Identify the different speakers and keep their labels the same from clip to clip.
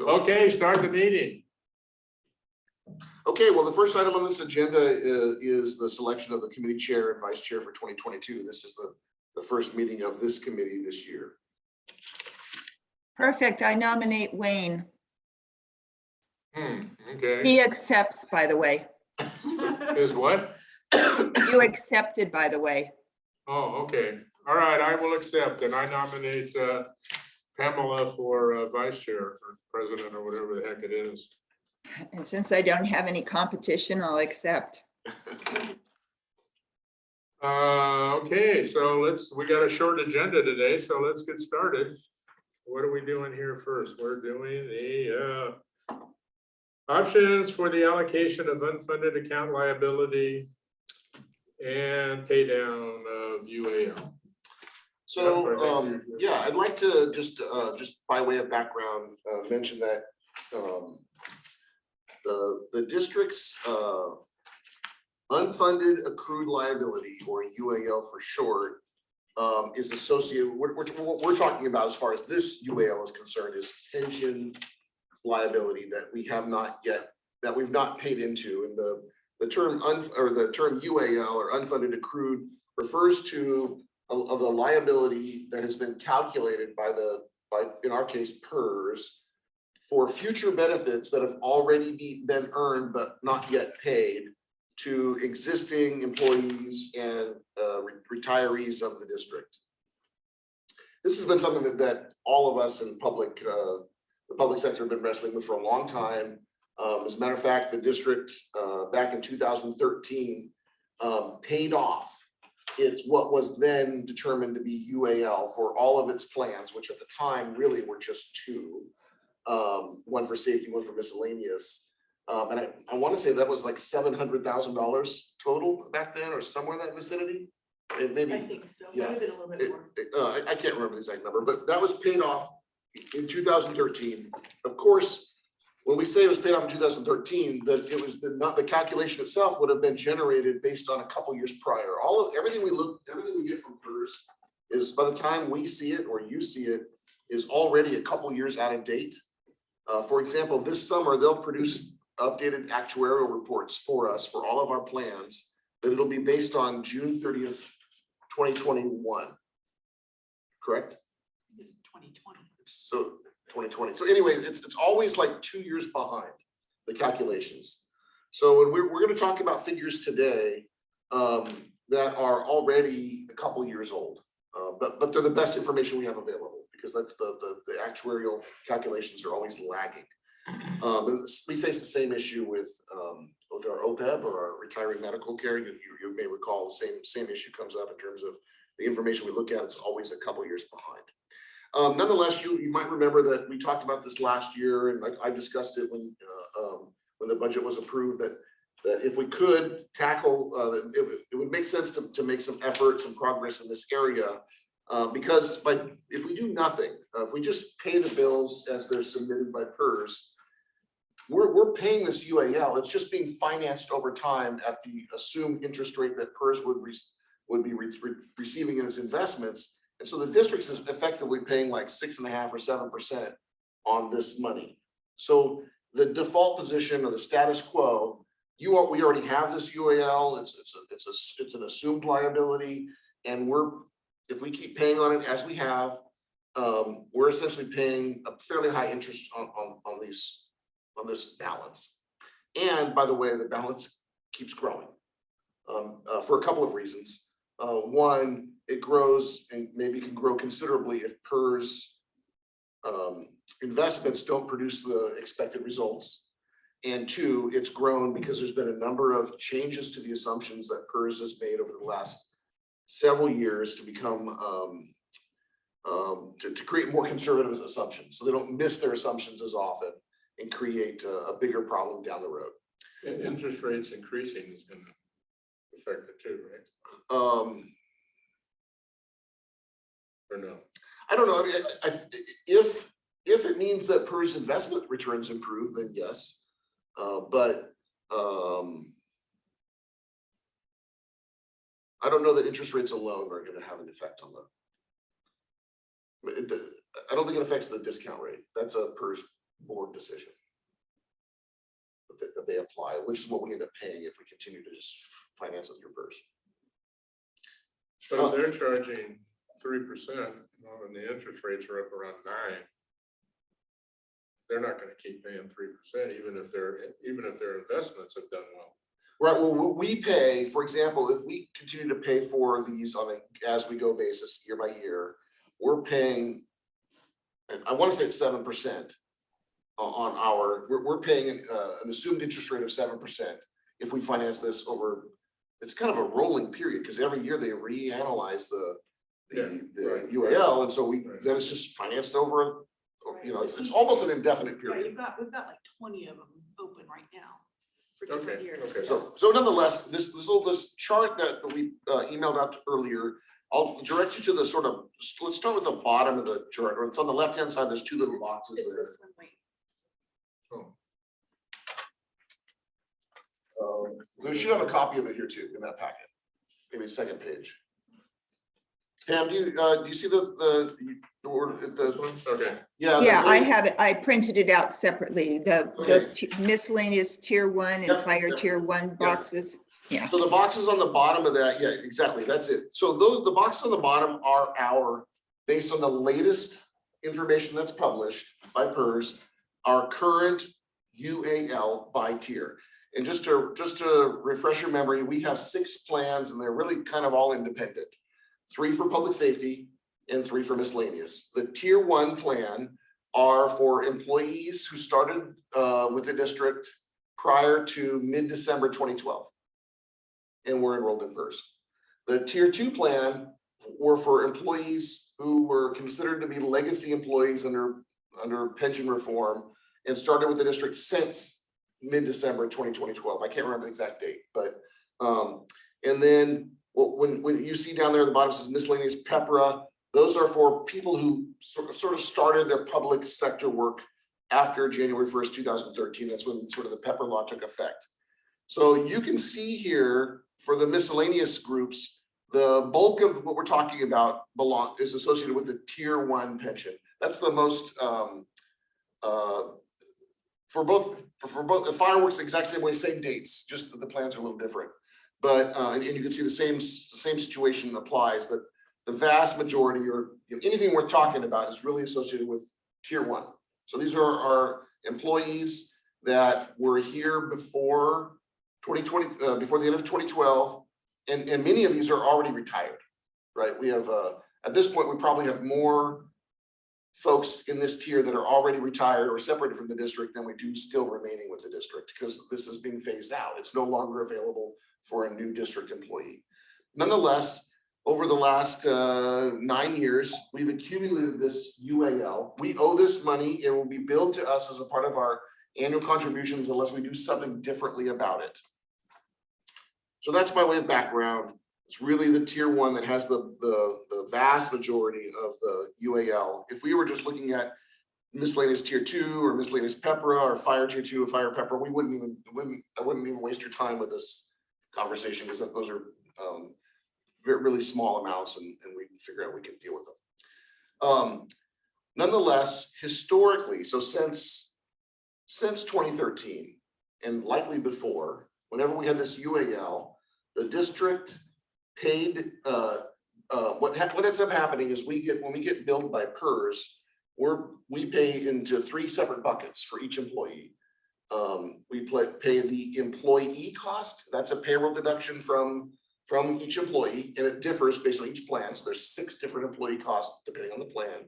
Speaker 1: Okay, start the meeting.
Speaker 2: Okay, well, the first item on this agenda is the selection of the committee chair and vice chair for 2022. This is the first meeting of this committee this year.
Speaker 3: Perfect. I nominate Wayne.
Speaker 1: Okay.
Speaker 3: He accepts, by the way.
Speaker 1: Is what?
Speaker 3: You accepted, by the way.
Speaker 1: Oh, okay. All right, I will accept, and I nominate Pamela for vice chair or president or whatever the heck it is.
Speaker 3: And since I don't have any competition, I'll accept.
Speaker 1: Okay, so we got a short agenda today, so let's get started. What are we doing here first? We're doing the options for the allocation of unfunded account liability and pay down of UAL.
Speaker 2: So, yeah, I'd like to just by way of background, mention that the district's unfunded accrued liability, or UAL for short, is associated. What we're talking about as far as this UAL is concerned is pension liability that we've not paid into, and the term UAL, or unfunded accrued, refers to of the liability that has been calculated by in our case PERS, for future benefits that have already been earned but not yet paid to existing employees and retirees of the district. This has been something that all of us in the public sector have been wrestling with for a long time. As a matter of fact, the district back in 2013 paid off what was then determined to be UAL for all of its plans, which at the time really were just two, one for safety, one for miscellaneous. And I want to say that was like $700,000 total back then, or somewhere in that vicinity. Maybe,
Speaker 4: I think so.
Speaker 2: yeah.
Speaker 4: Might have been a little bit more.
Speaker 2: I can't remember the exact number, but that was paid off in 2013. Of course, when we say it was paid off in 2013, that it was not the calculation itself would have been generated based on a couple years prior. Everything we get from PERS is, by the time we see it or you see it, is already a couple years out of date. For example, this summer they'll produce updated actuarial reports for us for all of our plans, that it'll be based on June 30th, 2021. Correct?
Speaker 4: 2020.
Speaker 2: So 2020. So anyway, it's always like 2 years behind the calculations. So when we're going to talk about figures today that are already a couple years old, but they're the best information we have available, because that's the actuarial calculations are always lagging. And we face the same issue with our OPEB, or our retiree medical care. You may recall the same issue comes up in terms of the information we look at. It's always a couple years behind. Nonetheless, you might remember that we talked about this last year, and I discussed it when the budget was approved, that if we could tackle, it would make sense to make some effort, some progress in this area, because if we do nothing, if we just pay the bills as they're submitted by PERS, we're paying this UAL. It's just being financed over time at the assumed interest rate that PERS would be receiving in its investments. And so the district is effectively paying like 6.5% or 7% on this money. So the default position, or the status quo, we already have this UAL. It's an assumed liability, and if we keep paying on it as we have, we're essentially paying a fairly high interest on this balance. And by the way, the balance keeps growing for a couple of reasons. One, it grows, and maybe can grow considerably if PERS investments don't produce the expected results. And two, it's grown because there's been a number of changes to the assumptions that PERS has made over the last several years to become to create more conservative assumptions, so they don't miss their assumptions as often and create a bigger problem down the road.
Speaker 1: And interest rates increasing is going to affect it too, right? Or no?
Speaker 2: I don't know. I mean, if it means that PERS investment returns improve, then yes. But I don't know that interest rates alone are going to have an effect on that. I don't think it affects the discount rate. That's a PERS board decision that they apply, which is what we end up paying if we continue to just finance it through PERS.
Speaker 1: But if they're charging 3%, and the interest rates are up around 9%, they're not gonna keep paying 3%, even if their investments have done well.
Speaker 2: Right, well, we pay, for example, if we continue to pay for these on a as we go basis, year by year, we're paying, and I want to say it's 7% on our, we're paying an assumed interest rate of 7% if we finance this over, it's kind of a rolling period, because every year they reanalyze the
Speaker 1: Right.
Speaker 2: UAL, and so
Speaker 1: Right.
Speaker 2: then it's just financed over, you know, it's almost an indefinite
Speaker 4: Yeah,
Speaker 2: period.
Speaker 4: we've got like 20 of them open right now for different
Speaker 1: Okay,
Speaker 4: years.
Speaker 1: okay.
Speaker 2: So nonetheless, this chart that we emailed out earlier, I'll direct you to the sort of, let's start with the bottom of the chart, or it's on the left-hand side, there's two little boxes
Speaker 4: It's
Speaker 2: there.
Speaker 4: this one, wait.
Speaker 1: Oh,
Speaker 2: We should have a copy of it here too, in that packet, maybe the second page. Pam, do you see the word,
Speaker 1: this one? Okay,
Speaker 2: yeah?
Speaker 3: Yeah, I
Speaker 2: the-
Speaker 3: have it. I printed it out separately, the miscellaneous tier 1
Speaker 2: Yep,
Speaker 3: and fire
Speaker 2: yep,
Speaker 3: tier 1 boxes. Yeah,
Speaker 2: So the boxes on the bottom of that, yeah, exactly, that's it. So the boxes on the bottom are based on the latest information that's published by PERS, our current UAL by tier. And just to refresh your memory, we have 6 plans and they're really kind of all independent. 3 for public safety and 3 for miscellaneous. The tier 1 plan are for employees who started with the district prior to mid-December 2012. And were enrolled in PERS. The tier 2 plan were for employees who were considered to be legacy employees under pension reform and started with the district since mid-December 2012. I can't remember the exact date, but and then when you see down there at the bottom says miscellaneous PEPRA, those are for people who sort of started their public sector work after January 1st, 2013. That's when sort of the PEPRA law took effect. So you can see here for the miscellaneous groups, the bulk of what we're talking about is associated with the tier 1 pension. That's the most for both the fireworks, the exact same way, same dates, just the plans are a little different. But and you can see the same situation applies, that the vast majority, or anything we're talking about, is really associated with tier 1. So these are our employees that were here before 2020, before the end of 2012, and many of these are already retired, right? We have at this point, we probably have more folks in this tier that are already retired or separated from the district than we do still remaining with the district, because this is being phased out. It's no longer available for a new district employee. Nonetheless, over the last 9 years, we've accumulated this UAL. We owe this money. It will be billed to us as a part of our annual contributions unless we do something differently about it. So that's my way of background. It's really the tier 1 that has the vast majority of the UAL. If we were just looking at miscellaneous tier 2 or miscellaneous PEPRA or fire tier 2 or fire PEPRA, I wouldn't even waste your time with this conversation, because those are really small amounts, and we can figure out we can deal with them. Nonetheless, historically, so since 2013 and likely before, whenever we had this UAL, the district paid what ends up happening is when we get billed by PERS, we pay into 3 separate buckets for each employee. We pay the employee cost. That's a payroll deduction from each employee, and it differs based on each plan. So there's 6 different employee costs depending on the plan.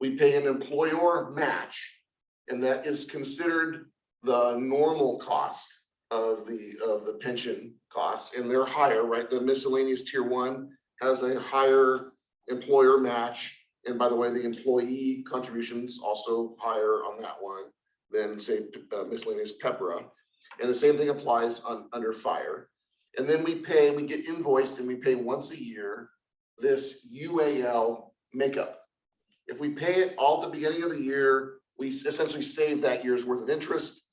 Speaker 2: We pay an employer match, and that is considered the normal cost of the pension costs, and they're higher, right? The miscellaneous tier 1 has a higher employer match, and by the way, the employee contributions also higher on that one than say miscellaneous PEPRA, and the same thing applies under fire. And then we get invoiced, and we pay once a year this UAL makeup. If we pay it all at the beginning of the year, we essentially save that year's worth of interest,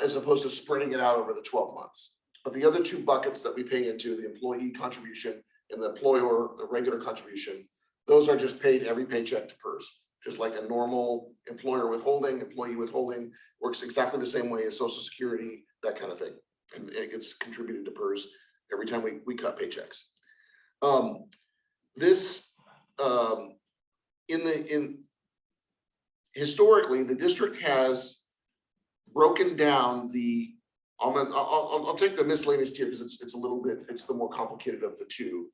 Speaker 2: as opposed to spreading it out over the 12 months. But the other 2 buckets that we pay into, the employee contribution and the employer, the regular contribution, those are just paid every paycheck to PERS. just like a normal employer withholding, employee withholding, works exactly the same way as Social Security, that kind of thing. And it gets contributed to PERS every time we cut paychecks. Historically, the district has broken down the, I'll take the miscellaneous tier because it's a little bit, it's the more complicated of the two.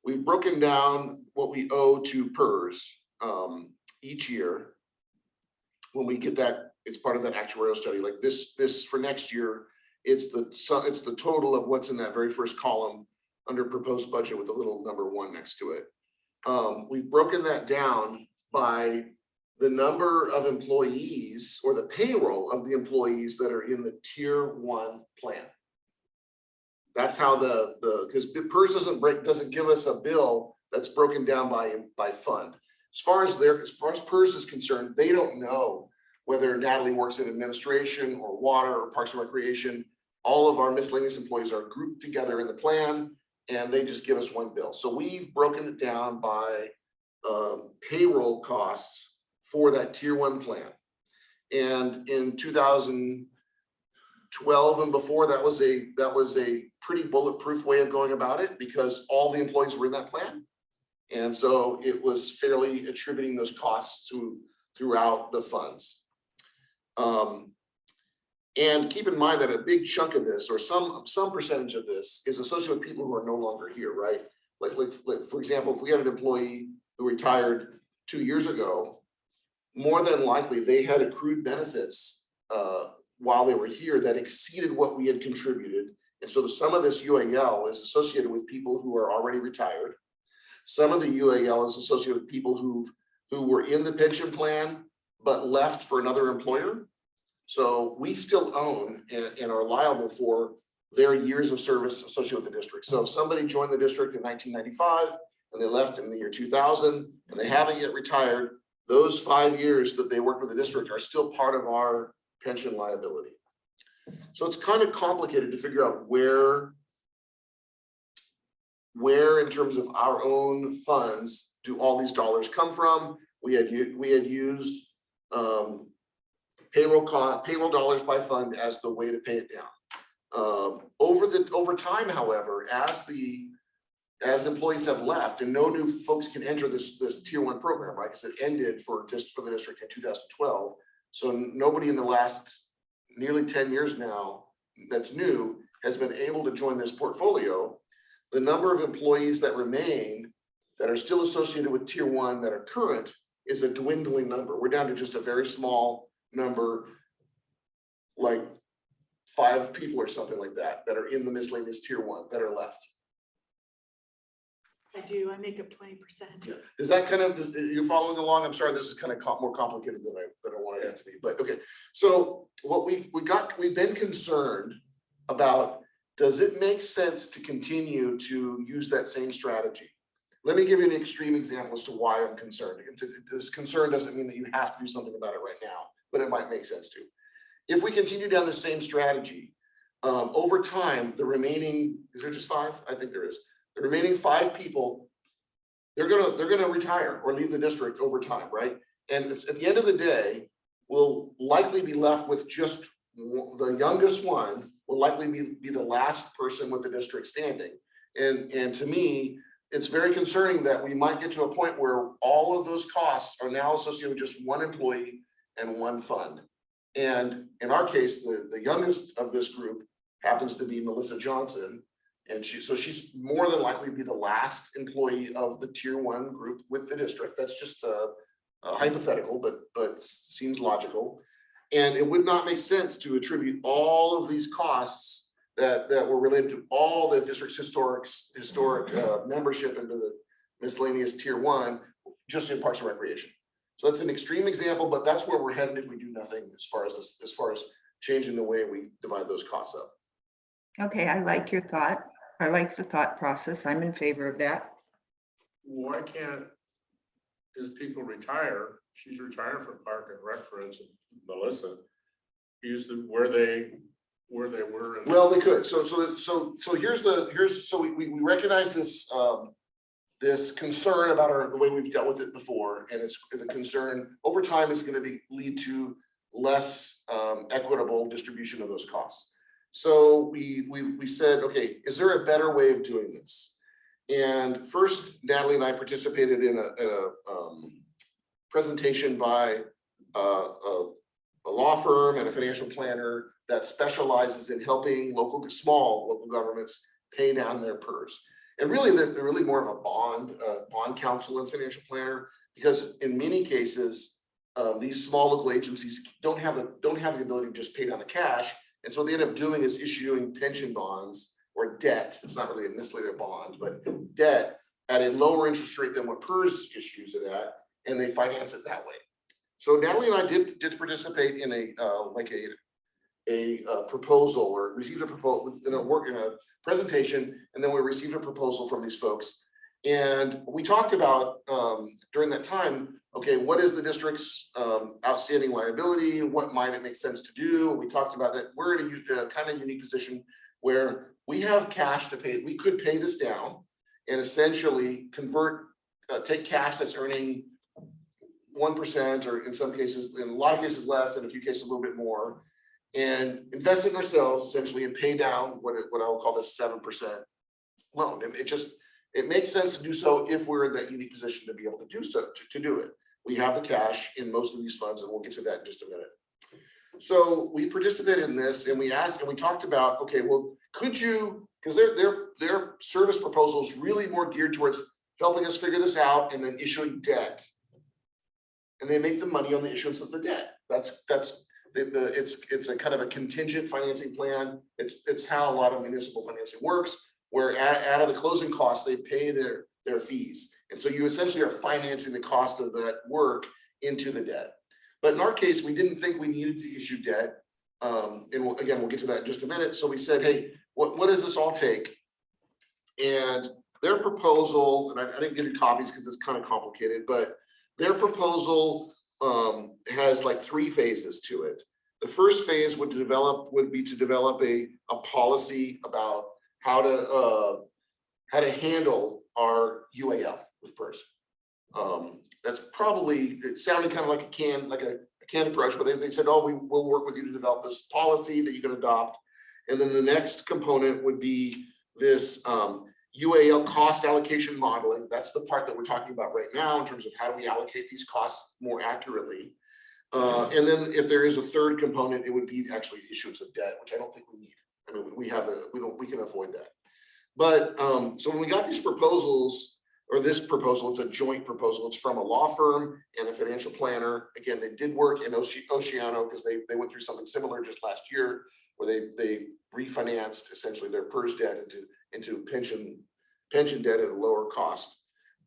Speaker 2: We've broken down what we owe to PERS each year. When we get that, it's part of that actuarial study. Like this for next year, it's the total of what's in that very first column under proposed budget with the little number 1 next to it. We've broken that down by the number of employees or the payroll of the employees that are in the tier 1 plan. That's how because PERS doesn't give us a bill that's broken down by fund. As far as PERS is concerned, they don't know whether Natalie works in administration or water or parks and recreation. All of our miscellaneous employees are grouped together in the plan and they just give us one bill. So we've broken it down by payroll costs for that tier 1 plan. And in 2012 and before, that was a pretty bulletproof way of going about it because all the employees were in that plan. And so it was fairly attributing those costs throughout the funds. And keep in mind that a big chunk of this, or some percentage of this, is associated with people who are no longer here, right? Like for example, if we had an employee who retired 2 years ago, more than likely they had accrued benefits while they were here that exceeded what we had contributed. And so some of this UAL is associated with people who are already retired. Some of the UAL is associated with people who were in the pension plan but left for another employer. So we still own and are liable for their years of service associated with the district. So if somebody joined the district in 1995 and they left in the year 2000 and they haven't yet retired, those 5 years that they worked with the district are still part of our pension liability. So it's kind of complicated to figure out where in terms of our own funds do all these dollars come from. We had used payroll dollars by fund as the way to pay it down. Over time, however, as employees have left and no new folks can enter this tier 1 program, right? Because it ended for the district in 2012. So nobody in the last nearly 10 years now that's new has been able to join this portfolio. The number of employees that remain that are still associated with tier 1 that are current is a dwindling number. We're down to just a very small number, like 5 people or something like that are in the miscellaneous tier 1 that are left.
Speaker 4: I do, I make up 20%.
Speaker 2: Yeah. Does that kind of, you're following along? I'm sorry, this is kind of more complicated than I wanted it to be, but okay. So what we've been concerned about, does it make sense to continue to use that same strategy? Let me give you an extreme example as to why I'm concerned. This concern doesn't mean that you have to do something about it right now, but it might make sense to. If we continue down the same strategy, over time, the remaining, is there just 5? I think there is. The remaining 5 people, they're gonna retire or leave the district over time, right? And it's, at the end of the day, we'll likely be left with just the youngest one will likely be the last person with the district standing. And to me, it's very concerning that we might get to a point where all of those costs are now associated with just one employee and one fund. And in our case, the youngest of this group happens to be Melissa Johnson. And she's more than likely to be the last employee of the tier 1 group with the district. That's just a hypothetical, but seems logical. And it would not make sense to attribute all of these costs that were related to all the district's historic membership into the miscellaneous tier 1 just in Parks and Recreation. So that's an extreme example, but that's where we're headed if we do nothing as far as changing the way we divide those costs up.
Speaker 3: Okay, I like your thought. I like the thought process. I'm in favor of that.
Speaker 1: Why can't, as people retire, she's retiring from Park and Rec, for instance, Melissa, use where they were.
Speaker 2: Well, they could. So we recognize this this concern about the way we've dealt with it before, and it's the concern over time is going to lead to less equitable distribution of those costs. So we said, okay, is there a better way of doing this? And first, Natalie and I participated in a presentation by a law firm and a financial planner that specializes in helping small local governments pay down their PERS. And really, they're really more of a bond counsel and financial planner, because in many cases, these small local agencies don't have the ability to just pay down the cash. And so what they end up doing is issuing pension bonds or debt. It's not really necessarily a bond, but debt at a lower interest rate than what PERS issues it at, and they finance it that way. So Natalie and I did participate in a proposal, or received a proposal in a presentation, and then we received a proposal from these folks. And we talked about during that time, okay, what is the district's outstanding liability? What might it make sense to do? We talked about that we're in a kind of unique position where we have cash to pay. We could pay this down and essentially take cash that's earning 1%, or in some cases, in a lot of cases less, in a few cases a little bit more, and invest in ourselves essentially and pay down what I will call this 7% loan. It makes sense to do so if we're in that unique position to be able to do so, to do it. We have the cash in most of these funds, and we'll get to that in just a minute. So we participated in this, and we asked, and we talked about, okay, well, could you, because their service proposal is really more geared towards helping us figure this out and then issuing debt. And they make the money on the issuance of the debt. It's a kind of a contingent financing plan. It's how a lot of municipal financing works, where out of the closing costs, they pay their fees. And so you essentially are financing the cost of that work into the debt. But in our case, we didn't think we needed to issue debt. And we'll get to that in just a minute. So we said, hey, what does this all take? And their proposal, and I didn't give you copies because it's kind of complicated, but their proposal has like 3 phases to it. The first phase would be to develop a policy about how to handle our UAL with PERS. That's probably, it sounded kind of like a canned approach, but they said, oh, we will work with you to develop this policy that you can adopt. And then the next component would be this UAL cost allocation modeling. That's the part that we're talking about right now in terms of how do we allocate these costs more accurately. And then if there is a third component, it would be actually the issuance of debt, which I don't think we need. I mean, we can avoid that. But so when we got these proposals, or this proposal, it's a joint proposal. It's from a law firm and a financial planner. Again, they did work in Oceano because they went through something similar just last year, where they refinanced essentially their PERS debt into pension debt at a lower cost.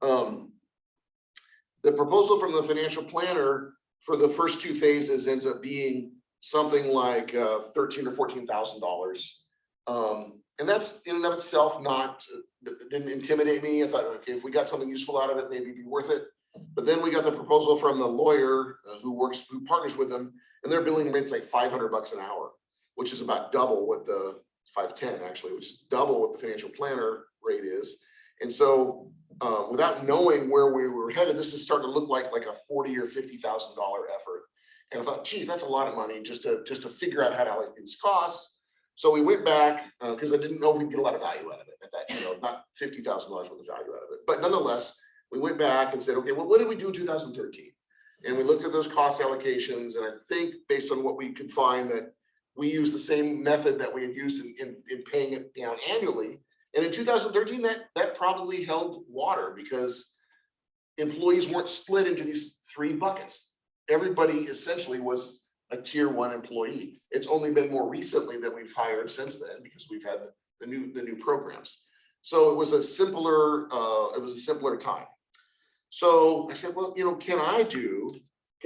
Speaker 2: The proposal from the financial planner for the first 2 phases ends up being something like $13,000 or $14,000. And that's in and of itself didn't intimidate me. I thought, okay, if we got something useful out of it, maybe it'd be worth it. But then we got the proposal from the lawyer who partners with them, and their billing rate's like $500 an hour, which is about double what the 510 actually, which is double what the financial planner rate is. And so without knowing where we were headed, this is starting to look like a $40,000 or $50,000 effort. And I thought, geez, that's a lot of money just to figure out how to allocate these costs. So we went back because I didn't know we'd get a lot of value out of it at that, not $50,000 worth of value out of it. But nonetheless, we went back and said, okay, well, what did we do in 2013? And we looked at those cost allocations, and I think based on what we could find that we used the same method that we had used in paying it down annually. And in 2013, that probably held water because employees weren't split into these 3 buckets. Everybody essentially was a tier 1 employee. It's only been more recently that we've hired since then because we've had the new programs. So it was a simpler time. So I said, well, can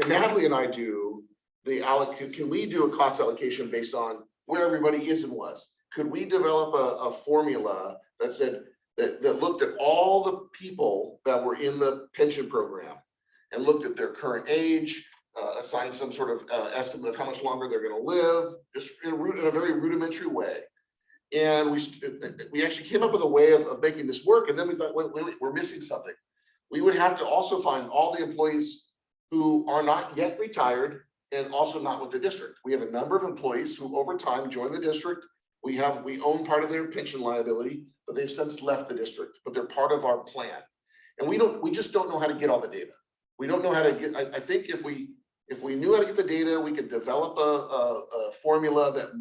Speaker 2: Natalie and I do can we do a cost allocation based on where everybody is and was? Could we develop a formula that said that looked at all the people that were in the pension program and looked at their current age, assigned some sort of estimate of how much longer they're going to live, just in a very rudimentary way, And we actually came up with a way of making this work, and then we thought, wait, we're missing something. We would have to also find all the employees who are not yet retired and also not with the district. We have a number of employees who over time join the district. We own part of their pension liability, but they've since left the district, but they're part of our plan. And we just don't know how to get all the data. We don't know how to get, I think if we knew how to get the data, we could develop a formula that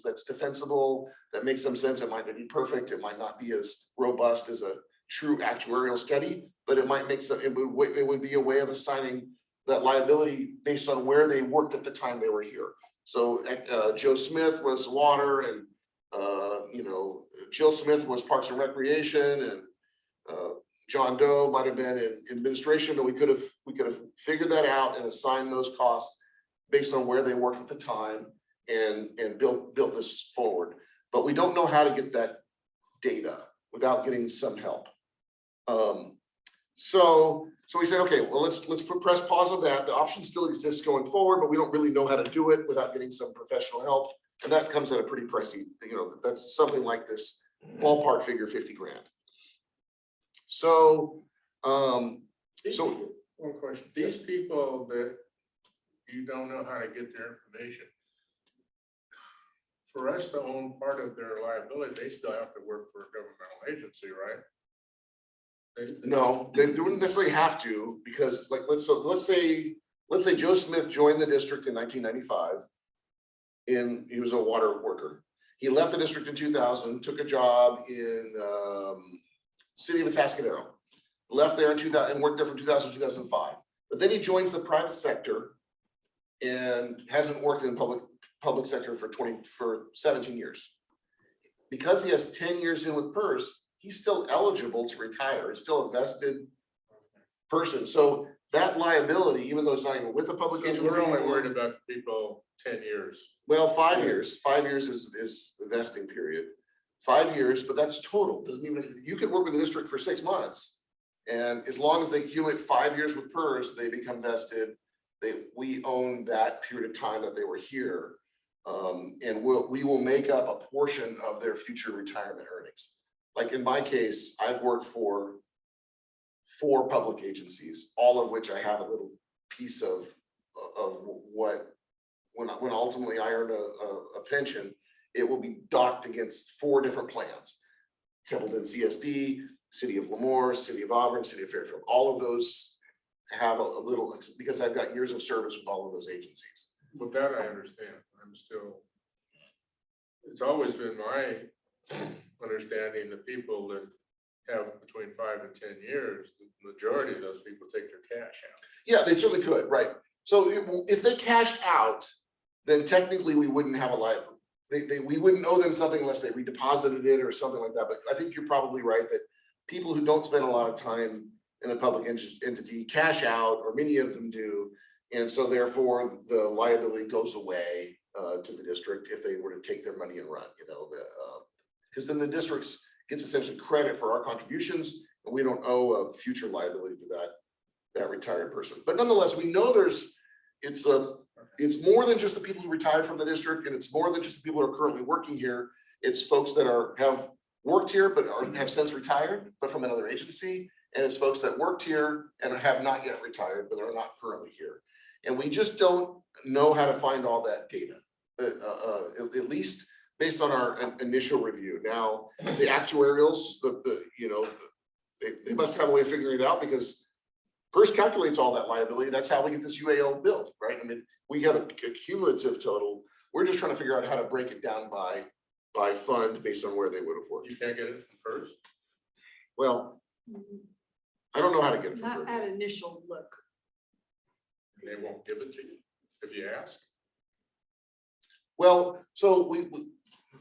Speaker 2: that's defensible, that makes some sense. It might not be perfect. It might not be as robust as a true actuarial study, but it might make some, it would be a way of assigning that liability based on where they worked at the time they were here. So Joe Smith was water, and Jill Smith was Parks and Recreation, and John Doe might have been in administration, and we could have figured that out and assigned those costs based on where they worked at the time and built this forward. But we don't know how to get that data without getting some help. So we said, okay, well, let's press pause on that. The option still exists going forward, but we don't really know how to do it without getting some professional help. And that comes at a pretty pricey, that's something like this ballpark figure, 50 grand. So,
Speaker 1: One question, these people that you don't know how to get their information, for us to own part of their liability, they still have to work for a governmental agency, right?
Speaker 2: no, they wouldn't necessarily have to, because let's say Joe Smith joined the district in 1995. And he was a water worker. He left the district in 2000, took a job in city of Atascadero, left there in 2000 and worked there from 2000 to 2005. But then he joins the private sector and hasn't worked in public sector for 17 years. Because he has 10 years in with PERS, he's still eligible to retire. It's still a vested person. So that liability, even though it's not even with a public agency.
Speaker 1: We're only worried about the people 10 years.
Speaker 2: Well, 5 years. 5 years is the vesting period. 5 years, but that's total. Doesn't even, you could work with the district for 6 months. And as long as they accumulate 5 years with PERS, they become vested. We own that period of time that they were here. And we will make up a portion of their future retirement earnings. Like in my case, I've worked for 4 public agencies, all of which I have a little piece of what, when ultimately I earn a pension, it will be docked against 4 different plans. Templeton CSD, City of Lemoore, City of Auburn, City of Fairfield, all of those have a little, because I've got years of service with all of those agencies.
Speaker 1: With that, I understand. It's always been my understanding that people that have between 5 and 10 years, the majority of those people take their cash out.
Speaker 2: Yeah, they certainly could, right? So if they cashed out, then technically we wouldn't have a liability. We wouldn't owe them something unless they redeposited it or something like that. But I think you're probably right that people who don't spend a lot of time in a public entity cash out, or many of them do. And so therefore the liability goes away to the district if they were to take their money and run, because then the districts gets essentially credit for our contributions, and we don't owe a future liability to that retired person. But nonetheless, we know it's more than just the people who retired from the district, and it's more than just the people who are currently working here. It's folks that have worked here but have since retired, but from another agency, and it's folks that worked here and have not yet retired but are not currently here. And we just don't know how to find all that data, at least based on our initial review. Now, the actuarials, they must have a way of figuring it out, because PERS calculates all that liability. That's how we get this UAL bill, right? I mean, we have a cumulative total. We're just trying to figure out how to break it down by fund based on where they would have worked.
Speaker 1: You can't get it from PERS?
Speaker 2: Well, I don't know how to get it from
Speaker 4: Not
Speaker 2: PERS.
Speaker 4: at initial look.
Speaker 1: And they won't give it to you if you ask?
Speaker 2: Well, so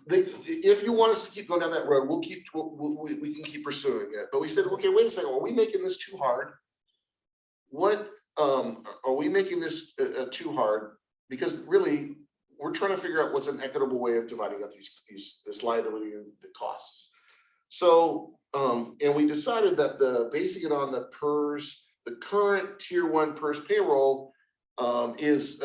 Speaker 2: if you want us to keep going down that road, we can keep pursuing it. But we said, okay, wait a second, are we making this too hard? What are we making this too hard? Because really, we're trying to figure out what's an equitable way of dividing up this liability and the costs. So, and we decided that basing it on the PERS, the current tier 1 PERS payroll is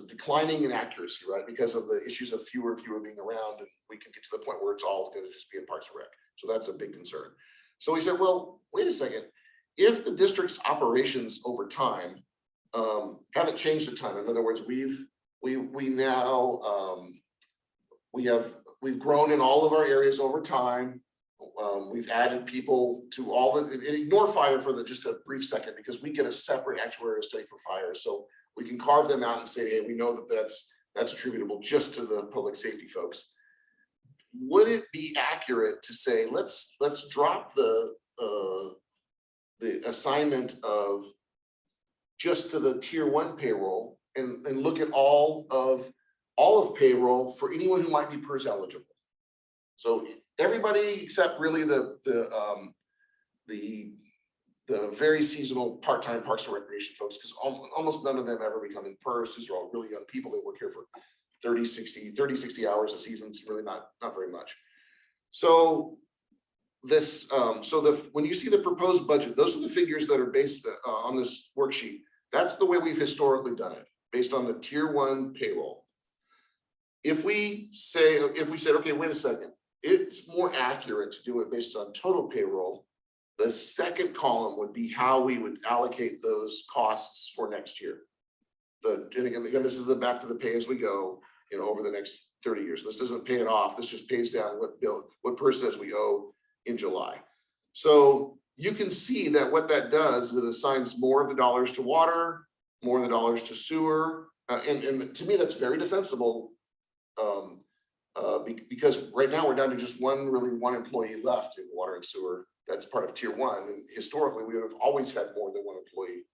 Speaker 2: declining in accuracy, right? Because of the issues of fewer and fewer being around, and we can get to the point where it's all gonna just be in Parks and Rec. So that's a big concern. So we said, well, wait a second, if the district's operations over time haven't changed a ton, in other words, we've grown in all of our areas over time. We've added people to all the, and ignore fire for just a brief second, because we get a separate actuarial study for fire. So we can carve them out and say, hey, we know that that's attributable just to the public safety folks. Would it be accurate to say, let's drop the assignment of just to the tier 1 payroll and look at all of payroll for anyone who might be PERS eligible? So everybody except really the very seasonal part-time Parks and Recreation folks, because almost none of them ever become in PERS. These are all really young people that work here for 30, 60 hours a season. It's really not very much. So this, when you see the proposed budget, those are the figures that are based on this worksheet. That's the way we've historically done it, based on the tier 1 payroll. If we said, okay, wait a second, it's more accurate to do it based on total payroll, the second column would be how we would allocate those costs for next year. And again, this is back to the pay as we go, over the next 30 years. This doesn't pay it off. This just pays down what PERS says we owe in July. So you can see that what that does is it assigns more of the dollars to water, more of the dollars to sewer. And to me, that's very defensible. Because right now we're down to just one employee left in water and sewer. That's part of tier 1. And historically, we would have always had more than one employee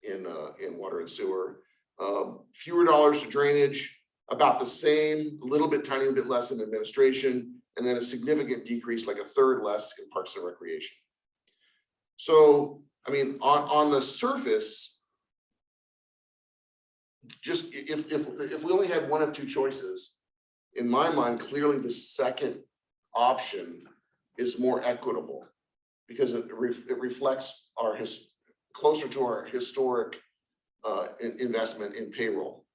Speaker 2: in water and sewer. Fewer dollars to drainage, about the same, a little bit, tiny bit less in administration, and then a significant decrease, like a third less in Parks and Recreation. So, I mean, on the surface, just if we only had one of two choices, in my mind, clearly the second option is more equitable, because it reflects closer to our historic investment in payroll.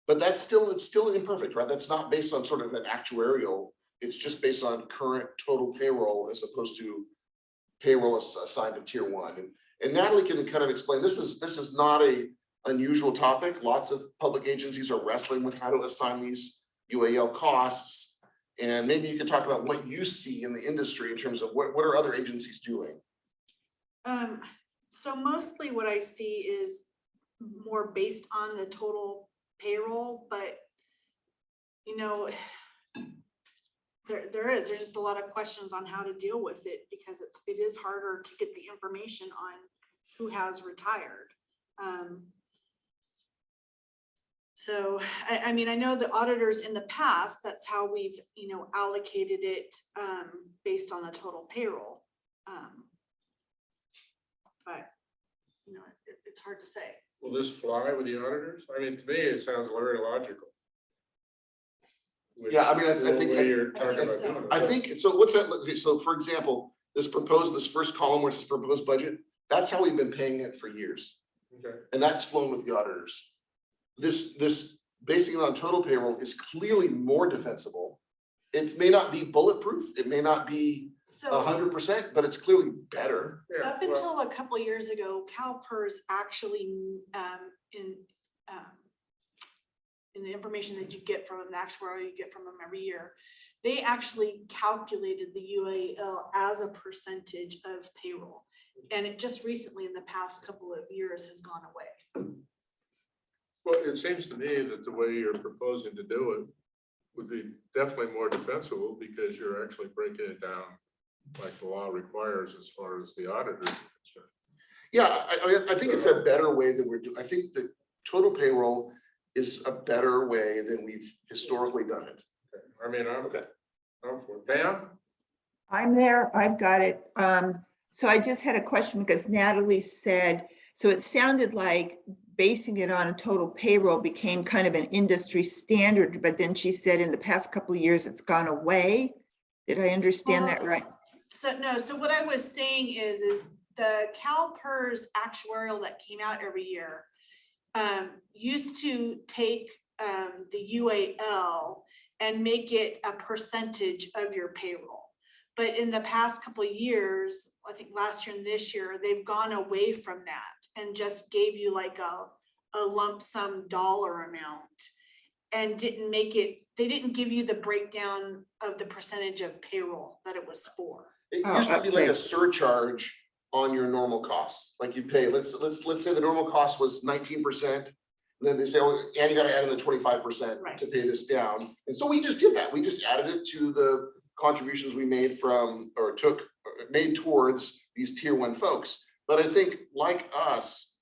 Speaker 2: But it's still imperfect, right? That's not based on sort of an actuarial. It's just based on current total payroll as opposed to payroll assigned to tier 1. And Natalie can kind of explain, this is not a unusual topic. Lots of public agencies are wrestling with how to assign these UAL costs. And maybe you can talk about what you see in the industry in terms of what are other agencies doing?
Speaker 4: So mostly what I see is more based on the total payroll, but there's just a lot of questions on how to deal with it, because it is harder to get the information on who has retired. So, I mean, I know the auditors in the past, that's how we've, allocated it based on the total payroll. But, it's hard to say.
Speaker 1: Will this fly with the auditors? I mean, to me, it sounds very logical.
Speaker 2: Yeah, I mean, I think
Speaker 1: you're talking about doing it.
Speaker 2: I think so. What's that? Okay, so for example, this first column where it says proposed budget, that's how we've been paying it for years.
Speaker 1: Okay.
Speaker 2: And that's flown with the auditors. This basing it on total payroll is clearly more defensible. It may not be bulletproof. It may not be 100%, but it's clearly better.
Speaker 1: Yeah,
Speaker 4: Up until a couple of years ago, CalPERS actually in the information that you get from the actuary, you get from them every year, they actually calculated the UAL as a percentage of payroll. And it just recently in the past couple of years has gone away.
Speaker 1: well, it seems to me that the way you're proposing to do it would be definitely more defensible, because you're actually breaking it down like the law requires as far as the auditors are concerned.
Speaker 2: Yeah, I think it's a better way that we're doing. I think the total payroll is a better way than we've historically done it.
Speaker 1: Okay. I mean, I'm
Speaker 2: Okay.
Speaker 1: for it. Pam?
Speaker 3: I'm there, I've got it. So I just had a question, because Natalie said, so it sounded like basing it on a total payroll became kind of an industry standard, but then she said in the past couple of years, it's gone away. Did I understand that right?
Speaker 4: So no, so what I was saying is the CalPERS actuarial that came out every year used to take the UAL and make it a percentage of your payroll. But in the past couple of years, I think last year and this year, they've gone away from that and just gave you like a lump sum dollar amount and didn't make it, they didn't give you the breakdown of the percentage of payroll that it was for.
Speaker 2: It
Speaker 3: Oh,
Speaker 2: used to be like
Speaker 3: okay.
Speaker 2: a surcharge on your normal costs, like you pay, let's say the normal cost was 19%. Then they say, oh, and you gotta add in the 25%
Speaker 4: Right.
Speaker 2: to pay this down. And so we just did that. We just added it to the contributions we made from, or made towards these tier 1 folks. But I think like us,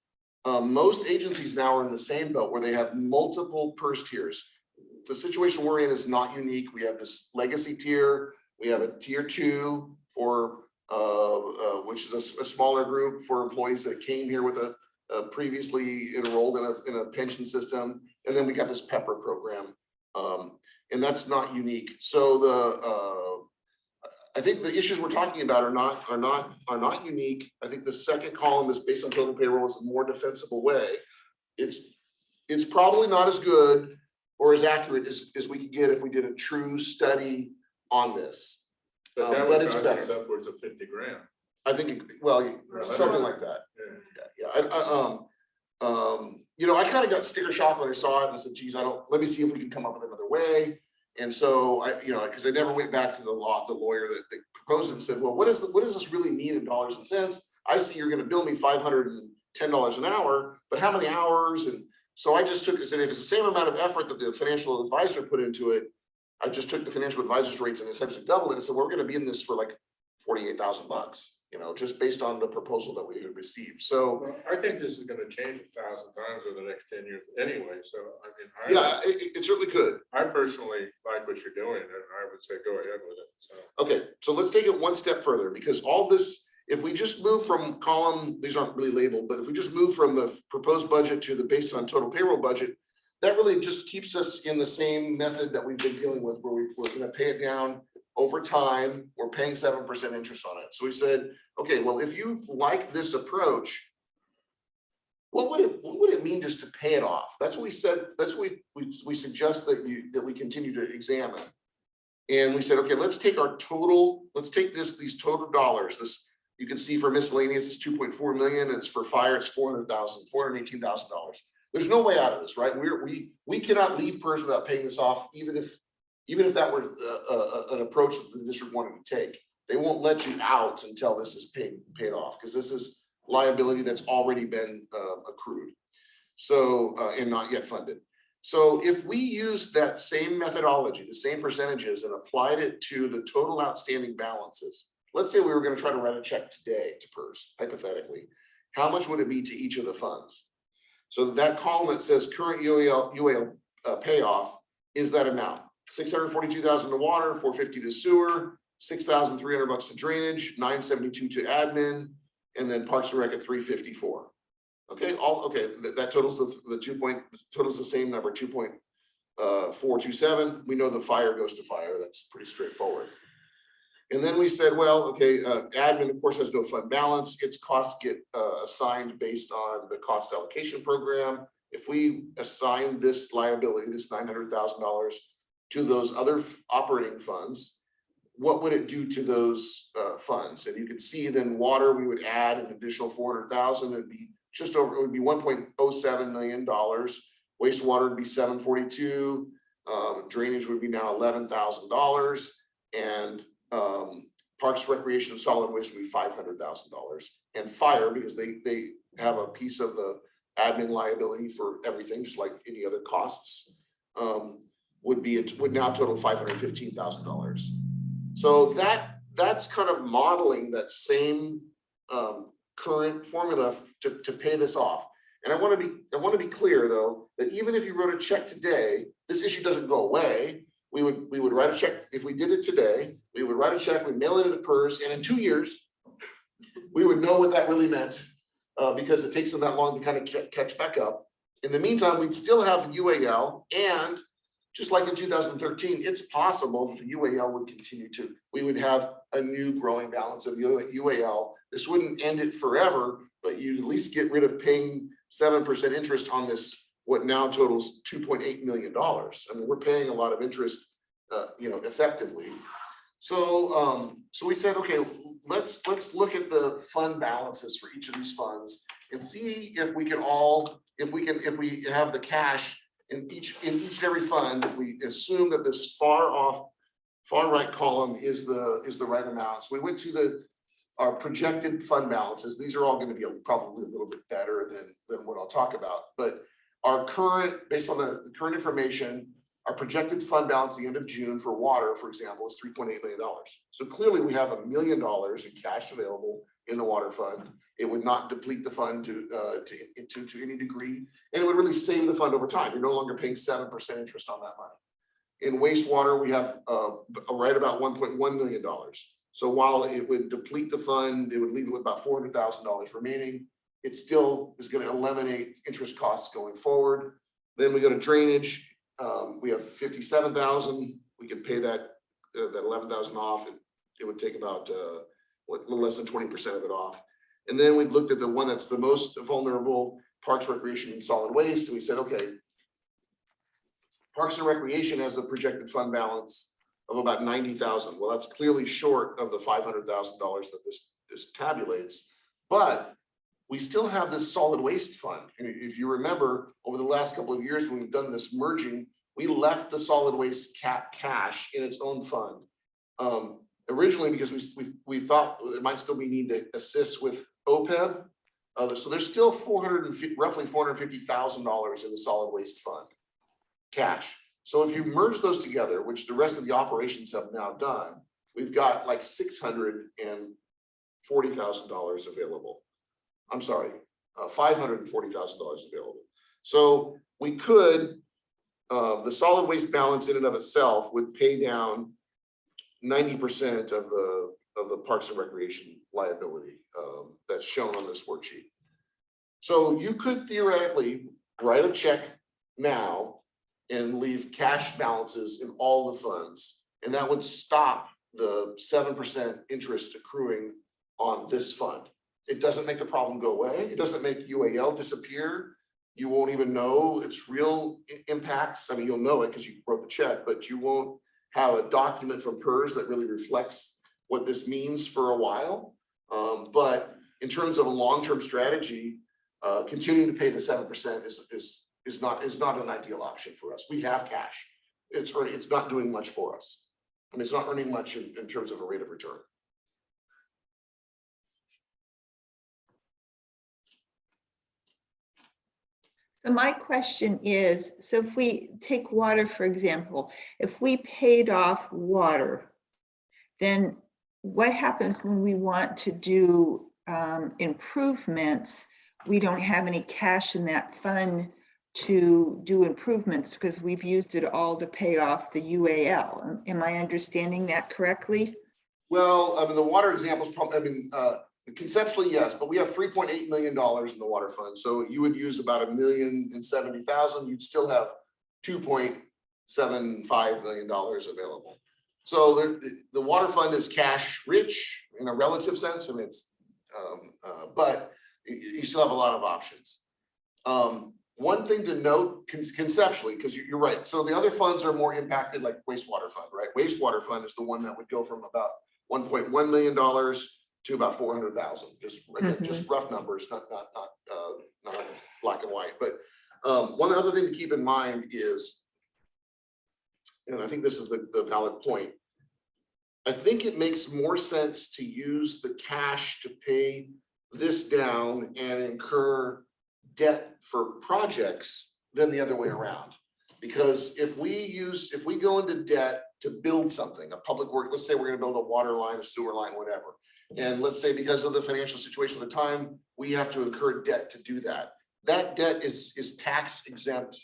Speaker 2: most agencies now are in the same boat where they have multiple PERS tiers. The situation we're in is not unique. We have this legacy tier. We have a tier 2 for, which is a smaller group for employees that came here with a previously enrolled in a pension system. And then we got this PEPPER program. And that's not unique. So I think the issues we're talking about are not unique. I think the second column is based on total payroll is a more defensible way. It's probably not as good or as accurate as we could get if we did a true study on this.
Speaker 1: But that
Speaker 2: But
Speaker 1: would
Speaker 2: it's
Speaker 1: cost us
Speaker 2: better.
Speaker 1: upwards of 50 grand.
Speaker 2: I think, well,
Speaker 1: Right.
Speaker 2: something like that.
Speaker 1: Yeah.
Speaker 2: I kind of got sticker shock when I saw it and I said, geez, let me see if we can come up with another way. And so because I never went back to the lawyer that proposed it and said, well, what does this really mean in dollars and cents? I see you're gonna bill me $510 an hour, but how many hours? And so I just said, if it's the same amount of effort that the financial advisor put into it, I just took the financial advisor's rates and essentially doubled it and said, we're gonna be in this for like $48,000, just based on the proposal that we had received. So
Speaker 1: Well, I think this is gonna change 1,000 times over the next 10 years anyway, so I mean,
Speaker 2: yeah, it certainly could.
Speaker 1: I personally like what you're doing, and I would say go ahead with it, so.
Speaker 2: Okay, so let's take it one step further, because all this, if we just move from column, these aren't really labeled, but if we just move from the proposed budget to the based on total payroll budget, that really just keeps us in the same method that we've been dealing with, where we're gonna pay it down over time. We're paying 7% interest on it. So we said, okay, well, if you like this approach, what would it mean just to pay it off? That's what we said. That's what we suggest that we continue to examine. And we said, okay, let's take these total dollars. This, you can see for miscellaneous is 2.4 million. It's for fire, it's $418,000. There's no way out of this, right? We cannot leave PERS without paying this off, even if that were an approach that the district wanted to take. They won't let you out until this is paid off, because this is liability that's already been accrued. So, and not yet funded. So if we use that same methodology, the same percentages, and applied it to the total outstanding balances, let's say we were going to try to write a check today to PERS, hypothetically, how much would it be to each of the funds? So that column that says current UAL payoff is that amount. 642,000 to water, 450 to sewer, 6,300 bucks to drainage, 972 to admin, and then Parks and Rec at 354. Okay, that totals totals the same number, 2.427. We know the fire goes to fire. That's pretty straightforward. And then we said, well, okay, admin of course has no fund balance. Its costs get assigned based on the cost allocation program. If we assign this liability, this $900,000 to those other operating funds, what would it do to those funds? And you can see then water, we would add an additional 400,000. It'd be just over, it would be $1.07 million. Wastewater would be 742. Drainage would be now $11,000. And Parks, Recreation, Solid Waste would be $500,000. And fire, because they have a piece of the admin liability for everything, just like any other costs, would now total $515,000. So that's kind of modeling that same current formula to pay this off. And I want to be clear though, that even if you wrote a check today, this issue doesn't go away. We would write a check. If we did it today, we would write a check, we'd mail it into PERS, and in 2 years, we would know what that really meant, because it takes them that long to kind of catch back up. In the meantime, we'd still have UAL, and just like in 2013, it's possible that the UAL would continue to, we would have a new growing balance of UAL This wouldn't end it forever, but you at least get rid of paying 7% interest on this, what now totals $2.8 million. I mean, we're paying a lot of interest, effectively. So, so we said, okay, let's look at the fund balances for each of these funds and see if we can if we have the cash in each and every fund, if we assume that this far right column is the right amount. So we went to our projected fund balances. These are all going to be probably a little bit better than what I'll talk about, but our current, based on the current information, our projected fund balance at the end of June for water, for example, is $3.8 million. So clearly we have $1 million in cash available in the water fund. It would not deplete the fund to any degree, and it would really save the fund over time. You're no longer paying 7% interest on that money. In wastewater, we have right about $1.1 million. So while it would deplete the fund, it would leave it with about $400,000 remaining. It still is going to eliminate interest costs going forward. Then we go to drainage. We have 57,000. We could pay that 11,000 off. It would take about a little less than 20% of it off. And then we looked at the one that's the most vulnerable, Parks, Recreation, and Solid Waste. And we said, okay, Parks and Recreation has a projected fund balance of about 90,000. Well, that's clearly short of the $500,000 that this tabulates, but we still have this solid waste fund. And if you remember, over the last couple of years, when we've done this merging, we left the solid waste cash in its own fund. Originally, because we thought it might still be need to assist with OPEB. So there's still roughly $450,000 in the solid waste fund, cash. So if you merge those together, which the rest of the operations have now done, we've got like $640,000 available. I'm sorry, $540,000 available. So we could, the solid waste balance in and of itself would pay down 90% of the Parks and Recreation liability that's shown on this worksheet. So you could theoretically write a check now and leave cash balances in all the funds, and that would stop the 7% interest accruing on this fund. It doesn't make the problem go away. It doesn't make UAL disappear. You won't even know its real impacts. I mean, you'll know it because you wrote the check, but you won't have a document from PERS that really reflects what this means for a while. But in terms of a long-term strategy, continuing to pay the 7% is not an ideal option for us. We have cash. It's not doing much for us. I mean, it's not earning much in terms of a rate of return.
Speaker 3: So my question is, so if we take water, for example, if we paid off water, then what happens when we want to do improvements? We don't have any cash in that fund to do improvements because we've used it all to pay off the UAL. Am I understanding that correctly?
Speaker 2: Well, I mean, the water example is probably, conceptually, yes, but we have $3.8 million in the water fund. So you would use about $1,070,000. You'd still have $2.75 million available. So the water fund is cash rich in a relative sense. I mean, but you still have a lot of options. One thing to note conceptually, because you're right. So the other funds are more impacted, like wastewater fund, right? Wastewater fund is the one that would go from about $1.1 million to about 400,000, just rough numbers, not black and white. But one other thing to keep in mind is, and I think this is the valid point, I think it makes more sense to use the cash to pay this down and incur debt for projects than the other way around. Because if we go into debt to build something, a public work, let's say we're going to build a water line, a sewer line, whatever. And let's say because of the financial situation at the time, we have to incur debt to do that. That debt is tax exempt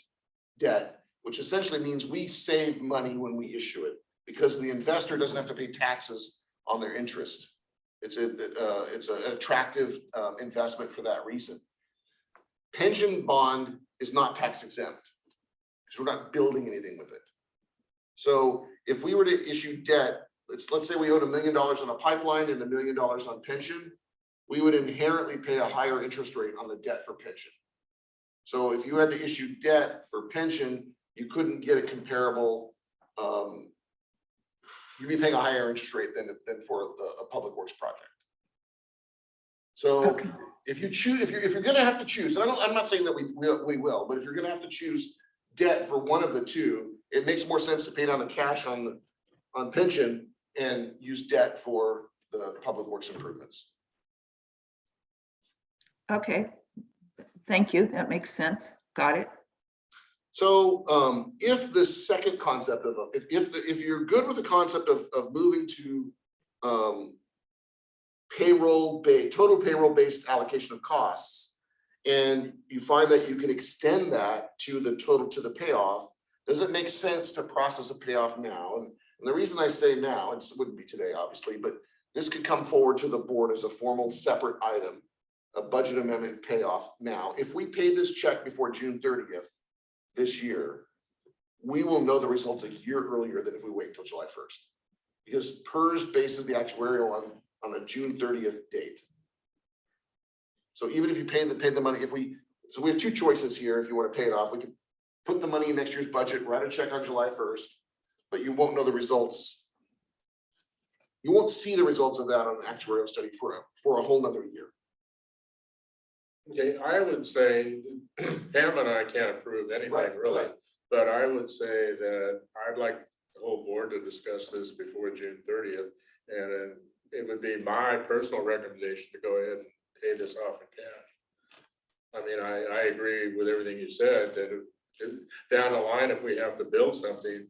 Speaker 2: debt, which essentially means we save money when we issue it because the investor doesn't have to pay taxes on their interest. It's an attractive investment for that reason. Pension bond is not tax exempt because we're not building anything with it. So if we were to issue debt, let's say we owed $1 million on a pipeline and $1 million on pension, we would inherently pay a higher interest rate on the debt for pension. So if you had to issue debt for pension, you couldn't get a comparable, you'd be paying a higher interest rate than for a public works project. So
Speaker 3: Okay.
Speaker 2: if you choose, if you're gonna have to choose, and I'm not saying that we will, but if you're gonna have to choose debt for one of the two, it makes more sense to pay down the cash on pension and use debt for the public works improvements.
Speaker 3: Okay, thank you. That makes sense. Got it.
Speaker 2: So if the second concept of, if you're good with the concept of moving to total payroll based allocation of costs, and you find that you can extend that to the payoff, does it make sense to process a payoff now? And the reason I say now, it wouldn't be today, obviously, but this could come forward to the board as a formal separate item, a budget amendment payoff now. If we pay this check before June 30th this year, we will know the results a year earlier than if we wait till July 1st. Because PERS bases the actuarial on a June 30th date. So even if you pay the money, so we have two choices here. If you want to pay it off, we can put the money in next year's budget, write a check on July 1st, but you won't know the results. You won't see the results of that on an actuarial study for a whole nother year.
Speaker 1: Okay, I would say, Pam and I can't approve anything really,
Speaker 2: right.
Speaker 1: but I would say that I'd like the whole board to discuss this before June 30th. And then it would be my personal recommendation to go ahead and pay this off in cash. I mean, I agree with everything you said, that down the line, if we have to build something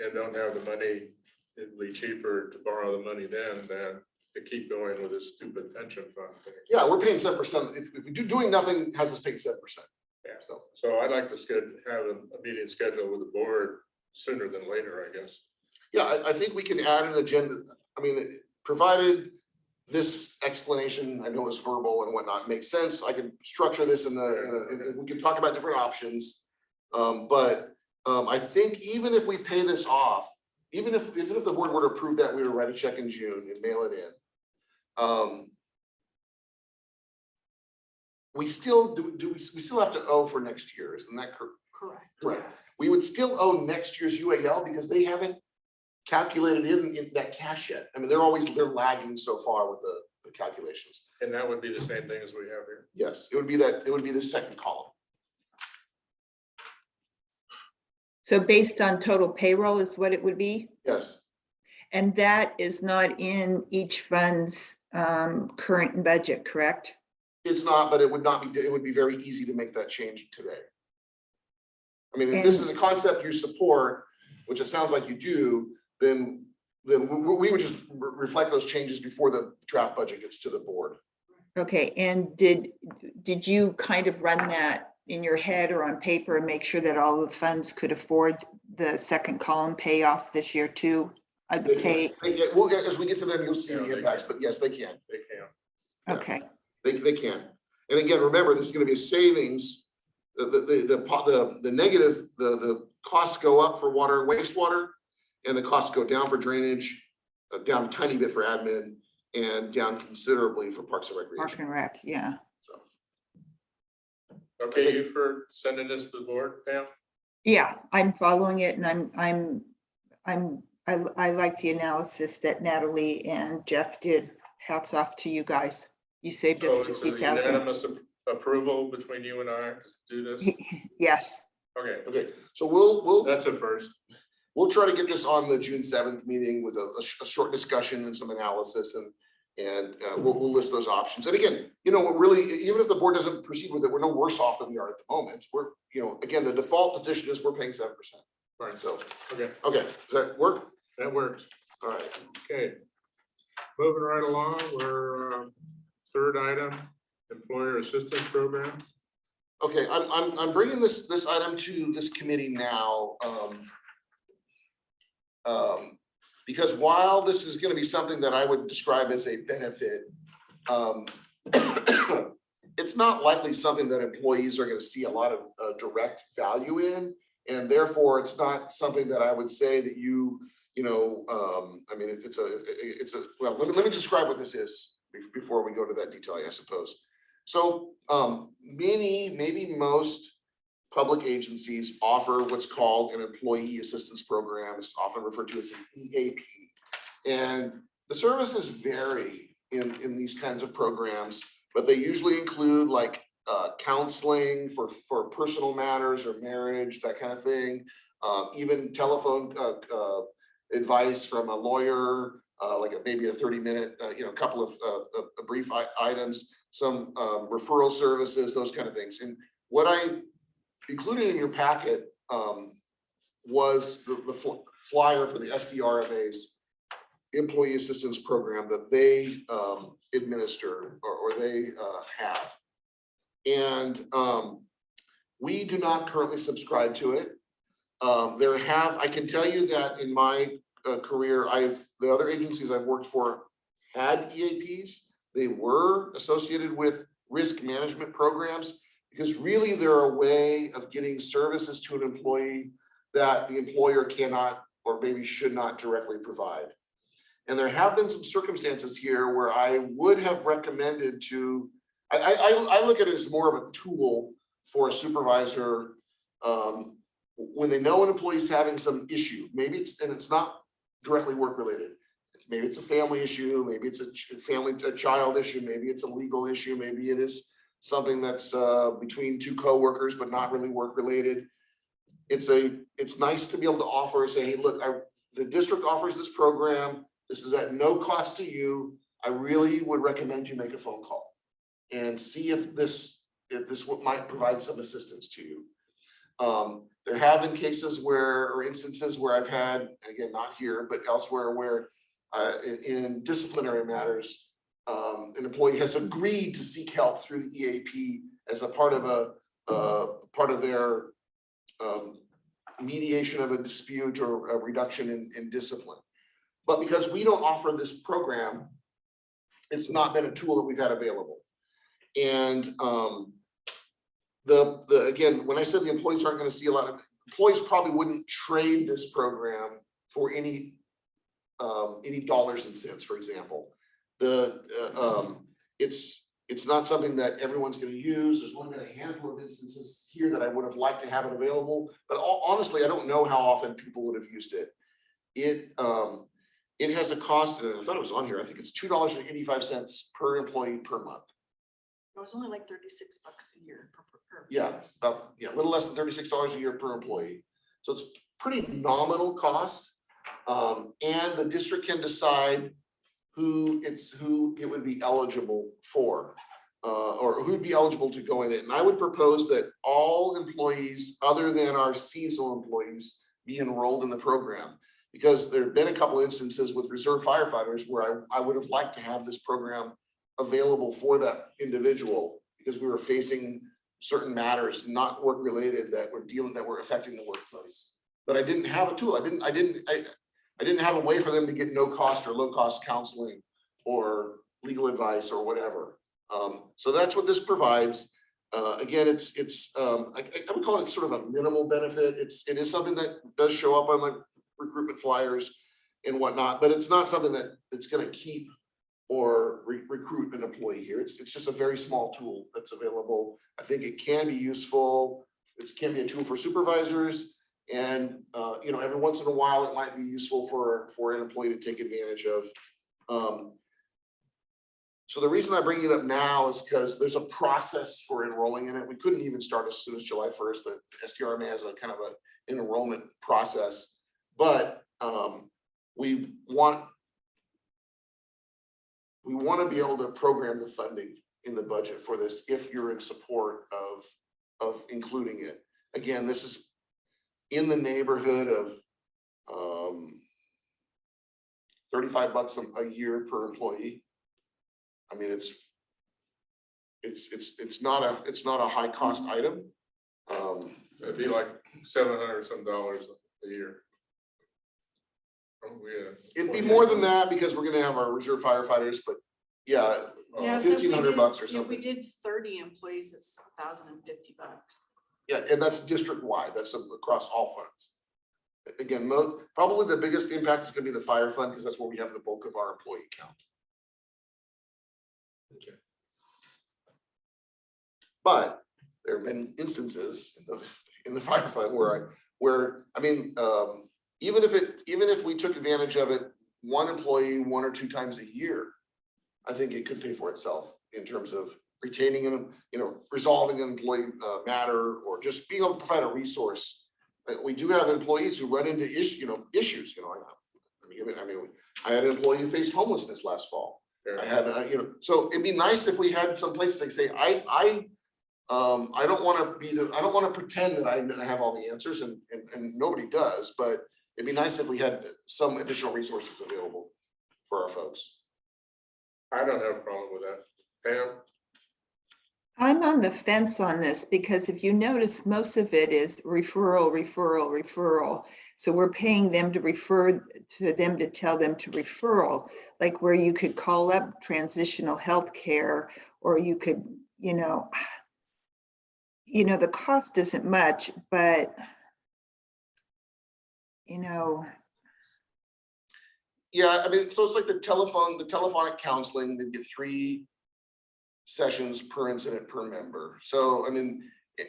Speaker 1: and don't have the money, it'd be cheaper to borrow the money then than to keep going with this stupid pension fund thing.
Speaker 2: Yeah, we're paying 7%. If we do doing nothing, has us paying 7%.
Speaker 1: Yeah, so I'd like to have a meeting scheduled with the board sooner than later, I guess.
Speaker 2: Yeah, I think we can add an agenda. I mean, provided this explanation, I know it's verbal and whatnot, makes sense. I can structure this we can talk about different options. But I think even if we pay this off, even if the board were to approve that, we would write a check in June and mail it in. We still we still have to owe for next year, isn't that correct?
Speaker 4: Correct.
Speaker 2: Correct. We would still owe next year's UAL because they haven't calculated in that cash yet. I mean, they're lagging so far with the calculations.
Speaker 1: And that would be the same thing as we have here.
Speaker 2: Yes, it would be the second column.
Speaker 3: So based on total payroll is what it would be?
Speaker 2: Yes,
Speaker 3: And that is not in each fund's current budget, correct?
Speaker 2: it's not, but it would be very easy to make that change today. I mean, if this is a concept you support, which it sounds like you do, then we would just reflect those changes before the draft budget gets to the board.
Speaker 3: Okay, and did you kind of run that in your head or on paper and make sure that all the funds could afford the second column payoff this year too?
Speaker 2: They can. Well, as we get to them, you'll see
Speaker 1: Yeah,
Speaker 2: the
Speaker 1: they
Speaker 2: impacts,
Speaker 1: can.
Speaker 2: but yes, they can.
Speaker 1: They can.
Speaker 2: Yeah.
Speaker 3: Okay,
Speaker 2: They can. And again, remember, this is gonna be a savings. The negative, the costs go up for water and wastewater, and the costs go down for drainage, down a tiny bit for admin, and down considerably for Parks and
Speaker 3: Park
Speaker 2: Recreation.
Speaker 3: and Rec, yeah.
Speaker 1: Okay, you for sending this to the board, Pam?
Speaker 3: Yeah, I'm following it and I like the analysis that Natalie and Jeff did. Hats off to you guys. You saved
Speaker 1: So
Speaker 3: us
Speaker 1: it's a
Speaker 3: 50,000.
Speaker 1: unanimous approval between you and I to do this?
Speaker 3: Yes,
Speaker 1: Okay,
Speaker 2: Okay, so we'll
Speaker 1: that's a first.
Speaker 2: try to get this on the June 7th meeting with a short discussion and some analysis, and we'll list those options. And again, what really, even if the board doesn't proceed with it, we're no worse off than we are at the moment. We're, again, the default position is we're paying 7%.
Speaker 1: Right,
Speaker 2: So,
Speaker 1: okay,
Speaker 2: okay, does that work?
Speaker 1: that works.
Speaker 2: All right.
Speaker 1: Okay. Moving right along, we're third item, employer assistance program.
Speaker 2: Okay, I'm bringing this item to this committee now. Because while this is gonna be something that I would describe as a benefit, it's not likely something that employees are gonna see a lot of direct value in. And therefore, it's not something that I would say that I mean, well, let me describe what this is before we go to that detail, I suppose. So maybe most public agencies offer what's called an employee assistance program. It's often referred to as an EAP. And the services vary in these kinds of programs, but they usually include like counseling for personal matters or marriage, that kind of thing. Even telephone advice from a lawyer, like maybe a 30-minute, couple of brief items, some referral services, those kind of things. And what I included in your packet was the flyer for the SDRMA's employee assistance program that they administer or they have. And we do not currently subscribe to it. I can tell you that in my career, the other agencies I've worked for had EAPs. They were associated with risk management programs because really they're a way of getting services to an employee that the employer cannot or maybe should not directly provide. And there have been some circumstances here where I would have recommended I look at it as more of a tool for a supervisor when they know an employee's having some issue. Maybe it's not directly work related. Maybe it's a family issue, maybe it's a child issue, maybe it's a legal issue, maybe it is something that's between two coworkers but not really work related. It's nice to be able to offer, say, hey, look, the district offers this program. This is at no cost to you. I really would recommend you make a phone call and see if this might provide some assistance to you. There have been cases or instances where I've had, again, not here, but elsewhere, where in disciplinary matters, an employee has agreed to seek help through the EAP as a part of their mediation of a dispute or a reduction in discipline. But because we don't offer this program, it's not been a tool that we've had available. And again, when I said the employees aren't going to see a lot of employees, probably wouldn't trade this program for any dollars and cents, for example. It's not something that everyone's going to use. There's only been a handful of instances here that I would have liked to have it available, but honestly, I don't know how often people would have used it. It has a cost, and I thought it was on here. I think it's $2.85 per employee per month.
Speaker 4: It was only like $36 a year per.
Speaker 2: Yeah, a little less than $36 a year per employee. So it's pretty nominal cost. And the district can decide who it would be eligible for, or who'd be eligible to go in it. And I would propose that all employees other than our seasonal employees be enrolled in the program, because there have been a couple instances with reserve firefighters where I would have liked to have this program available for that individual, because we were facing certain matters, not work related, that were affecting the workplace. But I didn't have a tool. I didn't have a way for them to get no cost or low cost counseling or legal advice or whatever. So that's what this provides. Again, I would call it sort of a minimal benefit. It is something that does show up on my recruitment flyers and whatnot, but it's not something that's going to keep or recruit an employee here. It's just a very small tool that's available. I think it can be useful. It can be a tool for supervisors. And every once in a while, it might be useful for an employee to take advantage of. So the reason I bring it up now is because there's a process for enrolling in it. We couldn't even start as soon as July 1st. The SDRMA has a kind of an enrollment process, but we want to be able to program the funding in the budget for this if you're in support of including it. Again, this is in the neighborhood of $35 a year per employee. I mean, it's not a high cost item.
Speaker 1: It'd be like $700 some a year.
Speaker 2: It'd be more than that because we're gonna have our reserve firefighters, but yeah,
Speaker 4: Yeah, so if we
Speaker 2: $1,500
Speaker 4: did-
Speaker 2: or
Speaker 4: If we
Speaker 2: something.
Speaker 4: did 30 employees, it's $1,050.
Speaker 2: Yeah, and that's district wide. That's across all funds. Again, probably the biggest impact is gonna be the fire fund because that's where we have the bulk of our employee count.
Speaker 1: Okay.
Speaker 2: But there have been instances in the fire fund where, I mean, even if we took advantage of it, one employee, 1 or 2 times a year, I think it could pay for itself in terms of retaining and, resolving an employee matter, or just being able to provide a resource. We do have employees who run into issues. I had an employee who faced homelessness last fall.
Speaker 1: Fair.
Speaker 2: I had, so it'd be nice if we had some places like say, I don't want to pretend that I have all the answers, and nobody does, but it'd be nice if we had some additional resources available for our folks.
Speaker 1: I don't have a problem with that. Pam?
Speaker 3: I'm on the fence on this because if you notice, most of it is referral. So we're paying them to refer to them to tell them to referral, like where you could call up transitional healthcare, or you could, the cost isn't much, but
Speaker 2: Yeah, I mean, so it's like the telephonic counseling, they get 3 sessions per incident per member. So, I mean,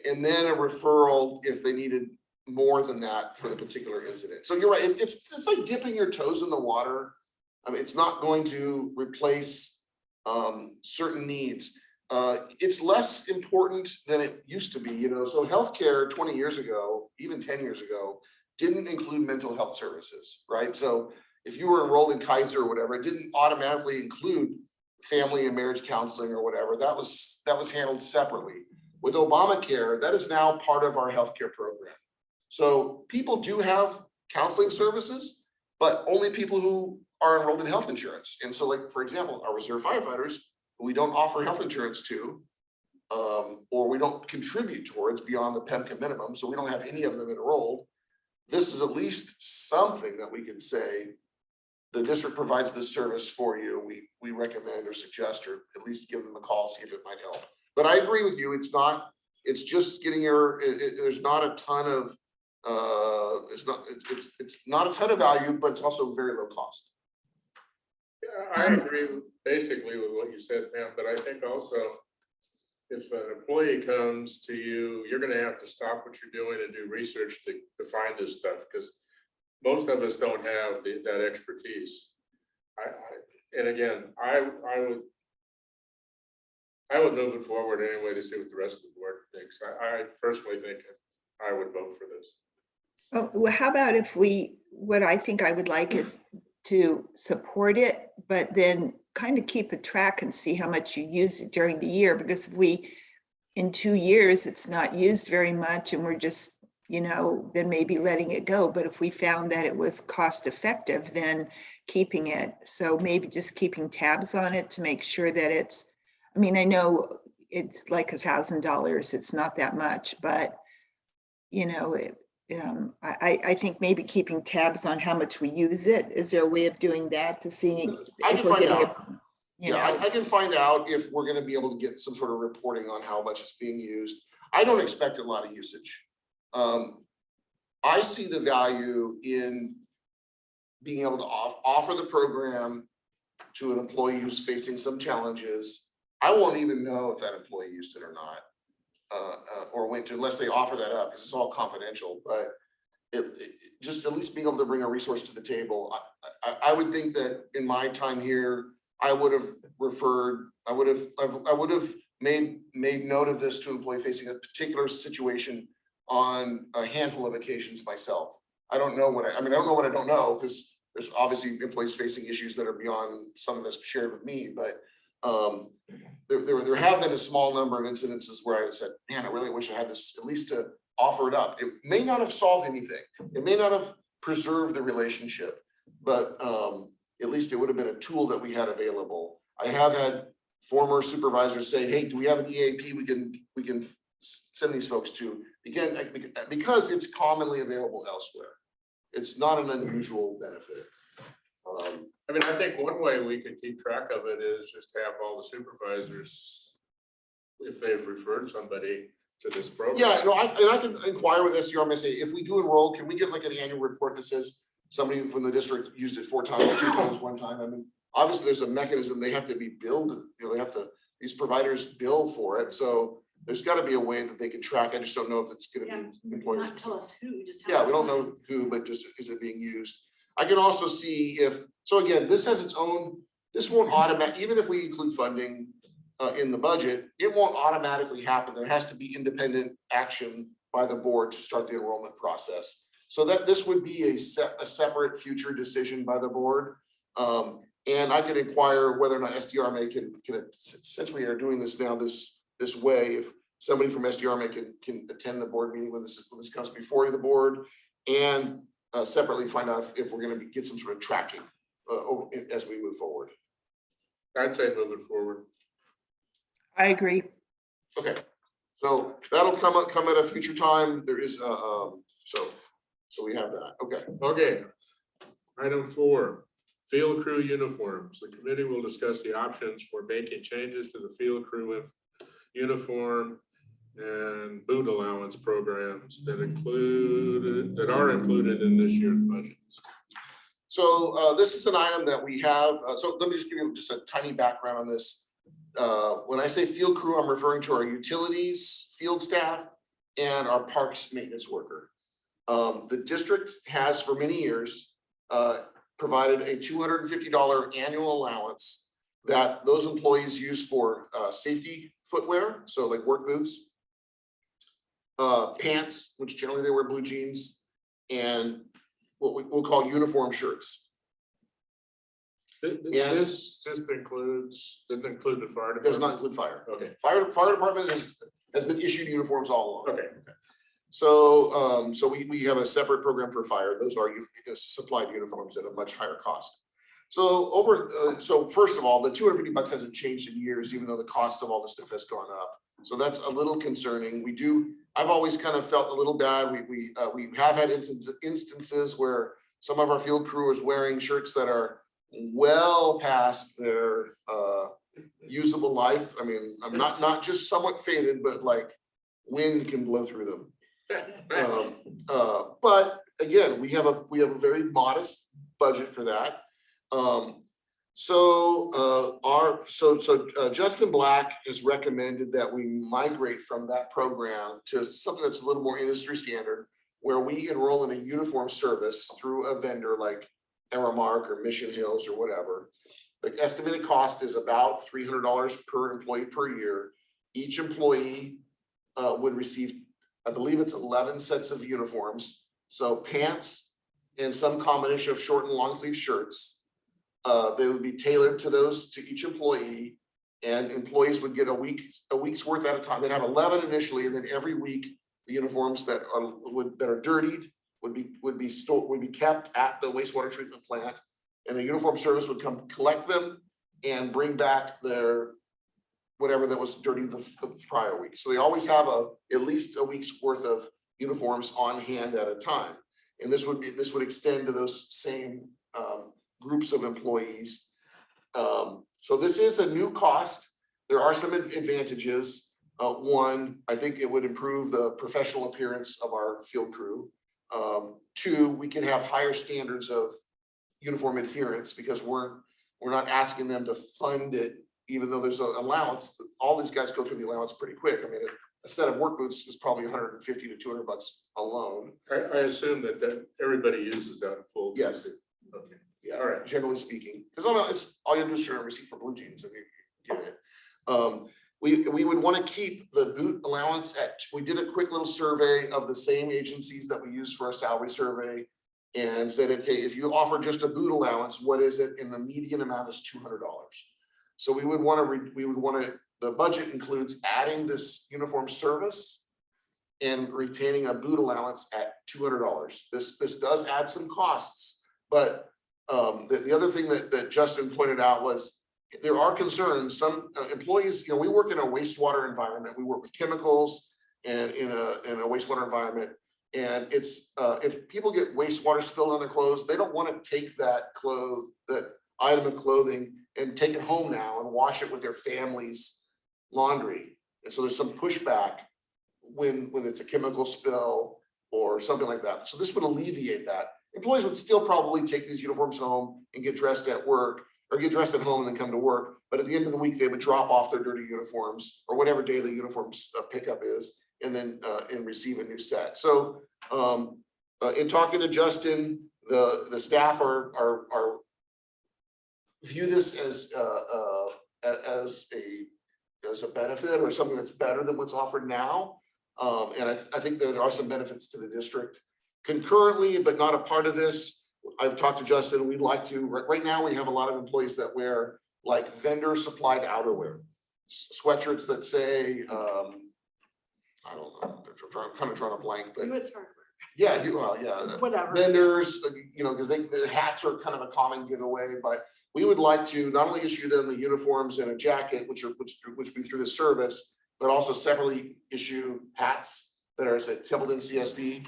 Speaker 2: and then a referral if they needed more than that for the particular incident. So you're right, it's like dipping your toes in the water. I mean, it's not going to replace certain needs. It's less important than it used to be, so healthcare 20 years ago, even 10 years ago, didn't include mental health services, right? So if you were enrolled in Kaiser or whatever, it didn't automatically include family and marriage counseling or whatever. That was handled separately. With Obamacare, that is now part of our healthcare program. So people do have counseling services, but only people who are enrolled in health insurance. And so, like, for example, our reserve firefighters, who we don't offer health insurance to, or we don't contribute towards beyond the PEMCA minimum, so we don't have any of them enrolled. This is at least something that we can say, the district provides this service for you. We recommend or suggest, or at least give them a call, see if it might help. But I agree with you. It's just getting there's not a ton of, it's not a ton of value, but it's also very low cost.
Speaker 1: Yeah, I agree basically with what you said, Pam, but I think also if an employee comes to you, you're gonna have to stop what you're doing and do research to find this stuff, because most of us don't have that expertise. And again, I would move it forward anyway to see what the rest of the board thinks. I personally think I would vote for this.
Speaker 3: oh, well, how about if what I think I would like is to support it, but then kind of keep a track and see how much you use it during the year, because if in 2 years, it's not used very much and we're just, then maybe letting it go. But if we found that it was cost effective, then keeping it. So maybe just keeping tabs on it to make sure that I know it's like $1,000. It's not that much, but I think maybe keeping tabs on how much we use it. Is there a way of doing that to see
Speaker 2: I
Speaker 3: if
Speaker 2: can
Speaker 3: we're
Speaker 2: find
Speaker 3: getting
Speaker 2: out. I can find out if we're going to be able to get some sort of reporting on how much it's being used. I don't expect a lot of usage. I see the value in being able to offer the program to an employee who's facing some challenges. I won't even know if that employee used it or not, or went to, unless they offer that up, because it's all confidential. But just at least being able to bring a resource to the table. I would think that in my time here, I would have made note of this to an employee facing a particular situation on a handful of occasions myself. I don't know what I don't know, because there's obviously employees facing issues that are beyond some of this shared with me, but there have been a small number of incidences where I said, man, I really wish I had this, at least to offer it up. It may not have solved anything. It may not have preserved the relationship, but at least it would have been a tool that we had available. I have had former supervisors say, hey, do we have an EAP we can send these folks to? Again, because it's commonly available elsewhere. It's not an unusual benefit.
Speaker 1: I think one way we could keep track of it is just have all the supervisors, if they've referred somebody to this program.
Speaker 2: Yeah, I can inquire with SDRMSA, if we do enroll, can we get like an annual report that says somebody from the district used it 4 times, 2 times, 1 time? obviously there's a mechanism, they have to be billed, you know, these providers bill for it, so there's gotta be a way that they can track. I just don't know if it's gonna
Speaker 4: Yeah,
Speaker 2: be employers.
Speaker 4: not tell us who, just. how
Speaker 2: Yeah,
Speaker 4: much
Speaker 2: we don't know
Speaker 4: money.
Speaker 2: who, but just is it being used? I can also see if, so again, this has its own, this won't automatic, even if we include funding in the budget, it won't automatically happen. There has to be independent action by the board to start the enrollment process. So that this would be a separate future decision by the board. And I can inquire whether or not SDRMA can, since we are doing this now this way, if somebody from SDRMA can attend the board meeting when this comes before the board, and separately find out if we're gonna get some sort of tracking as we move forward.
Speaker 1: I'd say move it forward.
Speaker 3: I agree.
Speaker 2: Okay, so that'll come at a future time. There is so we have that. Okay.
Speaker 1: Okay. Item 4, field crew uniforms. The committee will discuss the options for making changes to the field crew uniform and boot allowance programs that are included in this year's budgets.
Speaker 2: So this is an item that we have. So let me just give you just a tiny background on this. When I say field crew, I'm referring to our utilities, field staff, and our parks maintenance worker. The district has for many years provided a $250 annual allowance that those employees use for safety footwear, so like work boots, pants, which generally they wear blue jeans, and what we'll call uniform shirts.
Speaker 1: This just includes, didn't include the fire
Speaker 2: It does not
Speaker 1: department?
Speaker 2: include fire.
Speaker 1: Okay,
Speaker 2: Fire department has been issued uniforms all along.
Speaker 1: okay.
Speaker 2: So, so we have a separate program for fire. Those are supplied uniforms at a much higher cost. So so first of all, the $250 hasn't changed in years, even though the cost of all this stuff has gone up. So that's a little concerning. I've always kind of felt a little bad. We have had instances where some of our field crew is wearing shirts that are well past their usable life. I mean, I'm not just somewhat faded, but like wind can blow through them. But again, we have a very modest budget for that. Justin Black has recommended that we migrate from that program to something that's a little more industry standard, where we enroll in a uniform service through a vendor like Aramark or Mission Hills or whatever. The estimated cost is about $300 per employee per year. Each employee would receive, I believe it's 11 sets of uniforms. So pants and some combination of short and long sleeve shirts. They would be tailored to each employee, and employees would get a week's worth at a time. They'd have 11 initially, and then every week the uniforms that are dirtied would be kept at the wastewater treatment plant, and the uniform service would come collect them and bring back their whatever that was dirty the prior week. So they always have at least a week's worth of uniforms on hand at a time. And this would extend to those same groups of employees. So this is a new cost. There are some advantages. One, I think it would improve the professional appearance of our field crew. Two, we can have higher standards of uniform adherence because we're not asking them to fund it, even though there's an allowance. All these guys go through the allowance pretty quick. I mean, a set of work boots is probably $150 to $200 alone.
Speaker 1: I assume that everybody uses that full.
Speaker 2: Yes.
Speaker 1: Okay.
Speaker 2: Yeah,
Speaker 1: All right.
Speaker 2: generally speaking, because it's all you have to do is show a receipt for blue jeans and you get it. We would want to keep the boot allowance we did a quick little survey of the same agencies that we use for our salary survey and said, okay, if you offer just a boot allowance, what is it? And the median amount is $200. So we would want to, the budget includes adding this uniform service and retaining a boot allowance at $200. This does add some costs, but the other thing that Justin pointed out was there are concerns. Some employees, we work in a wastewater environment. We work with chemicals and in a wastewater environment. And it's if people get wastewater spilled on their clothes, they don't want to take that item of clothing and take it home now and wash it with their family's laundry. And so there's some pushback when it's a chemical spill or something like that. So this would alleviate that. Employees would still probably take these uniforms home and get dressed at work, or get dressed at home and then come to work. But at the end of the week, they would drop off their dirty uniforms or whatever day the uniforms pickup is, and then and receive a new set. So in talking to Justin, the staff are view this as a benefit or something that's better than what's offered now. And I think there are some benefits to the district. Concurrently, but not a part of this, I've talked to Justin, we'd like to, right now, we have a lot of employees that wear like vendor supplied outerwear. Sweatshirts that say, I don't know, I'm kind of drawing a blank, but
Speaker 4: It's hard.
Speaker 2: yeah,
Speaker 4: Whatever.
Speaker 2: vendors, because the hats are kind of a common giveaway, but we would like to not only issue them the uniforms and a jacket, which be through the service, but also separately issue hats that are at Templeton CSD.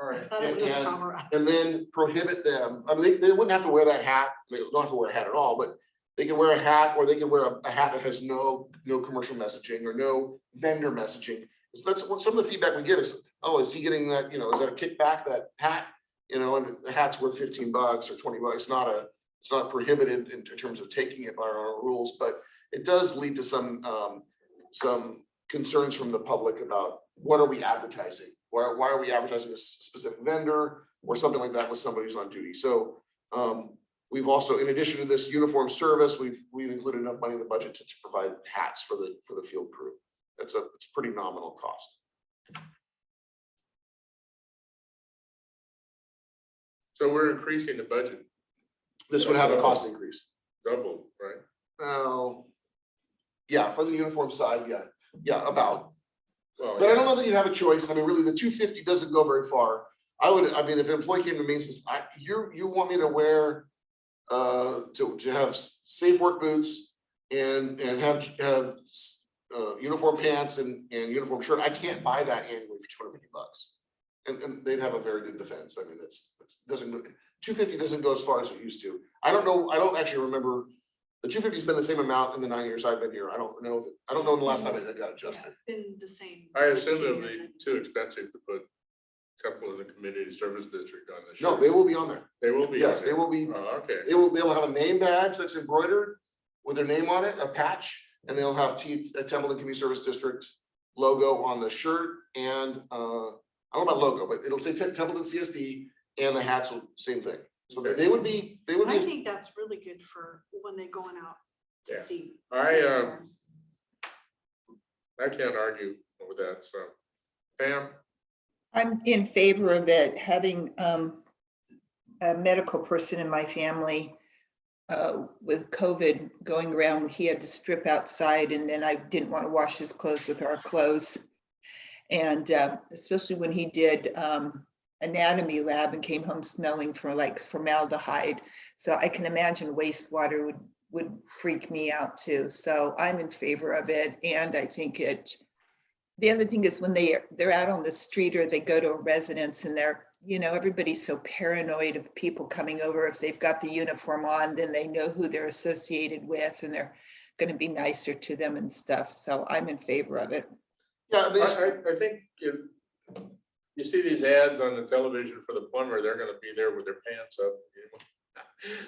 Speaker 1: All right.
Speaker 4: I thought it was a camera.
Speaker 2: And then prohibit them, I mean, they wouldn't have to wear that hat, they don't have to wear a hat at all, but they can wear a hat, or they can wear a hat that has no commercial messaging or no vendor messaging. So that's what some of the feedback we get is, oh, is he getting that, is that a kickback, that hat? And the hat's worth $15 or $20. It's not prohibited in terms of taking it by our own rules, but it does lead to some concerns from the public about what are we advertising? Why are we advertising a specific vendor or something like that with somebody who's on duty? So we've also, in addition to this uniform service, we've included enough money in the budget to provide hats for the field crew. It's a pretty nominal cost.
Speaker 1: So we're increasing the budget
Speaker 2: This would have a cost increase.
Speaker 1: double, right?
Speaker 2: Well, yeah, for the uniform side, yeah, about.
Speaker 1: Well,
Speaker 2: But I
Speaker 1: yeah.
Speaker 2: don't know that you'd have a choice. I mean, really, the 250 doesn't go very far. I mean, if an employee came to me and says, you want me to wear, to have safe work boots and have uniform pants and uniform shirt, I can't buy that annually for $250. And they'd have a very good defense. I mean, doesn't 250 doesn't go as far as it used to. I don't know. I don't actually remember. The 250 has been the same amount in the 9 years I've been here. I don't know the last time it got
Speaker 4: Yeah,
Speaker 2: adjusted.
Speaker 4: it's been the same.
Speaker 1: I assume
Speaker 4: 15
Speaker 1: it'll
Speaker 4: years,
Speaker 1: be
Speaker 4: I think.
Speaker 1: too expensive to put a couple of the community service district on the
Speaker 2: No,
Speaker 1: shirt.
Speaker 2: they will be on there.
Speaker 1: They will be.
Speaker 2: Yes,
Speaker 1: on
Speaker 2: they
Speaker 1: there.
Speaker 2: will be.
Speaker 1: Oh, okay.
Speaker 2: They'll have a name badge that's embroidered with their name on it, a patch, and they'll have a Templeton Community Service District logo on the shirt and I don't know about logo, but it'll say Templeton CSD, and the hats will same thing. So they would be.
Speaker 4: I think that's really good for when they're going out to
Speaker 1: Yeah.
Speaker 4: see.
Speaker 1: I
Speaker 4: customers.
Speaker 1: can't argue with that, so. Pam,
Speaker 3: I'm in favor of it, having a medical person in my family with COVID going around, he had to strip outside, and then I didn't want to wash his clothes with our clothes. And especially when he did anatomy lab and came home smelling for like formaldehyde. So I can imagine wastewater would freak me out too. So I'm in favor of it. And I think the other thing is when they're out on the street or they go to a residence and everybody's so paranoid of people coming over. If they've got the uniform on, then they know who they're associated with and they're going to be nicer to them and stuff. So I'm in favor of it.
Speaker 2: Yeah, I mean,
Speaker 1: I think you see these ads on the television for the plumber, they're gonna be there with their pants up.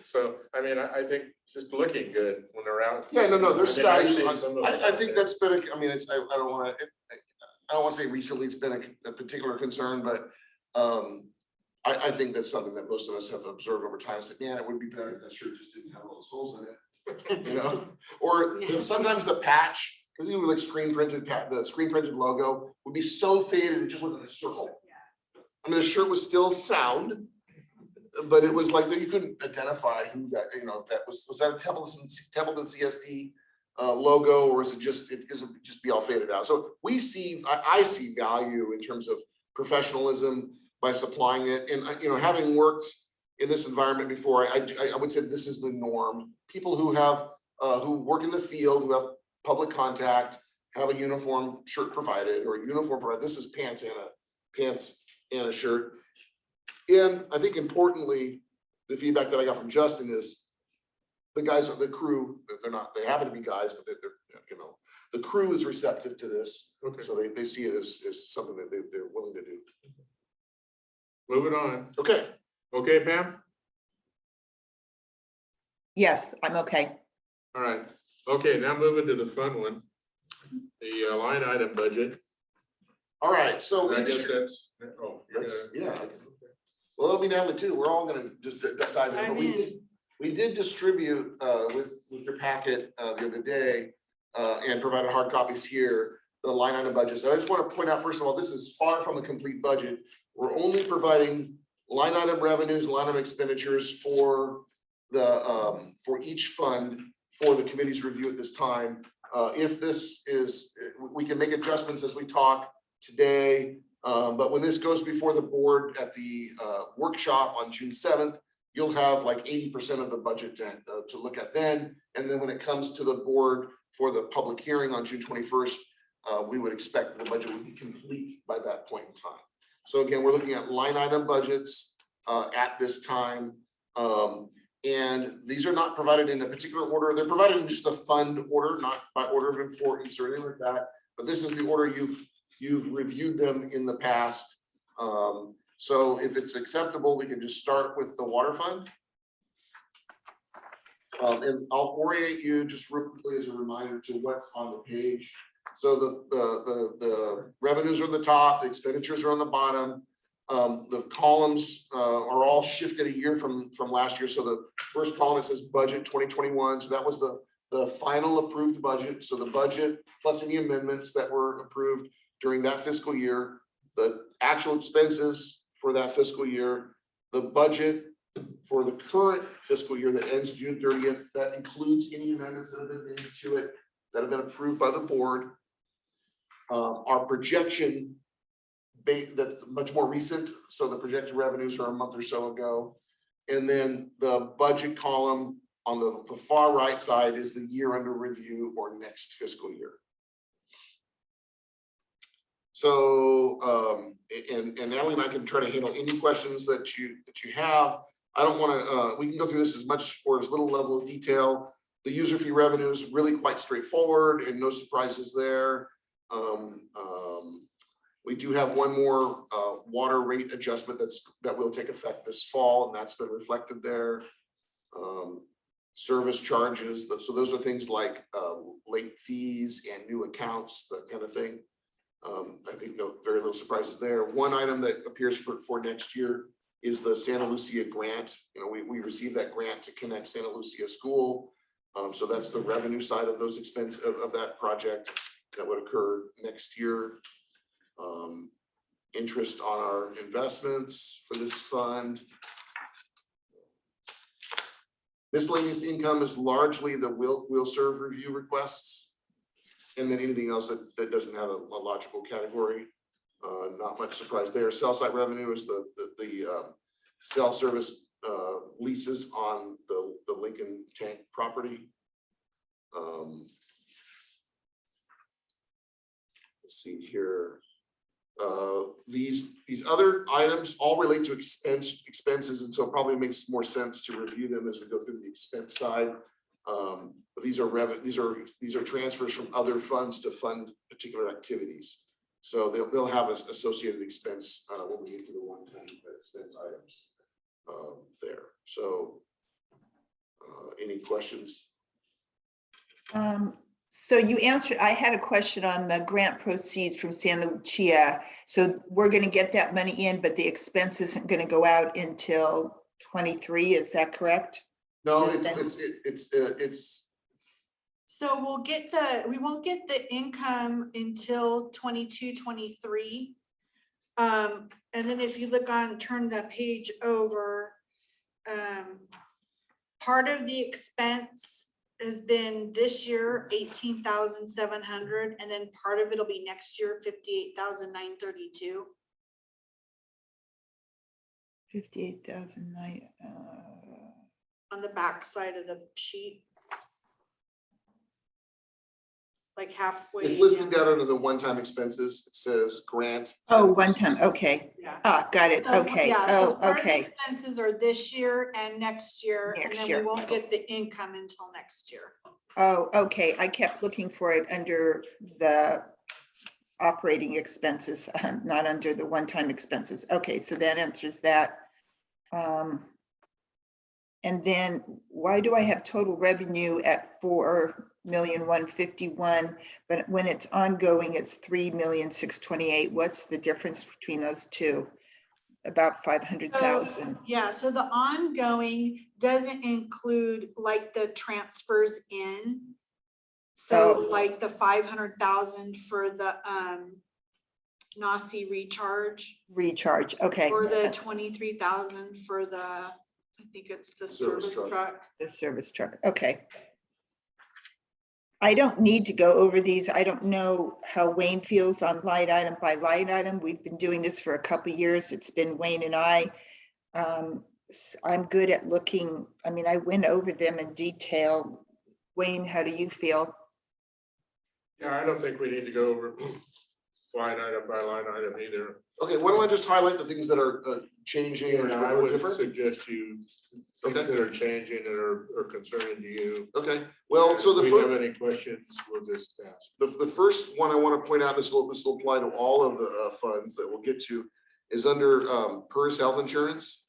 Speaker 1: So, I mean, I think it's just looking good when they're out.
Speaker 2: yeah, no, there's
Speaker 1: I mean, I've
Speaker 2: value.
Speaker 1: seen some of those
Speaker 2: I
Speaker 1: out
Speaker 2: think
Speaker 1: there.
Speaker 2: that's been, I mean, I don't want to say recently it's been a particular concern, but I think that's something that most of us have observed over time. It's like, man, it would be better if that shirt just didn't have all those holes in it, Or
Speaker 4: Yeah.
Speaker 2: sometimes the patch, because even like the screen printed logo would be so faded, it just looked like a circle. I mean, the shirt was still sound, but it was like you couldn't identify who that, if that was that a Templeton CSD logo, or is it just be all faded out? So I see value in terms of professionalism by supplying it, and having worked in this environment before, I would say this is the norm. People who have who work in the field, who have public contact, have a uniform shirt provided or a uniform provided. This is pants and a shirt. And I think importantly, the feedback that I got from Justin is the guys, the crew, they happen to be guys, but they're the crew is receptive to this.
Speaker 1: Okay,
Speaker 2: So they see it as something that they're willing to do.
Speaker 1: moving on.
Speaker 2: Okay,
Speaker 1: Okay, Pam?
Speaker 3: Yes, I'm okay.
Speaker 1: All right, okay, now moving to the fun one. The line item budget.
Speaker 2: All right, so we
Speaker 1: I guess
Speaker 2: just,
Speaker 1: that's, oh, you're
Speaker 2: that's,
Speaker 1: gonna-
Speaker 2: yeah. Well, it'll be Natalie too. We're all gonna just dive in,
Speaker 4: Dive
Speaker 2: but we
Speaker 4: in.
Speaker 2: did, we did distribute with your packet the other day and provided hard copies here, the line item budgets. I just want to point out, first of all, this is far from a complete budget. We're only providing line item revenues, line item expenditures for the for each fund for the committee's review at this time. If this is, we can make adjustments as we talk today. But when this goes before the board at the workshop on June 7th, you'll have like 80% of the budget to look at then. And then when it comes to the board for the public hearing on June 21st, we would expect that the budget would be complete by that point in time. So again, we're looking at line item budgets at this time. And these are not provided in a particular order. They're provided in just the fund order, not by order of importance or anything like that. But this is the order you've reviewed them in the past. So if it's acceptable, we can just start with the water fund. And I'll orient you just real quickly as a reminder to what's on the page. So the revenues are on the top, the expenditures are on the bottom. The columns are all shifted a year from last year. So the first column says budget 2021. So that was the final approved budget. So the budget plus any amendments that were approved during that fiscal year, the actual expenses for that fiscal year, the budget for the current fiscal year that ends June 30th, that includes any amendments that have been made to it that have been approved by the board. Our projection that's much more recent, so the projected revenues are a month or so ago. And then the budget column on the far right side is the year under review or next fiscal year. So and Natalie and I can try to handle any questions that you have. I don't want to, we can go through this as much or as little level of detail. The user fee revenue is really quite straightforward and no surprises there. We do have one more water rate adjustment that will take effect this fall, and that's been reflected there. Service charges, so those are things like late fees and new accounts, that kind of thing. I think no very little surprises there. One item that appears for next year is the Santa Lucia grant. You know, we received that grant to connect Santa Lucia School. So that's the revenue side of those expense of that project that would occur next year. Interest on our investments for this fund. Miscellaneous income is largely the will serve review requests. And then anything else that doesn't have a logical category. Not much surprise there. Cell site revenue is the cell service leases on the Lincoln Tank property. Let's see here. These other items all relate to expenses, and so it probably makes more sense to review them as we go through the expense side. But these are transfers from other funds to fund particular activities. So they'll have an associated expense when we get to the one-time expense items there. So any questions?
Speaker 3: So you answered, I had a question on the grant proceeds from Santa Lucia. So we're going to get that money in, but the expense isn't going to go out until 23, is that correct?
Speaker 2: No,
Speaker 3: Yes,
Speaker 2: it's
Speaker 4: So we won't get the income until 22, 23. And then if you turn that page over, part of the expense has been this year 18,700, and then part of it'll be next year 58,932.
Speaker 3: 58,000.
Speaker 4: On the back side of the sheet. Like halfway.
Speaker 2: It's listed
Speaker 4: down.
Speaker 2: down under the one-time expenses. It says grant.
Speaker 3: Oh, one time, okay.
Speaker 4: Yeah.
Speaker 3: Ah, got it,
Speaker 4: So,
Speaker 3: okay,
Speaker 4: yeah, so
Speaker 3: oh,
Speaker 4: part of the
Speaker 3: okay.
Speaker 4: expenses are this year and next year, and
Speaker 3: Next
Speaker 4: then
Speaker 3: year.
Speaker 4: we won't get the income until next year.
Speaker 3: Oh, okay, I kept looking for it under the operating expenses, not under the one-time expenses. Okay, so that answers that. And then why do I have total revenue at 4,151,000, but when it's ongoing, it's 3,628,000? What's the difference between those two? About 500,000.
Speaker 4: Yeah, so the ongoing doesn't include like the transfers in. So
Speaker 3: Oh.
Speaker 4: like the 500,000 for the NASI recharge,
Speaker 3: Recharge, okay.
Speaker 4: or the 23,000 for the, I think it's the
Speaker 2: Service
Speaker 4: service
Speaker 2: truck.
Speaker 4: truck.
Speaker 3: The service truck, okay. I don't need to go over these. I don't know how Wayne feels on line item by line item. We've been doing this for a couple of years. It's been Wayne and I. I'm good at looking, I mean, I went over them in detail. Wayne, how do you feel?
Speaker 1: Yeah, I don't think we need to go over line item by line item either.
Speaker 2: Okay, why don't I just highlight the things that are changing
Speaker 1: And I
Speaker 2: or
Speaker 1: would
Speaker 2: different?
Speaker 1: suggest you, things
Speaker 2: Okay.
Speaker 1: that are changing that are concerning to you.
Speaker 2: Okay, well, so the
Speaker 1: If
Speaker 2: first.
Speaker 1: we have any questions, we'll just ask.
Speaker 2: The first one I want to point out, this will apply to all of the funds that we'll get to, is under PERS health insurance.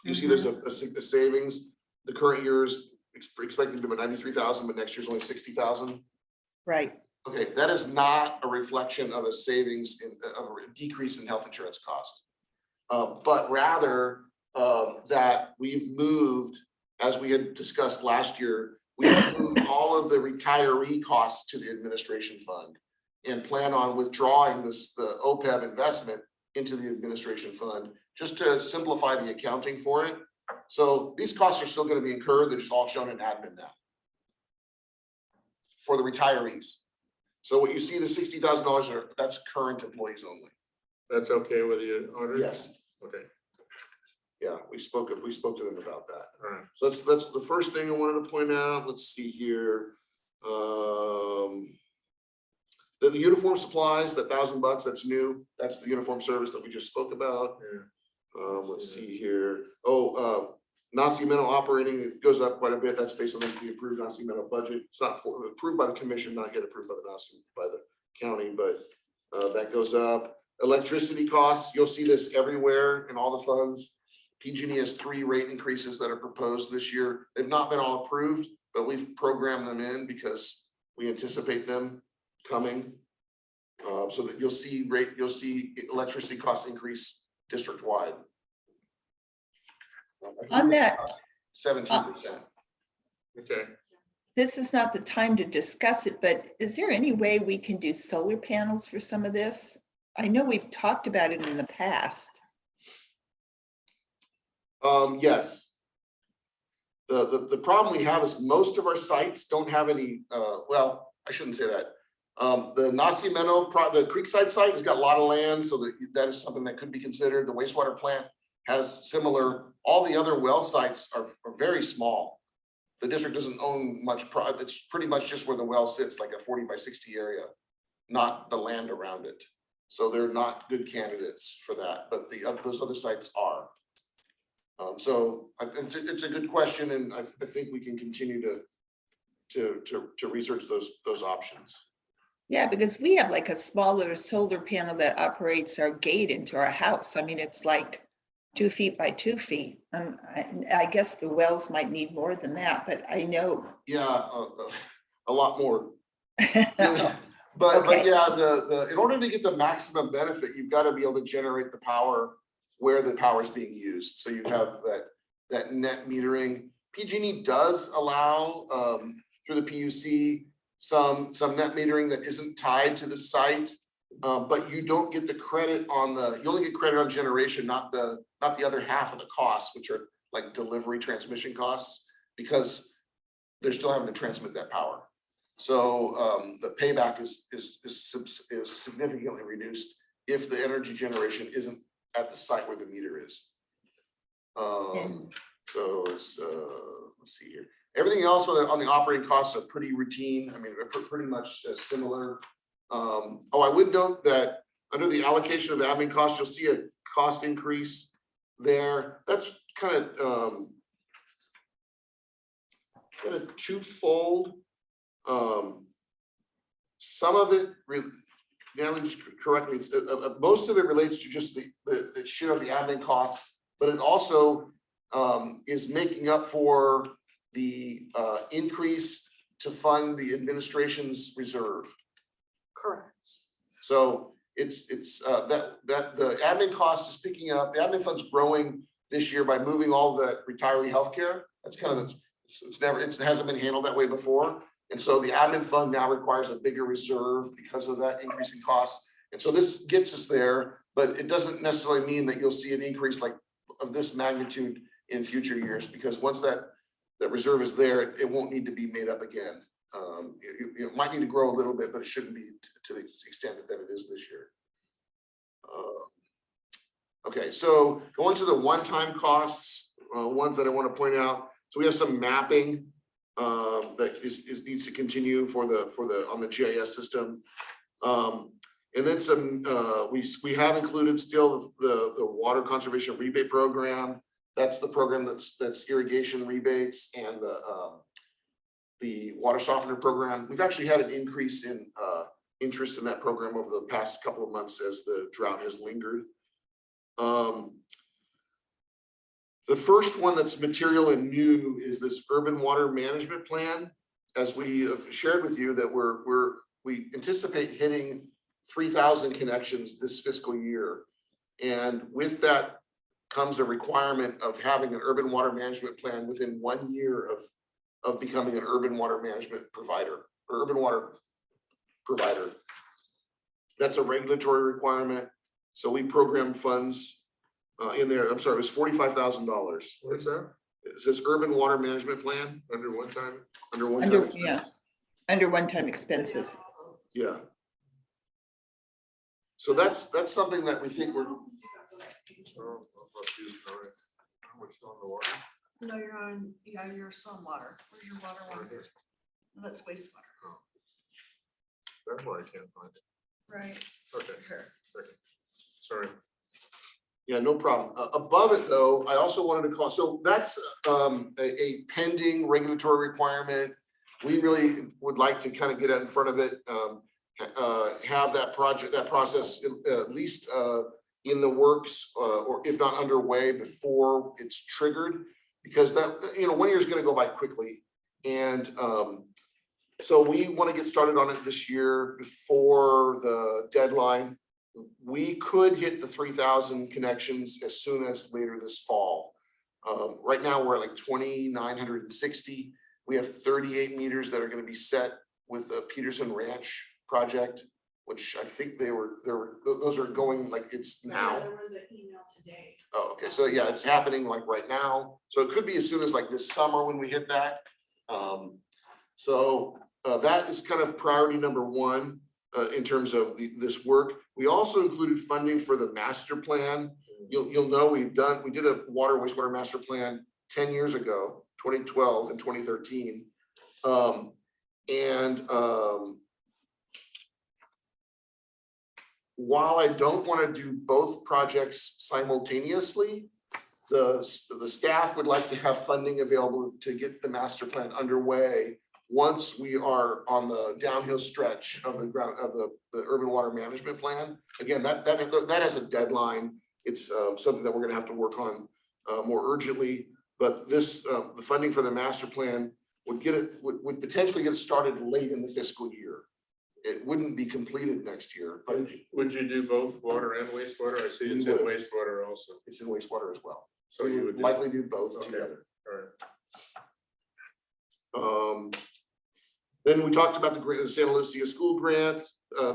Speaker 2: You see there's a savings, the current year is expected to be 93,000, but next year's only 60,000.
Speaker 3: Right,
Speaker 2: Okay, that is not a reflection of a savings of a decrease in health insurance cost. But rather that we've moved, as we had discussed last year, we moved all of the retiree costs to the administration fund and plan on withdrawing the OPEB investment into the administration fund, just to simplify the accounting for it. So these costs are still going to be incurred, they're just all shown in admin now for the retirees. So what you see, the $60,000 that's current employees only.
Speaker 1: That's okay with you, Audrey?
Speaker 2: Yes,
Speaker 1: Okay,
Speaker 2: yeah, we spoke to them about that.
Speaker 1: all right.
Speaker 2: So that's the first thing I wanted to point out. Let's see here. The uniform supplies, that $1,000, that's new. That's the uniform service that we just spoke about.
Speaker 1: Yeah.
Speaker 2: Let's see here. Oh, NASI mental operating, it goes up quite a bit. That's based on the approved NASI mental budget. It's not approved by the commission, not yet approved by the NASI, by the county, but that goes up. Electricity costs, you'll see this everywhere in all the funds. PG&E has 3 rate increases that are proposed this year. They've not been all approved, but we've programmed them in because we anticipate them coming. So that you'll see electricity costs increase district-wide.
Speaker 3: on that,
Speaker 2: 17%.
Speaker 1: Okay,
Speaker 3: this is not the time to discuss it, but is there any way we can do solar panels for some of this? I know we've talked about it in the past.
Speaker 2: Yes. The problem we have is most of our sites don't have any, well, I shouldn't say that. The Nacimiento, the Creekside site has got a lot of land, so that is something that could be considered. The wastewater plant has similar, all the other well sites are very small. The district doesn't own much, it's pretty much just where the well sits, like a 40 by 60 area, not the land around it. So they're not good candidates for that, but those other sites are. So it's a good question, and I think we can continue to research those options.
Speaker 3: Yeah, because we have like a smaller solar panel that operates our gate into our house. I mean, it's like 2 feet by 2 feet. I guess the wells might need more than that, but I know.
Speaker 2: Yeah, a lot more. But
Speaker 3: Okay.
Speaker 2: yeah, in order to get the maximum benefit, you've got to be able to generate the power where the power is being used. So you have that net metering. PG&E does allow through the PUC some net metering that isn't tied to the site, but you don't get the credit on you only get credit on generation, not the other half of the costs, which are like delivery transmission costs, because they're still having to transmit that power. So the payback is significantly reduced if the energy generation isn't at the site where the meter is. So it's, let's see here. Everything else on the operating costs are pretty routine. I mean, they're pretty much similar. Oh, I would note that under the allocation of admin costs, you'll see a cost increase there. That's kind of twofold. Some of it really, Natalie, correct me, most of it relates to just the share of the admin costs, but it also is making up for the increase to fund the administration's reserve.
Speaker 4: Correct.
Speaker 2: So it's that the admin cost is picking up, the admin fund's growing this year by moving all the retiree healthcare. That's kind of, it hasn't been handled that way before. And so the admin fund now requires a bigger reserve because of that increase in cost. And so this gets us there, but it doesn't necessarily mean that you'll see an increase like of this magnitude in future years, because once that reserve is there, it won't need to be made up again. It might need to grow a little bit, but it shouldn't be to the extent that it is this year. Okay, so going to the one-time costs, ones that I want to point out. So we have some mapping that needs to continue for the on the GIS system. And then some we have included still the water conservation rebate program. That's the program that's irrigation rebates and the water softener program. We've actually had an increase in interest in that program over the past couple of months as the drought has lingered. The first one that's material and new is this urban water management plan. As we have shared with you that we anticipate hitting 3,000 connections this fiscal year. And with that comes a requirement of having an urban water management plan within 1 year of becoming an urban water management provider or urban water provider. That's a regulatory requirement. So we program funds in there. I'm sorry, it was $45,000.
Speaker 1: Where's that?
Speaker 2: It says urban water management plan
Speaker 1: Under one time?
Speaker 2: under one
Speaker 3: Under,
Speaker 2: time.
Speaker 3: yeah, under one-time expenses.
Speaker 2: Yeah. So that's something that we think we're,
Speaker 1: Oh, how much on the water?
Speaker 4: No, you're on, yeah, you're stormwater. Where's your water one?
Speaker 1: Right here.
Speaker 4: That's wastewater.
Speaker 1: That's why I can't find it.
Speaker 4: Right.
Speaker 1: Okay,
Speaker 4: Here.
Speaker 1: second. Sorry.
Speaker 2: yeah, no problem. Above it though, I also wanted to call, so that's a pending regulatory requirement. We really would like to kind of get out in front of it, have that process at least in the works, or if not underway before it's triggered, because that, 1 year is going to go by quickly. And so we want to get started on it this year before the deadline. We could hit the 3,000 connections as soon as later this fall. Right now we're at like 2,960. We have 38 meters that are going to be set with the Peterson Ranch project, which I think those are going like it's now.
Speaker 4: There was an email today.
Speaker 2: Oh, okay, so yeah, it's happening like right now. So it could be as soon as like this summer when we hit that. So that is kind of priority number one in terms of this work. We also included funding for the master plan. You'll know we did a water wastewater master plan 10 years ago, 2012 and 2013. While I don't want to do both projects simultaneously, the staff would like to have funding available to get the master plan underway once we are on the downhill stretch of the urban water management plan. Again, that has a deadline. It's something that we're going to have to work on more urgently. But this the funding for the master plan would potentially get started late in the fiscal year. It wouldn't be completed next year, but
Speaker 1: Would you do both water and wastewater? I see it's in
Speaker 2: We would.
Speaker 1: wastewater also.
Speaker 2: it's in wastewater as well.
Speaker 1: So you would do-
Speaker 2: likely do both
Speaker 1: Okay.
Speaker 2: together.
Speaker 1: All right.
Speaker 2: Then we talked about the Santa Lucia school grant.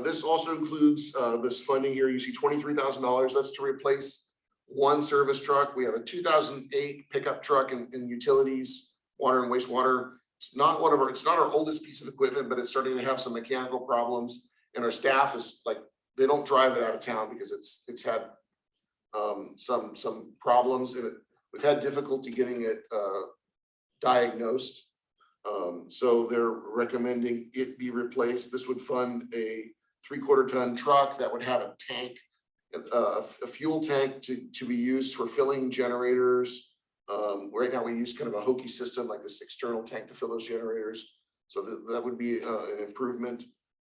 Speaker 2: This also includes this funding here. You see $23,000. That's to replace one service truck. We have a 2008 pickup truck in utilities, water and wastewater. It's not our oldest piece of equipment, but it's starting to have some mechanical problems. And our staff is like, they don't drive it out of town because it's had some problems in it. We've had difficulty getting it diagnosed. So they're recommending it be replaced. This would fund a 3/4 ton truck that would have a tank, a fuel tank to be used for filling generators. Right now we use kind of a hokey system like this external tank to fill those generators. So that would be an improvement.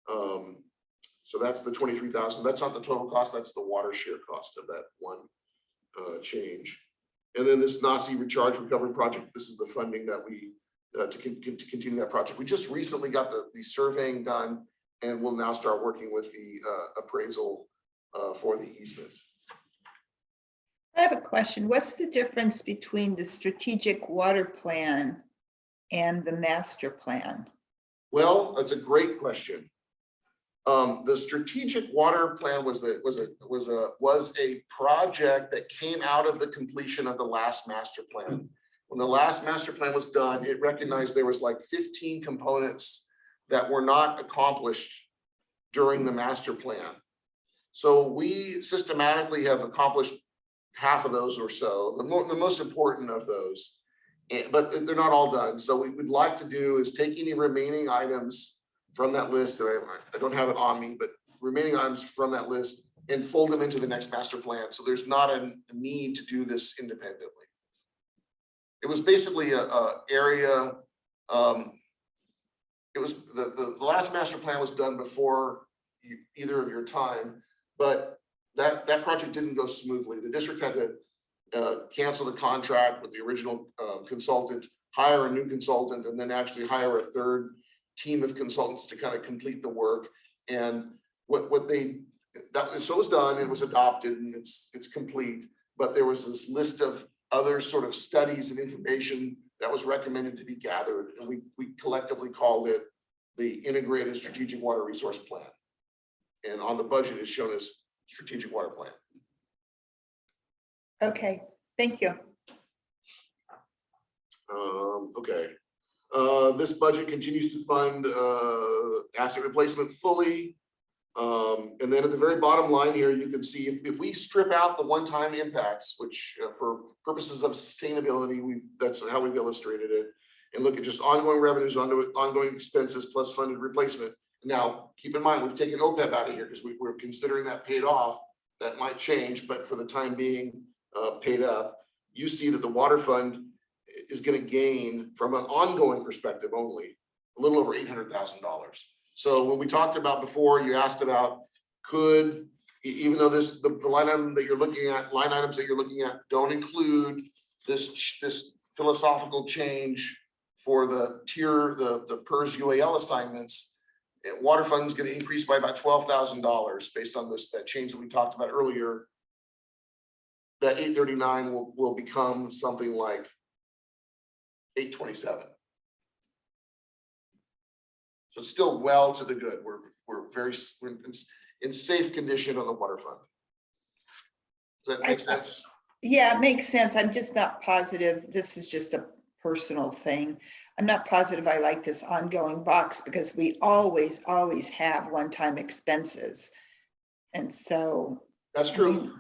Speaker 2: So that's the 23,000. That's not the total cost. That's the water share cost of that one change. And then this Nasi Recharge Recovery Project, this is the funding that we, to continue that project. We just recently got the surveying done and we'll now start working with the appraisal for the easement.
Speaker 3: I have a question. What's the difference between the strategic water plan and the master plan?
Speaker 2: Well, that's a great question. The strategic water plan was a project that came out of the completion of the last master plan. When the last master plan was done, it recognized there was like 15 components that were not accomplished during the master plan. So we systematically have accomplished half of those or so, the most important of those, but they're not all done. So what we'd like to do is take any remaining items from that list, I don't have it on me, but remaining items from that list and fold them into the next master plan. So there's not a need to do this independently. It was basically a area, it was the last master plan was done before either of your time, but that project didn't go smoothly. The district had to cancel the contract with the original consultant, hire a new consultant, and then actually hire a third team of consultants to kind of complete the work. And so it was done, it was adopted, and it's complete. But there was this list of other sort of studies and information that was recommended to be gathered, and we collectively called it the Integrated Strategic Water Resource Plan. And on the budget is shown as Strategic Water Plan.
Speaker 3: Okay, thank you.
Speaker 2: Okay. This budget continues to fund asset replacement fully. And then at the very bottom line here, you can see if we strip out the one-time impacts, which for purposes of sustainability, that's how we've illustrated it, and look at just ongoing revenues, ongoing expenses plus funded replacement. Now, keep in mind, we've taken OPEB out of here because we're considering that paid off. That might change, but for the time being, paid up. You see that the water fund is going to gain, from an ongoing perspective only, a little over $800,000. So when we talked about before, you asked about even though the line item that you're looking at, line items that you're looking at don't include this philosophical change for the tier, the PERS UAL assignments. Water fund is going to increase by about $12,000 based on that change that we talked about earlier. That 839 will become something like 827. So it's still well to the good. We're in safe condition on the water fund. Does that make sense?
Speaker 3: Yeah, it makes sense. I'm just not positive. This is just a personal thing. I'm not positive I like this ongoing box because we always have one-time expenses. And so.
Speaker 2: That's true.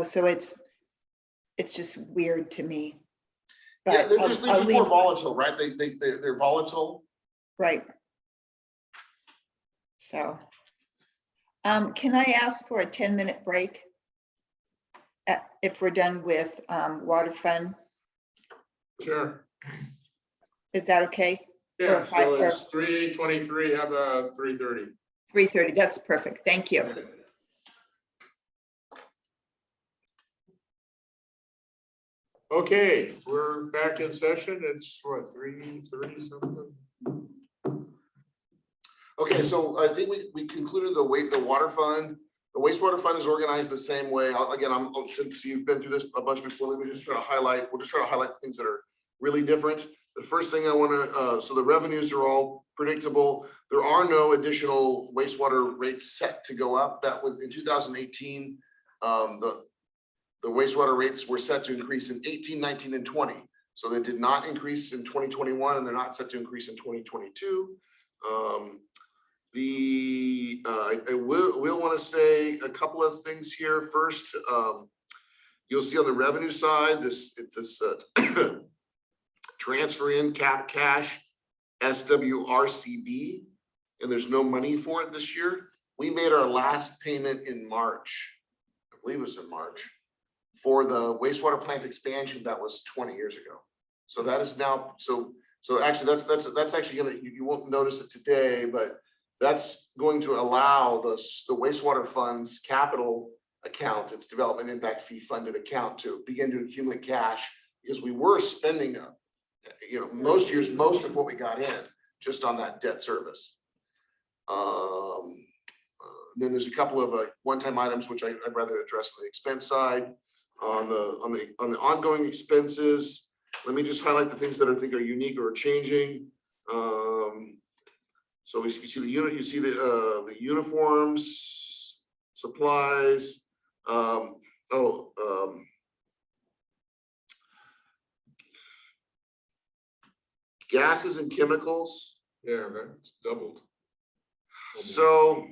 Speaker 3: So it's just weird to me. But
Speaker 2: yeah, they're just more volatile, right? They're volatile.
Speaker 3: Right. So, can I ask for a 10-minute break? If we're done with water fund?
Speaker 1: Sure.
Speaker 3: Is that okay?
Speaker 1: Yeah, so it's 3:23, how about 3:30?
Speaker 3: 3:30, that's perfect. Thank you.
Speaker 1: Okay, we're back in session. It's what, 3:30 something?
Speaker 2: Okay, so I think we concluded the water fund. The wastewater fund is organized the same way. Again, since you've been through this a bunch before, we'll just try to highlight the things that are really different. The first thing I want to, so the revenues are all predictable. There are no additional wastewater rates set to go up. That was in 2018. The wastewater rates were set to increase in 18, 19, and 20. So they did not increase in 2021, and they're not set to increase in 2022. I will want to say a couple of things here. First, you'll see on the revenue side, this transfer in cap cash SWRCB, and there's no money for it this year. We made our last payment in March, I believe it was in March, for the wastewater plant expansion that was 20 years ago. So that is now, so actually that's actually gonna, you won't notice it today, but that's going to allow the wastewater fund's capital account, its development impact fee funded account, to begin to accumulate cash, because we were spending, most years, most of what we got in just on that debt service. Then there's a couple of one-time items which I'd rather address on the expense side. On the ongoing expenses, let me just highlight the things that I think are unique or changing. So you see the unit, you see the uniforms, supplies, gases and chemicals.
Speaker 1: Yeah, that's doubled.
Speaker 2: So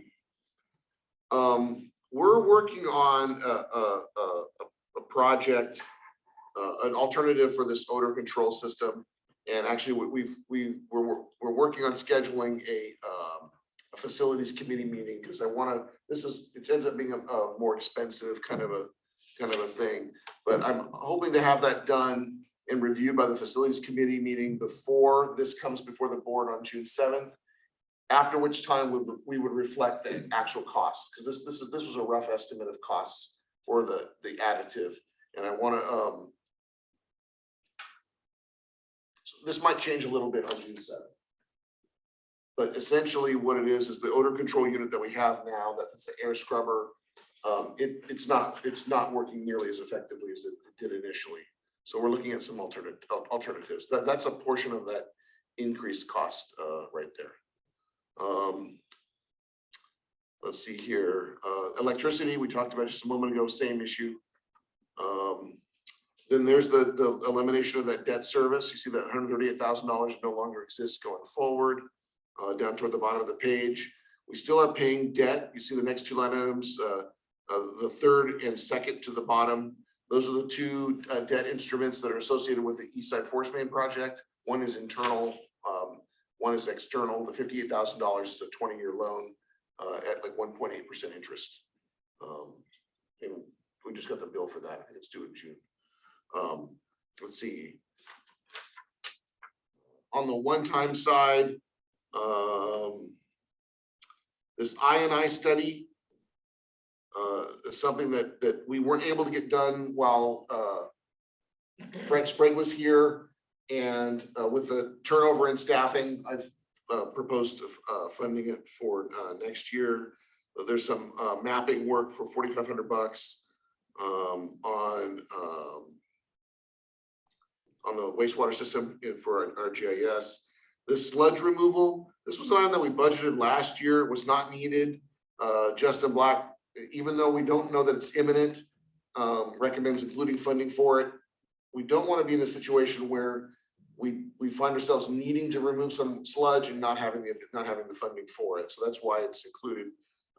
Speaker 2: we're working on a project, an alternative for this odor control system. And actually, we're working on scheduling a facilities committee meeting, because it ends up being a more expensive kind of a thing. But I'm hoping to have that done and reviewed by the facilities committee meeting before this comes before the board on June 7th. After which time we would reflect the actual costs, because this was a rough estimate of costs for the additive, and I want to. So this might change a little bit on June 7th. But essentially what it is the odor control unit that we have now, that's the air scrubber. It's not working nearly as effectively as it did initially. So we're looking at some alternatives. That's a portion of that increased cost right there. Let's see here. Electricity, we talked about just a moment ago, same issue. Then there's the elimination of that debt service. You see that $138,000 no longer exists going forward, down toward the bottom of the page. We still are paying debt. You see the next two line items, the third and second to the bottom. Those are the two debt instruments that are associated with the East Side Force Main project. One is internal, one is external. The $58,000 is a 20-year loan at like 1.8% interest. And we just got the bill for that. I think it's due in June. Let's see. On the one-time side, this I&I study is something that we weren't able to get done while Frank Sprague was here, and with the turnover in staffing, I've proposed funding it for next year. There's some mapping work for $4,500 on the wastewater system for our GIS. This sludge removal, this was an item that we budgeted last year. It was not needed. Justin Black, even though we don't know that it's imminent, recommends including funding for it. We don't want to be in a situation where we find ourselves needing to remove some sludge and not having the funding for it. So that's why it's included.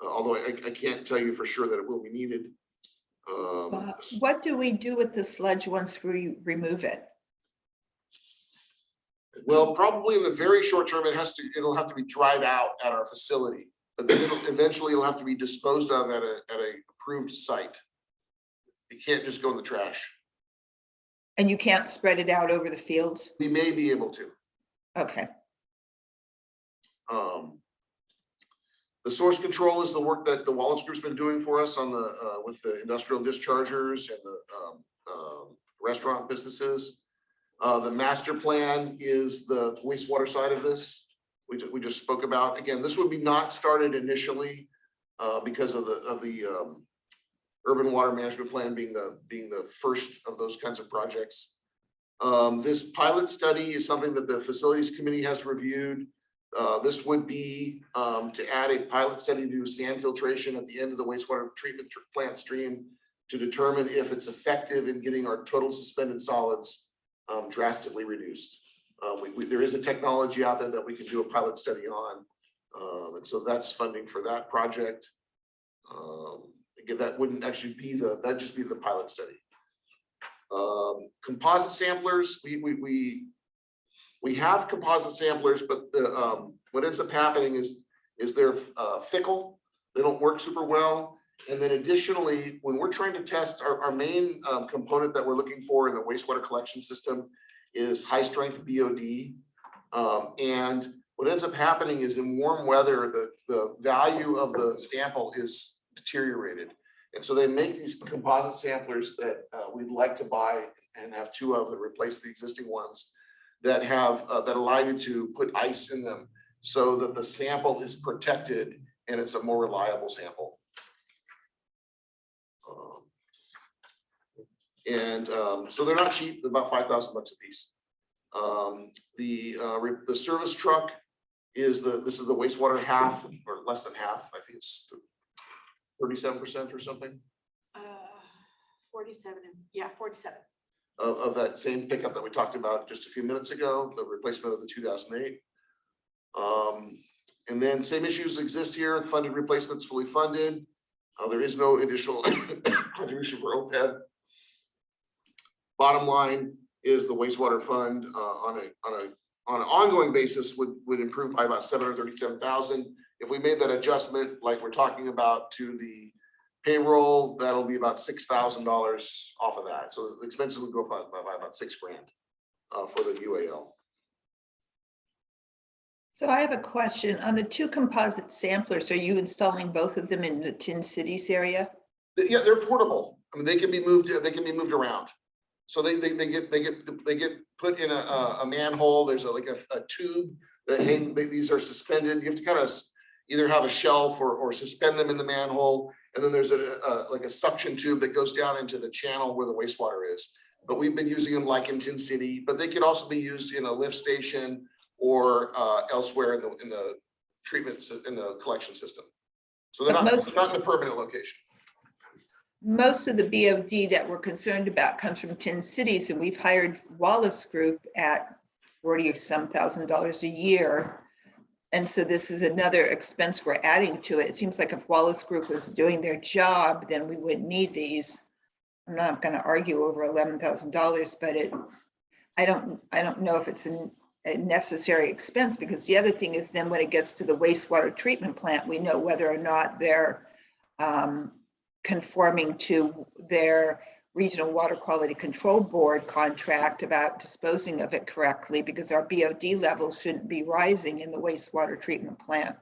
Speaker 2: Although I can't tell you for sure that it will be needed.
Speaker 3: What do we do with the sludge once we remove it?
Speaker 2: Well, probably in the very short term, it'll have to be dried out at our facility, but then eventually it'll have to be disposed of at a approved site. You can't just go in the trash.
Speaker 3: And you can't spread it out over the fields?
Speaker 2: We may be able to.
Speaker 3: Okay.
Speaker 2: The source control is the work that the Wallace Group's been doing for us on with the industrial dischargers and the restaurant businesses. The master plan is the wastewater side of this. We just spoke about. Again, this would be not started initially because of the urban water management plan being the first of those kinds of projects. This pilot study is something that the facilities committee has reviewed. This would be to add a pilot study to sand filtration at the end of the wastewater treatment plant stream to determine if it's effective in getting our total suspended solids drastically reduced. There is a technology out there that we can do a pilot study on. And so that's funding for that project. Again, that wouldn't actually be that'd just be the pilot study. Composite samplers, we have composite samplers, but what ends up happening is they're fickle. They don't work super well. And then additionally, when we're trying to test our main component that we're looking for in the wastewater collection system is high strength BOD. And what ends up happening is in warm weather, the value of the sample is deteriorated. And so they make these composite samplers that we'd like to buy and have 2 of and replace the existing ones that have, that allow you to put ice in them so that the sample is protected and it's a more reliable sample. So they're not cheap, they're about $5,000 a piece. The service truck is this is the wastewater half or less than half. I think it's 37% or something
Speaker 4: 47, yeah, 47.
Speaker 2: of that same pickup that we talked about just a few minutes ago, the replacement of the 2008. And then same issues exist here. Funded replacements fully funded. There is no additional contribution for OPEB. Bottom line is the wastewater fund on an ongoing basis would improve by about 737,000. If we made that adjustment, like we're talking about, to the payroll, that'll be about $6,000 off of that. So the expenses would go up by about $6,000 for the UAL.
Speaker 3: So I have a question on the 2 composite samplers. Are you installing both of them in the Tin Cities area?
Speaker 2: Yeah, they're portable. I mean, they can be moved around. So they get put in a manhole. There's like a tube that these are suspended. You have to kind of either have a shelf or suspend them in the manhole. And then there's like a suction tube that goes down into the channel where the wastewater is. But we've been using them like in Tin City, but they could also be used in a lift station or elsewhere in the treatments in the collection system. So they're not in a permanent location.
Speaker 3: Most of the BOD that we're concerned about comes from Tin Cities, and we've hired Wallace Group at $40,000 a year. And so this is another expense we're adding to it. It seems like if Wallace Group was doing their job, then we wouldn't need these. I'm not going to argue over $11,000, but I don't know if it's a necessary expense, because the other thing is then when it gets to the wastewater treatment plant, we know whether or not they're conforming to their Regional Water Quality Control Board contract about disposing of it correctly, because our BOD levels shouldn't be rising in the wastewater treatment plant.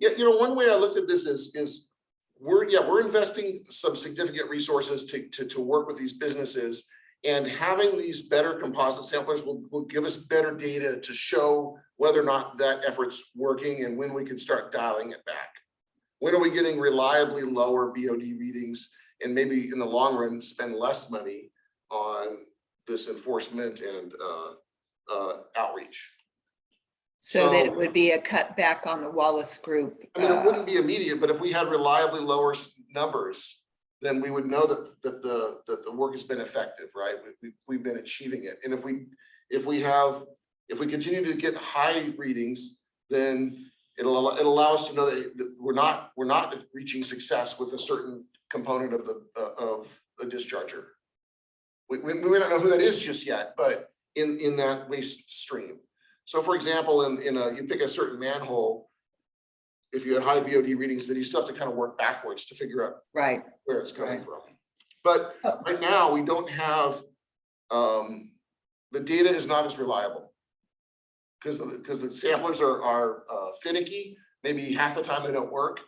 Speaker 2: Yeah, one way I looked at this is we're investing some significant resources to work with these businesses, and having these better composite samplers will give us better data to show whether or not that effort's working and when we can start dialing it back. When are we getting reliably lower BOD readings, and maybe in the long run spend less money on this enforcement and outreach?
Speaker 3: So that it would be a cut back on the Wallace Group.
Speaker 2: I mean, it wouldn't be immediate, but if we had reliably lower numbers, then we would know that the work has been effective, right? We've been achieving it. And if we continue to get high readings, then it'll allow us to know that we're not reaching success with a certain component of the discharger. We don't know who that is just yet, but in that waste stream. So for example, you pick a certain manhole, if you had high BOD readings, then you still have to kind of work backwards to figure out
Speaker 3: right
Speaker 2: where it's coming from. But right now we don't have, the data is not as reliable because the samplers are finicky. Maybe half the time they don't work,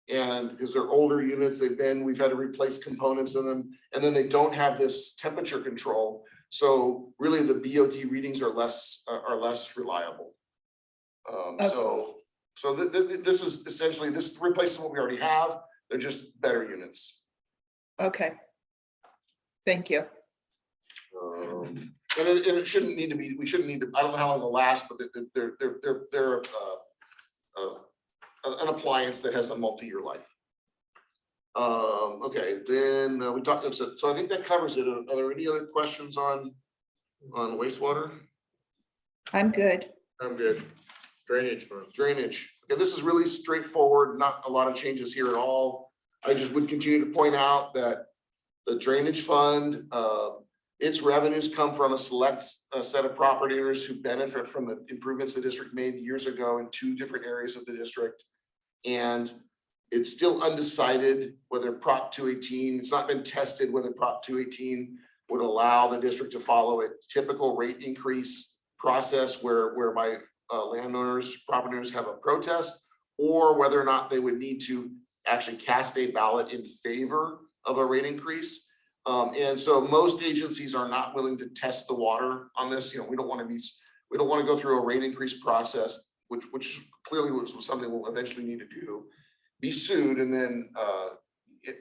Speaker 2: and because they're older units, we've had to replace components in them, and then they don't have this temperature control. So really the BOD readings are less reliable. Okay. So this is essentially, this replaces what we already have. They're just better units. Okay. Thank you. And it shouldn't need to be, we shouldn't need to, I don't know how long they'll last, but they're an appliance that has a multi-year life. Okay, then we talked, so I think that covers it. Are there any other questions on wastewater?
Speaker 3: I'm good.
Speaker 1: I'm good. Drainage fund.
Speaker 2: Drainage. Okay, this is really straightforward, not a lot of changes here at all. I just would continue to point out that the drainage fund, its revenues come from a select set of property owners who benefit from the improvements the district made years ago in 2 different areas of the district. And it's still undecided whether Prop 218, it's not been tested whether Prop 218 would allow the district to follow a typical rate increase process whereby landowners, property owners have a protest, or whether or not they would need to actually cast a ballot in favor of a rate increase. And so most agencies are not willing to test the water on this. You know, we don't want to go through a rate increase process, which clearly was something we'll eventually need to do, be sued and then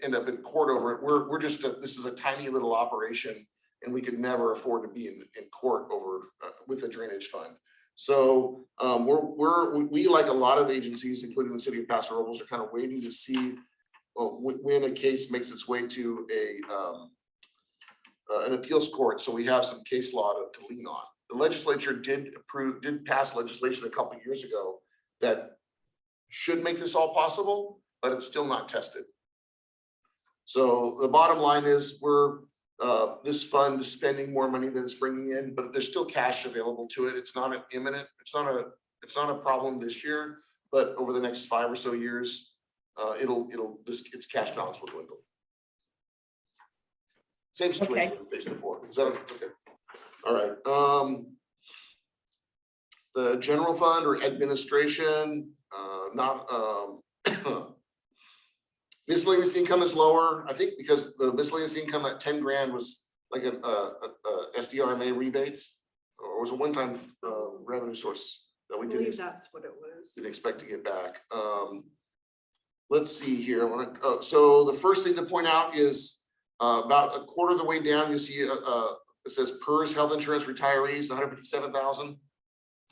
Speaker 2: end up in court over it. We're just, this is a tiny little operation and we could never afford to be in court over with a drainage fund. So we, like a lot of agencies, including the city of Paso Robles, are kind of waiting to see when a case makes its way to an appeals court. So we have some case law to lean on. The legislature did pass legislation a couple of years ago that should make this all possible, but it's still not tested. So the bottom line is this fund is spending more money than it's bringing in, but there's still cash available to it. It's not an imminent, it's not a problem this year, but over the next 5 or so years, its cash balance will dwindle. Same situation we faced before. Is that okay? All right. The general fund or administration, miscellaneous income is lower, I think, because the miscellaneous income at 10 grand was like a SDRMA rebates, or was a one-time revenue source that we
Speaker 4: I
Speaker 2: didn't
Speaker 4: believe that's what it was.
Speaker 2: expect to get back. Let's see here. So the first thing to point out is about a quarter of the way down, you see it says PERS health insurance retirees, 157,000.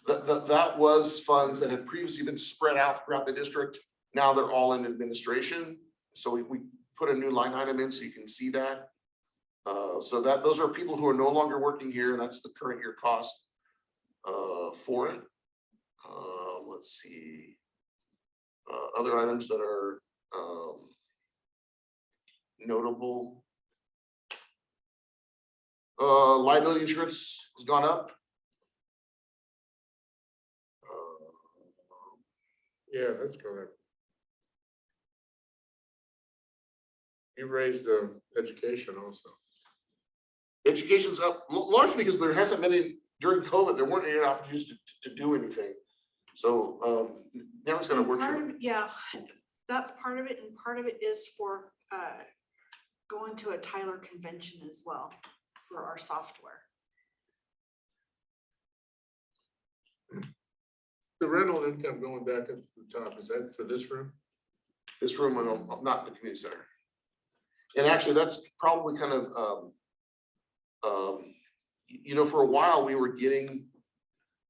Speaker 2: That was funds that had previously been spread out throughout the district. Now they're all in administration. So we put a new line item in so you can see that. So those are people who are no longer working here, and that's the current year cost for it. Let's see. Other items that are notable. Liability insurance has gone up.
Speaker 1: Yeah, that's correct. You raised education also.
Speaker 2: Education's up largely because there hasn't been any, during COVID, there weren't any opportunities to do anything. So now it's gonna work.
Speaker 4: Yeah, that's part of it, and part of it is for going to a Tyler convention as well for our software.
Speaker 1: The rental income going back up to the top, is that for this room?
Speaker 2: This room, not the community center. And actually, that's probably kind of, you know, for a while we were getting,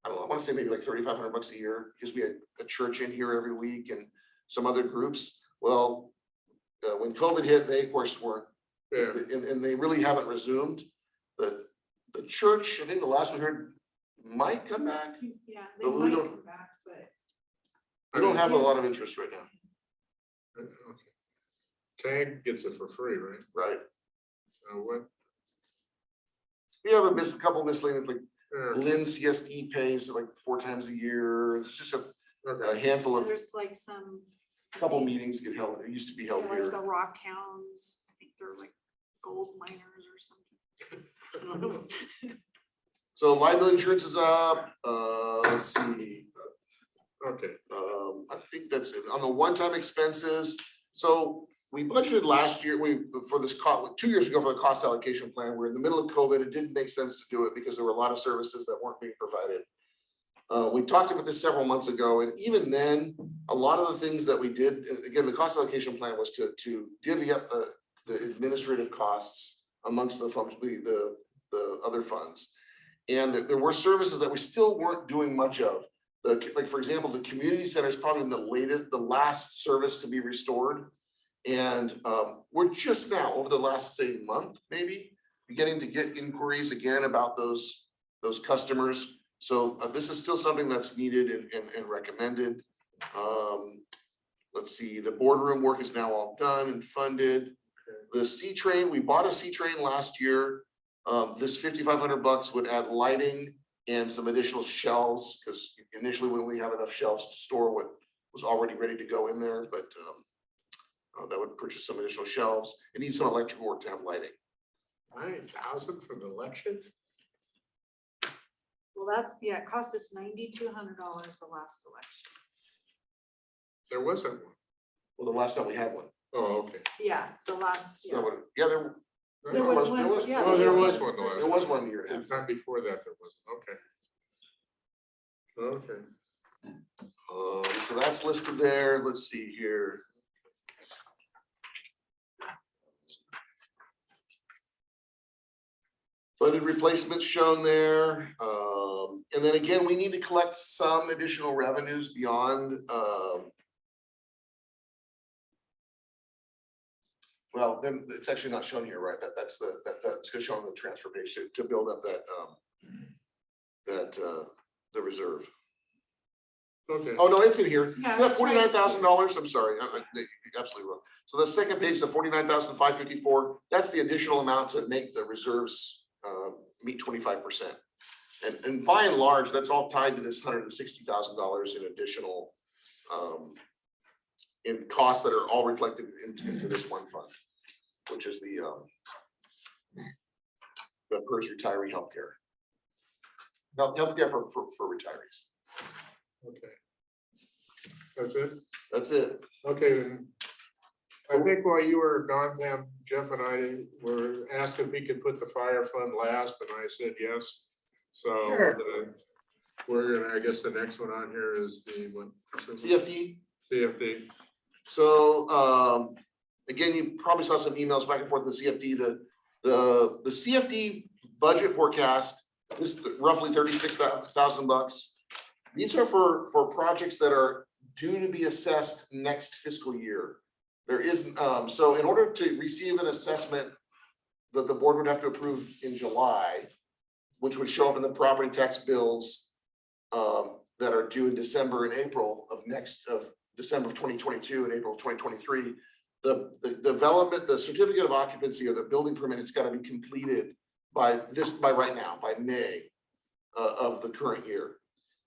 Speaker 2: I don't know, I want to say maybe like $3,500 a year because we had a church in here every week and some other groups. Well, when COVID hit, they of course weren't,
Speaker 1: Yeah,
Speaker 2: and they really haven't resumed. The church, I think the last we heard, might come back.
Speaker 4: Yeah, they
Speaker 2: But we
Speaker 4: might
Speaker 2: don't-
Speaker 4: come back, but
Speaker 2: We don't have a lot of interest right now,
Speaker 1: okay. Tag gets it for free, right?
Speaker 2: right?
Speaker 1: What?
Speaker 2: We have a couple miscellaneous, like
Speaker 1: Yeah,
Speaker 2: Lynn CSD pays like 4 times a year. It's just a
Speaker 1: okay.
Speaker 2: handful of,
Speaker 4: there's like some.
Speaker 2: couple meetings get held, it used to be held
Speaker 4: Like
Speaker 2: here.
Speaker 4: the Rock Hounds, I think they're like gold miners or something. I don't know.
Speaker 2: So liability insurance is up, let's see,
Speaker 1: Okay,
Speaker 2: I think that's it. On the one-time expenses, so we budgeted last year, for this cost, 2 years ago for the cost allocation plan, we're in the middle of COVID, it didn't make sense to do it because there were a lot of services that weren't being provided. We talked about this several months ago, and even then, a lot of the things that we did, again, the cost allocation plan was to divvy up the administrative costs amongst the other funds. And there were services that we still weren't doing much of. Like, for example, the community center is probably the last service to be restored. And we're just now, over the last, say, month, maybe, beginning to get inquiries again about those customers. So this is still something that's needed and recommended. Let's see, the boardroom work is now all done and funded. The C-Train, we bought a C-Train last year. This $5,500 would add lighting and some additional shelves, because initially when we have enough shelves to store what was already ready to go in there, but that would purchase some additional shelves. It needs some electrical work to have lighting.
Speaker 1: 9,000 for the election?
Speaker 4: Well, it cost us $9,200 the last election.
Speaker 1: There wasn't one.
Speaker 2: Well, the last time we had one.
Speaker 1: Oh, okay.
Speaker 4: Yeah, the last,
Speaker 2: Yeah,
Speaker 4: yeah.
Speaker 2: but- yeah, there
Speaker 4: There was one, yeah,
Speaker 1: Oh, there
Speaker 4: there
Speaker 1: was
Speaker 4: was
Speaker 1: one the last
Speaker 2: there was 1 year and a
Speaker 1: The
Speaker 2: half.
Speaker 1: time before that, there wasn't, okay. Okay,
Speaker 2: So that's listed there. Let's see here. Funded replacements shown there. And then again, we need to collect some additional revenues beyond, well, then it's actually not shown here, right? That's gonna show on the transfer page to build up the reserve.
Speaker 1: okay.
Speaker 2: Oh, no, it's in here.
Speaker 4: Yeah,
Speaker 2: So that
Speaker 4: that's right.
Speaker 2: $49,000, I'm sorry, you're absolutely wrong. So the second page, the 49,554, that's the additional amounts that make the reserves meet 25%. And by and large, that's all tied to this $160,000 in additional in costs that are all reflected into this one fund, which is the PERS retiree healthcare. Healthcare for retirees.
Speaker 1: Okay. That's it?
Speaker 2: That's it.
Speaker 1: Okay, then. I think while you were gone, Pam, Jeff and I were asked if we could put the fire fund last, and I said yes. So
Speaker 3: Sure.
Speaker 1: we're gonna, I guess the next one on here is the what?
Speaker 2: CFD.
Speaker 1: CFD.
Speaker 2: So again, you probably saw some emails back and forth with CFD. The CFD budget forecast is roughly $36,000. These are for projects that are due to be assessed next fiscal year. There is, so in order to receive an assessment that the board would have to approve in July, which would show up in the property tax bills that are due in December and April of December of 2022 and April of 2023, the development, the certificate of occupancy or the building permit, it's got to be completed by right now, by May of the current year.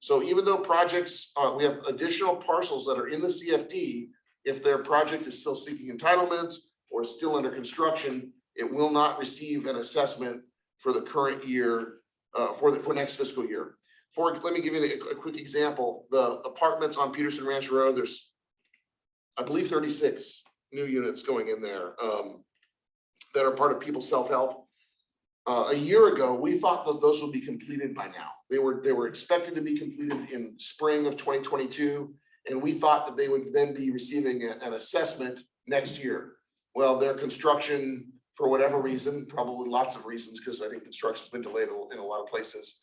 Speaker 2: So even though projects, we have additional parcels that are in the CFD, if their project is still seeking entitlements or still under construction, it will not receive an assessment for the current year, for next fiscal year. Let me give you a quick example. The apartments on Peterson Ranch Road, there's, I believe, 36 new units going in there that are part of People's Self-Help. A year ago, we thought that those would be completed by now. They were expected to be completed in spring of 2022, and we thought that they would then be receiving an assessment next year. Well, their construction, for whatever reason, probably lots of reasons, because I think construction's been delayed in a lot of places.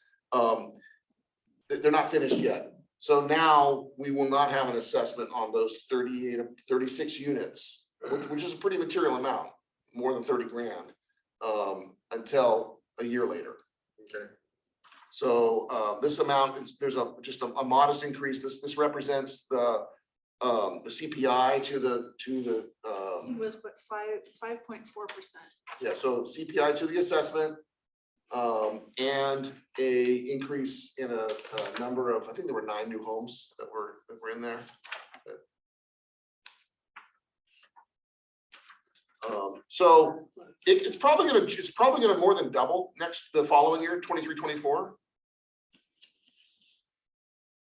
Speaker 2: They're not finished yet. So now we will not have an assessment on those 36 units, which is a pretty material amount, more than 30 grand, until a year later.
Speaker 1: Okay.
Speaker 2: So this amount, there's just a modest increase. This represents the CPI to the
Speaker 4: It was what, 5.4%.
Speaker 2: yeah, so CPI to the assessment, and a increase in a number of, I think there were 9 new homes that were in there. So it's probably gonna more than double the following year, 23-24.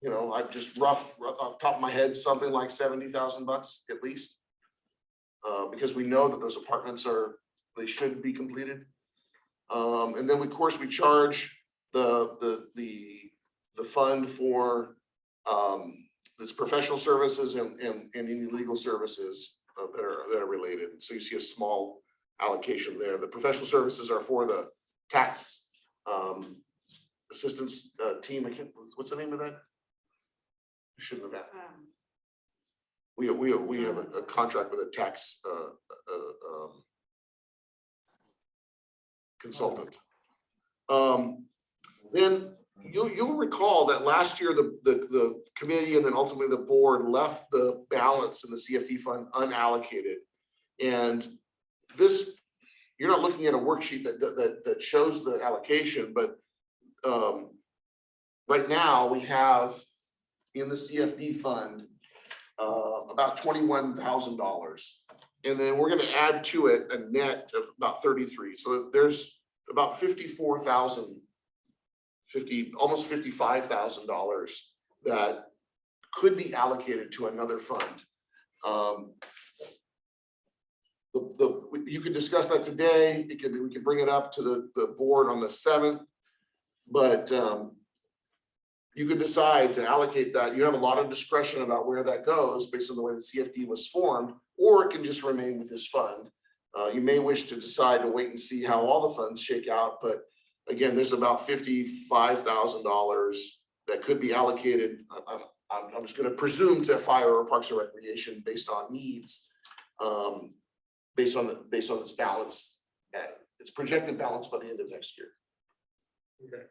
Speaker 2: You know, I just rough off the top of my head, something like $70,000 at least. Because we know that those apartments they should be completed. And then of course we charge the fund for this professional services and any legal services that are related. So you see a small allocation there. The professional services are for the tax assistance team. What's the name of that? I shouldn't have. We have a contract with a tax consultant. Then you'll recall that last year the committee and then ultimately the board left the balance in the CFD fund unallocated. And this, you're not looking at a worksheet that shows the allocation, but right now we have in the CFD fund about $21,000. And then we're going to add to it a net of about 33. So there's about $54,000, almost $55,000 that could be allocated to another fund. You could discuss that today, we could bring it up to the board on the 7th, but you could decide to allocate that. You have a lot of discretion about where that goes based on the way the CFD was formed, or it can just remain with this fund. You may wish to decide to wait and see how all the funds shake out, but again, there's about $55,000 that could be allocated. I'm just going to presume to fire or Parks and Recreation based on needs, based on its balance, its projected balance by the end of next year.
Speaker 1: Okay.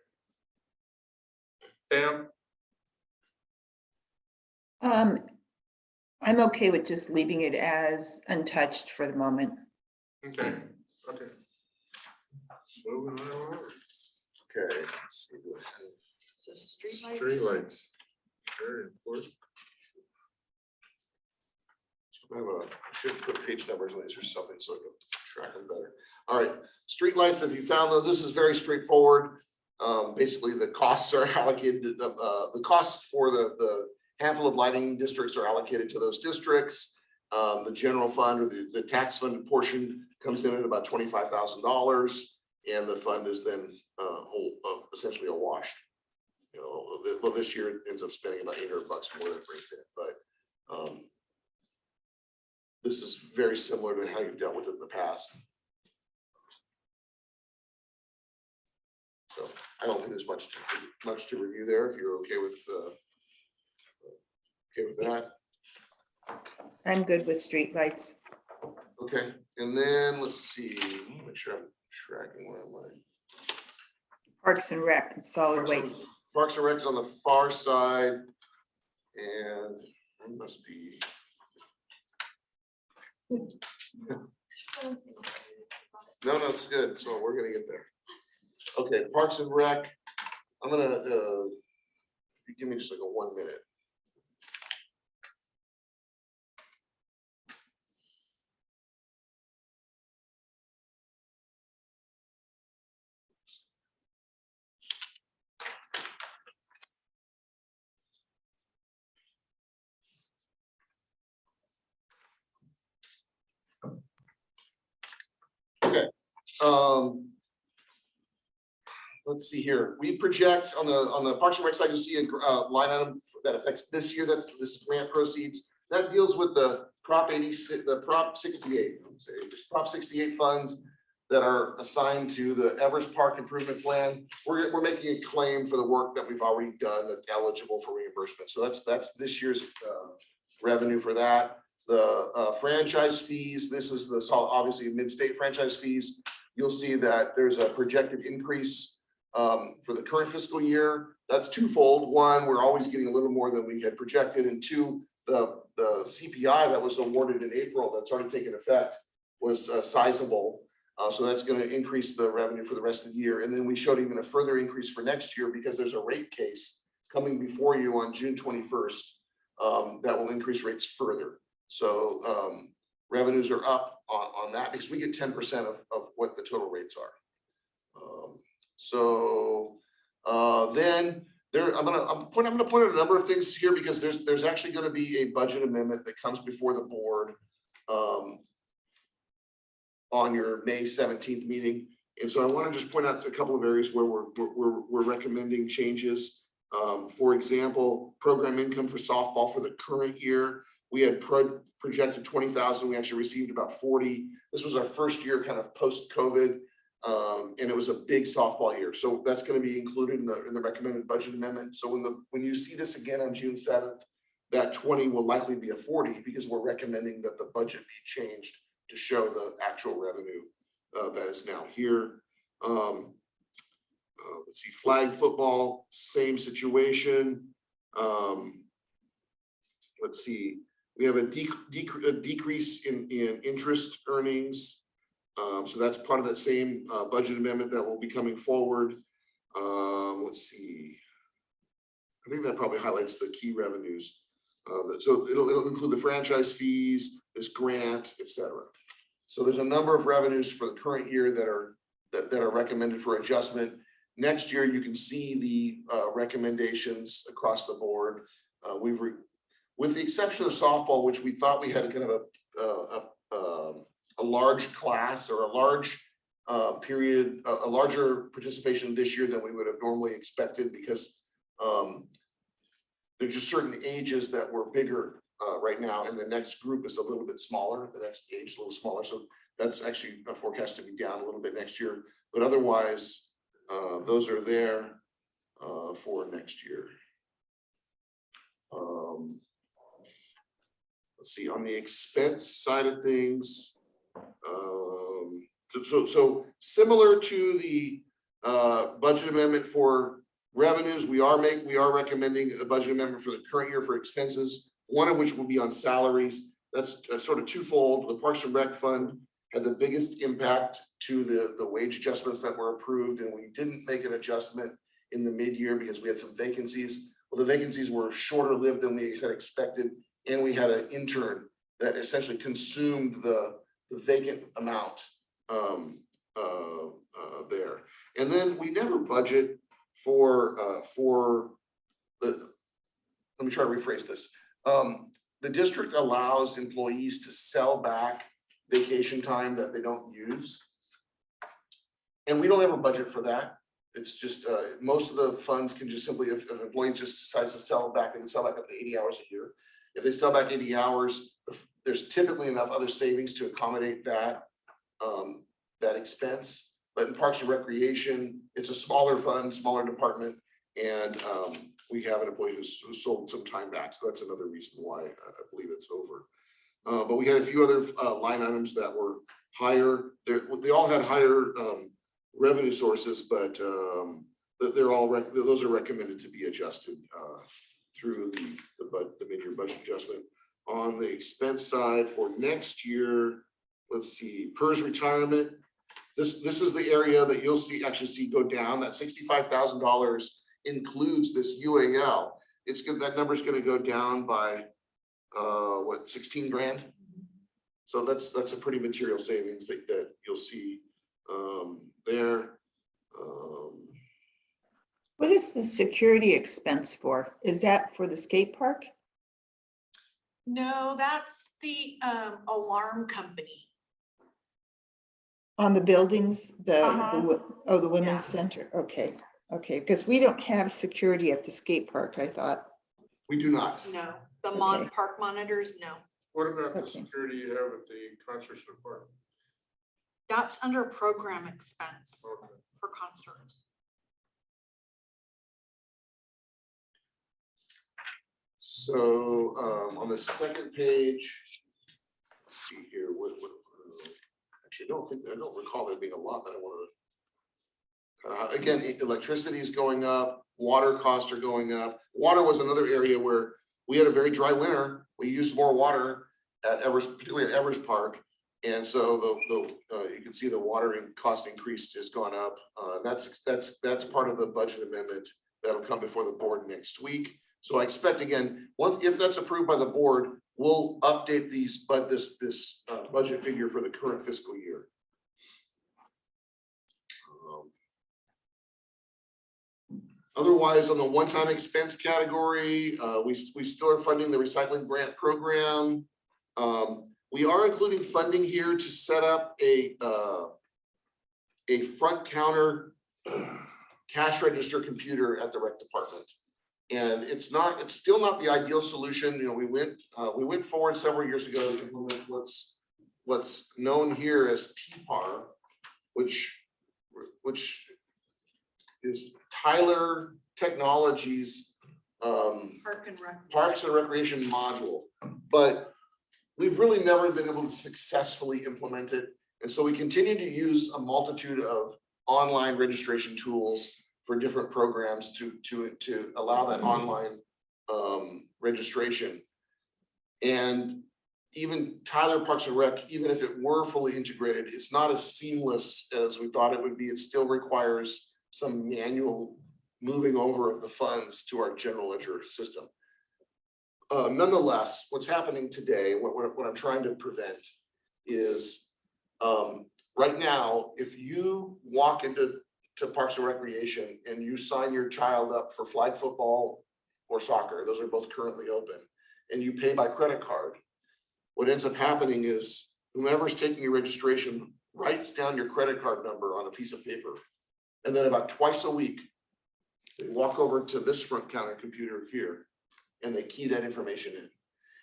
Speaker 1: Pam?
Speaker 3: I'm okay with just leaving it as untouched for the moment.
Speaker 1: Okay, okay. Moving right along.
Speaker 2: Okay. Let's see.
Speaker 4: So streetlights.
Speaker 1: Streetlights, very important.
Speaker 2: I should put page numbers on these or something so I can track them better. All right, streetlights, if you found those, this is very straightforward. Basically, the costs are allocated, the costs for the handful of lighting districts are allocated to those districts. The general fund or the tax funded portion comes in at about $25,000, and the fund is then essentially awash. You know, well, this year it ends up spending about $800 more than it brings in, but this is very similar to how you've dealt with it in the past. So I don't think there's much to review there. If you're okay with that.
Speaker 3: I'm good with streetlights.
Speaker 2: Okay, and then let's see. Make sure I'm tracking where am I?
Speaker 3: Parks and Rec and solid waste.
Speaker 2: Parks and Rec is on the far side, and it must be. No, it's good. So we're gonna get there. Okay, Parks and Rec. I'm gonna give me just like a 1 minute. Okay. Let's see here. We project on the Parks and Rec side, you'll see a line item that affects this year. This is grant proceeds. That deals with the Prop 86, the Prop 68, Prop 68 funds that are assigned to the Evers Park Improvement Plan. We're making a claim for the work that we've already done that's eligible for reimbursement. So that's this year's revenue for that. The franchise fees, this is the obviously mid-state franchise fees. You'll see that there's a projected increase for the current fiscal year. That's twofold. One, we're always getting a little more than we had projected, and two, the CPI that was awarded in April that's already taken effect was sizable. So that's going to increase the revenue for the rest of the year. And then we showed even a further increase for next year because there's a rate case coming before you on June 21st that will increase rates further. So revenues are up on that because we get 10% of what the total rates are. Then I'm gonna point out a number of things here because there's actually going to be a budget amendment that comes before the board on your May 17th meeting. And so I want to just point out a couple of areas where we're recommending changes. For example, program income for softball for the current year, we had projected 20,000. We actually received about 40. This was our first year kind of post-COVID. And it was a big softball year. So that's going to be included in the recommended budget amendment. So when you see this again on June 7th, that 20 will likely be a 40 because we're recommending that the budget be changed to show the actual revenue that is now here. Let's see, flag football, same situation. Let's see, we have a decrease in interest earnings. So that's part of that same budget amendment that will be coming forward. Let's see. I think that probably highlights the key revenues. So it'll include the franchise fees, this grant, etc. So there's a number of revenues for the current year that are recommended for adjustment. Next year, you can see the recommendations across the board. with the exception of softball, which we thought we had kind of a large class or a large period, a larger participation this year than we would have normally expected because there's just certain ages that were bigger right now, and the next group is a little bit smaller, the next age is a little smaller, so that's actually forecast to be down a little bit next year, but otherwise, those are there for next year. Let's see, on the expense side of things, so similar to the budget amendment for revenues, we are recommending a budget amendment for the current year for expenses, one of which will be on salaries. That's sort of twofold. The Parks and Rec Fund had the biggest impact to the wage adjustments that were approved, and we didn't make an adjustment in the mid-year because we had some vacancies. Well, the vacancies were shorter lived than we had expected, and we had an intern that essentially consumed the vacant amount there. And then we never budget for the, let me try to rephrase this. The district allows employees to sell back vacation time that they don't use. And we don't ever budget for that. It's just, most of the funds can just simply, if an employee just decides to sell back, they can sell back up to 80 hours a year. If they sell back 80 hours, there's typically enough other savings to accommodate that, that expense. But in Parks and Recreation, it's a smaller fund, smaller department, and we have an employee who's sold some time back. So that's another reason why I believe it's over. But we had a few other line items that were higher. They all had higher revenue sources, but they're all those are recommended to be adjusted through the mid-year budget adjustment. On the expense side for next year, let's see, PERS retirement. This is the area that you'll actually see go down. That $65,000 includes this UAL. It's good. That number is going to go down by what, 16 grand. So that's a pretty material savings that you'll see there.
Speaker 3: What is the security expense for? Is that for the skate park?
Speaker 4: No, that's the alarm company.
Speaker 3: On the buildings, the
Speaker 4: Yeah.
Speaker 3: women's center, okay, because we don't have security at the skate park, I thought.
Speaker 2: We do not.
Speaker 4: No, the
Speaker 3: Okay.
Speaker 4: park monitors, no.
Speaker 1: What about the
Speaker 3: Okay.
Speaker 1: security you have at the concert department?
Speaker 4: That's under program expense
Speaker 1: Okay.
Speaker 4: for concerts.
Speaker 2: So on the second page, let's see here. Actually, I don't recall there being a lot that I want to. Again, electricity is going up, water costs are going up. Water was another area where we had a very dry winter. We used more water at Evers, particularly at Evers Park. And so you can see the watering cost increase has gone up. That's part of the budget amendment that'll come before the board next week. So I expect, again, if that's approved by the board, we'll update this budget figure for the current fiscal year. Otherwise, on the one-time expense category, we still are funding the recycling grant program. We are including funding here to set up a front counter cash register computer at the rec department. And it's still not the ideal solution. You know, we went forward several years ago to implement what's known here as TPAR, which is Tyler Technologies Parks and Recreation module. But we've really never been able to successfully implement it. And so we continue to use a multitude of online registration tools for different programs to allow that online registration. And even Tyler Parks and Rec, even if it were fully integrated, it's not as seamless as we thought it would be. It still requires some manual moving over of the funds to our general ledger system. Nonetheless, what's happening today, what I'm trying to prevent is right now, if you walk into Parks and Recreation and you sign your child up for flag football or soccer, those are both currently open, and you pay by credit card, what ends up happening is whomever's taking your registration writes down your credit card number on a piece of paper. And then about twice a week, they walk over to this front counter computer here and they key that information in.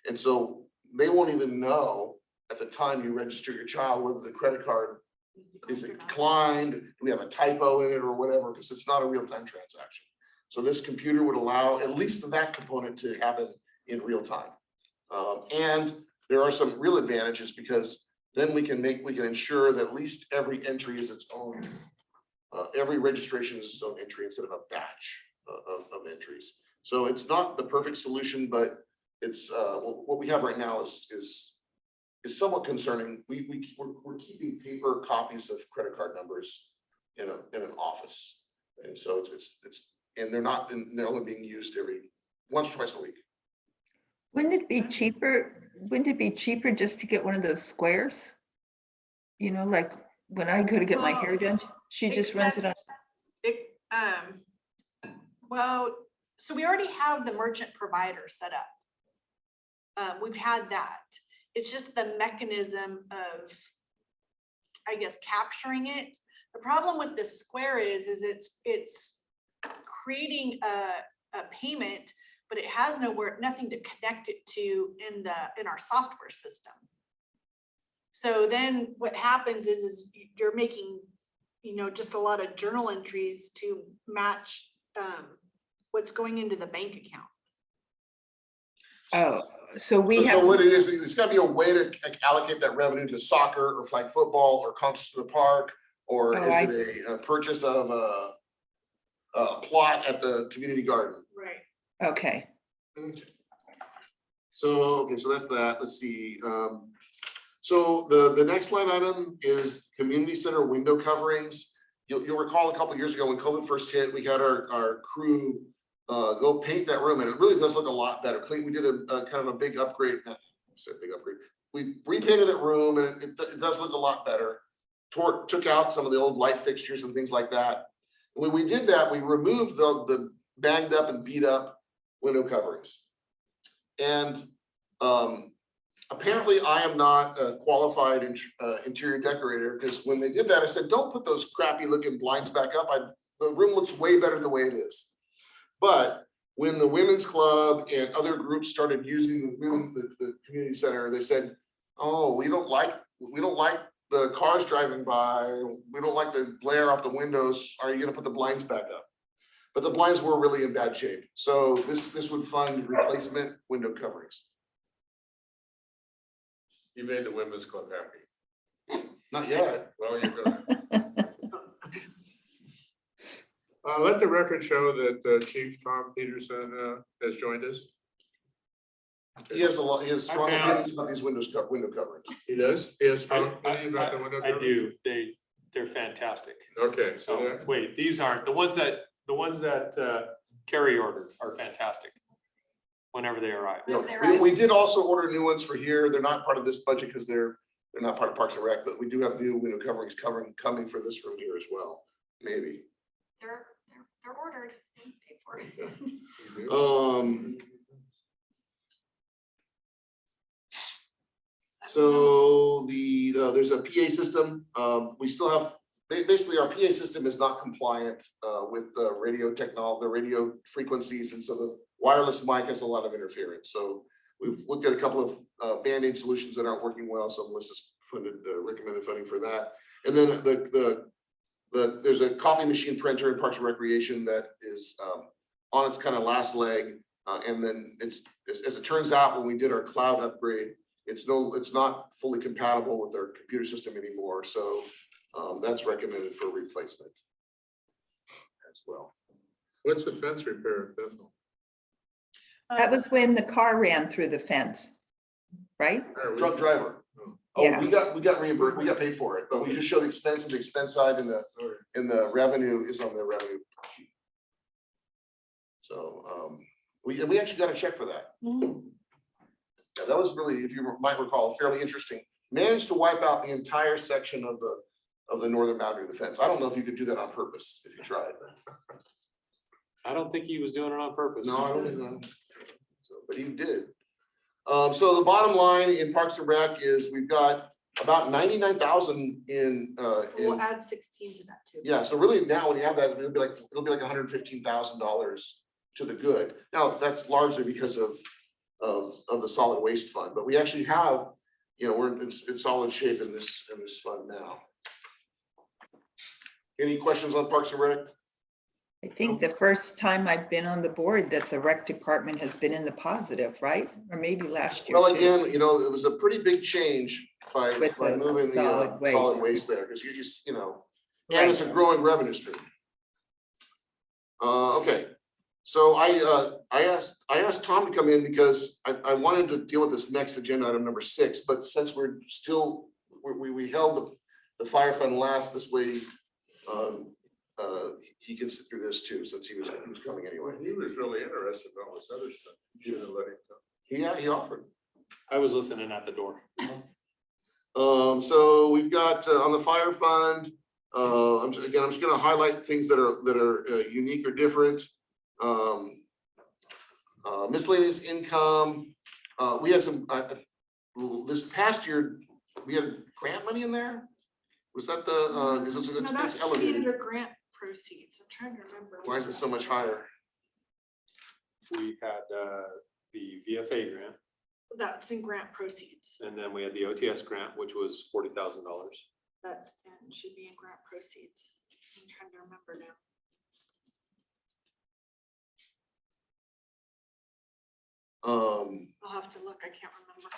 Speaker 2: And so they won't even know at the time you register your child whether the credit card is it declined, do we have a typo in it or whatever, because it's not a real-time transaction. So this computer would allow at least that component to happen in real time. And there are some real advantages because then we can ensure that at least every entry is its own, every registration is its own entry instead of a batch of entries. So it's not the perfect solution, but it's what we have right now is somewhat concerning. We're keeping paper copies of credit card numbers in an office. And so and they're only being used once or twice a week.
Speaker 3: Wouldn't it be cheaper just to get one of those squares? You know, like when I go to get my hair done, she just runs it on.
Speaker 4: Well, so we already have the merchant provider set up. We've had that. It's just the mechanism of, I guess, capturing it. The problem with the Square is it's creating a payment, but it has nothing to connect it to in our software system. So then what happens is you're making, just a lot of journal entries to match what's going into the bank account.
Speaker 3: Oh, so we
Speaker 2: So
Speaker 3: have,
Speaker 2: what it is, it's gotta be a way to allocate that revenue to soccer or flag football or concerts in the park, or
Speaker 3: Oh, I
Speaker 2: is it a purchase of a plot at the community garden?
Speaker 4: Right.
Speaker 3: okay.
Speaker 2: So that's that. Let's see. So the next line item is community center window coverings. You'll recall a couple of years ago when COVID first hit, we had our crew go paint that room, and it really does look a lot better. We did a kind of a big upgrade. I said big upgrade. We repainted that room, and it does look a lot better. Took out some of the old light fixtures and things like that. When we did that, we removed the banged up and beat up window coverings. And apparently I am not a qualified interior decorator, because when they did that, I said, don't put those crappy looking blinds back up. The room looks way better the way it is. But when the women's club and other groups started using the community center, they said, oh, we don't like the cars driving by. We don't like the glare off the windows. Are you gonna put the blinds back up? But the blinds were really in bad shape. So this would fund replacement window coverings.
Speaker 1: You made the women's club happy.
Speaker 2: Not yet.
Speaker 1: Well, you're gonna. Let the record show that Chief Tom Peterson has joined us.
Speaker 2: He has strong opinions about these window coverings.
Speaker 1: He does? He has strong opinion about the window
Speaker 5: I
Speaker 1: coverage?
Speaker 5: do. They're fantastic.
Speaker 1: Okay, so
Speaker 5: So
Speaker 1: that,
Speaker 5: wait, these aren't, the ones that Carrie ordered are fantastic whenever they arrive.
Speaker 2: We did also order new ones for here. They're not part of this budget because they're not part of Parks and Rec, but we do have new window coverings coming for this room here as well, maybe.
Speaker 6: They're ordered and paid for.
Speaker 2: So there's a PA system. We still have, basically our PA system is not compliant with the radio technology, the radio frequencies. And so the wireless mic has a lot of interference. So we've looked at a couple of Band-Aid solutions that aren't working well. So Melissa's recommended funding for that. And then there's a copy machine printer in Parks and Recreation that is on its kind of last leg. And then as it turns out, when we did our cloud upgrade, it's not fully compatible with our computer system anymore. So that's recommended for replacement as well.
Speaker 1: what's the fence repair at Bethel?
Speaker 3: That was when the car ran through the fence, right?
Speaker 2: Drunk driver. Oh,
Speaker 3: Yeah.
Speaker 2: we got reimbursed, we got paid for it, but we just show the expense side and the revenue is on the revenue sheet. So we actually got a check for that. Yeah, that was really, if you might recall, fairly interesting. Managed to wipe out the entire section of the northern boundary of the fence. I don't know if you could do that on purpose if you tried.
Speaker 5: I don't think he was doing it on purpose.
Speaker 2: No, I don't think so. So, but he did. So the bottom line in Parks and Rec is we've got about 99,000 in,
Speaker 4: We'll add 16 to that too.
Speaker 2: yeah, so really now when you add that, it'll be like $115,000 to the good. Now, that's largely because of the solid waste fund, but we actually have, you know, we're in solid shape in this fund now. Any questions on Parks and Rec?
Speaker 3: I think the first time I've been on the board that the rec department has been in the positive, right? Or maybe last year
Speaker 2: Well,
Speaker 3: too.
Speaker 2: again, you know, it was a pretty big change by
Speaker 3: With the
Speaker 2: moving the
Speaker 3: solid waste.
Speaker 2: solid waste there, because you just, you know, and it's a
Speaker 3: Right.
Speaker 2: growing revenue stream. Okay, so I asked Tom to come in because I wanted to deal with this next agenda item number 6, but since we're still, we held the fire fund last, this way he can sit through this too, since he was coming anyway.
Speaker 1: He was really interested in all this other stuff. You should have let him come.
Speaker 2: Yeah, he offered.
Speaker 5: I was listening at the door.
Speaker 2: So we've got on the fire fund, I'm just gonna highlight things that are unique or different. Miscellaneous income, we had some, this past year, we had grant money in there? Was that the, is this,
Speaker 4: No, that
Speaker 2: it's
Speaker 4: should be
Speaker 2: elevated,
Speaker 4: under grant proceeds. I'm trying to remember.
Speaker 2: why is it so much higher?
Speaker 5: We had the VFA grant,
Speaker 4: That's in grant proceeds.
Speaker 5: and then we had the OTS grant, which was $40,000.
Speaker 4: That's, and should be in grant proceeds. I'm trying to remember now. I'll have to look. I can't remember.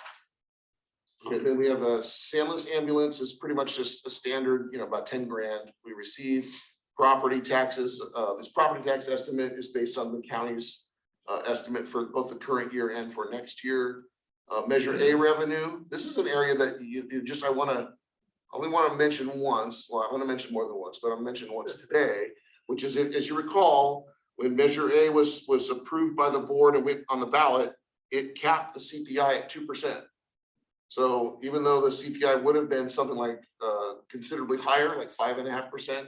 Speaker 2: And then we have a San Luis ambulance is pretty much just a standard, you know, about 10 grand we received. Property taxes, this property tax estimate is based on the county's estimate for both the current year and for next year. Measure A revenue, this is an area that you just, I only want to mention once, well, I want to mention more than once, but I'll mention once today, which is, as you recall, when Measure A was approved by the board and went on the ballot, it capped the CPI at 2%. So even though the CPI would have been something like considerably higher, like 5.5%,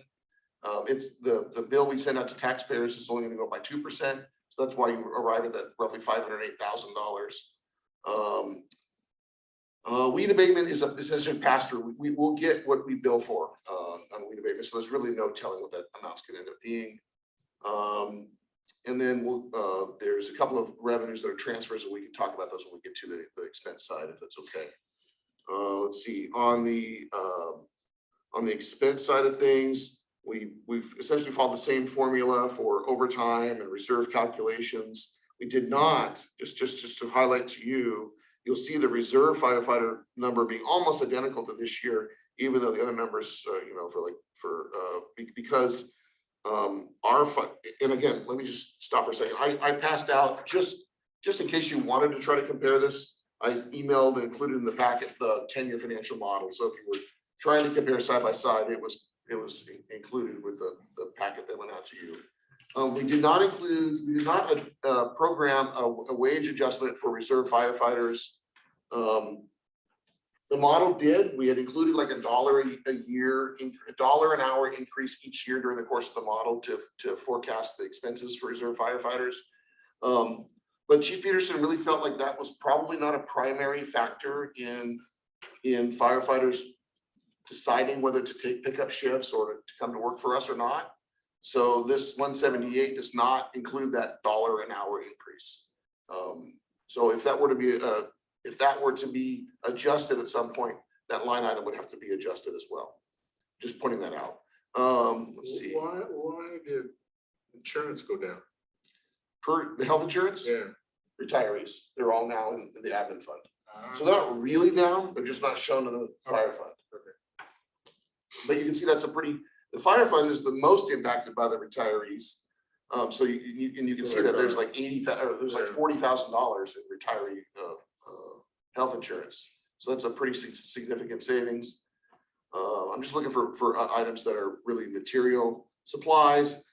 Speaker 2: it's the bill we send out to taxpayers is only going to go by 2%. So that's why you arrive at that roughly $508,000. Weed abatement is essentially passed through. We will get what we bill for on weed abatement. So there's really no telling what that amount's going to end up being. And then there's a couple of revenues that are transfers, and we can talk about those when we get to the expense side, if that's okay. Let's see, on the expense side of things, we've essentially followed the same formula for overtime and reserve calculations. We did not, just to highlight to you, you'll see the reserve firefighter number being almost identical to this year, even though the other numbers, you know, because our fund, and again, let me just stop for a second. I passed out just in case you wanted to try to compare this. I emailed and included in the packet the 10-year financial model. So if you were trying to compare side by side, it was included with the packet that went out to you. We did not program a wage adjustment for reserve firefighters. The model did, we had included like $1 a year, $1 an hour increase each year during the course of the model to forecast the expenses for reserve firefighters. But Chief Peterson really felt like that was probably not a primary factor in firefighters deciding whether to pick up shifts or to come to work for us or not. So this 178 does not include that $1 an hour increase. So if that were to be adjusted at some point, that line item would have to be adjusted as well. Just pointing that out. Let's see.
Speaker 1: Why did insurance go down?
Speaker 2: For the health insurance,
Speaker 1: Yeah.
Speaker 2: retirees, they're all now in the admin fund. So they're not really down, they're just not shown in the fire fund.
Speaker 1: Okay.
Speaker 2: But you can see that's the fire fund is the most impacted by the retirees. So you can see that there's like there's like $40,000 in retiree health insurance. So that's a pretty significant savings. I'm just looking for items that are really material. Supplies,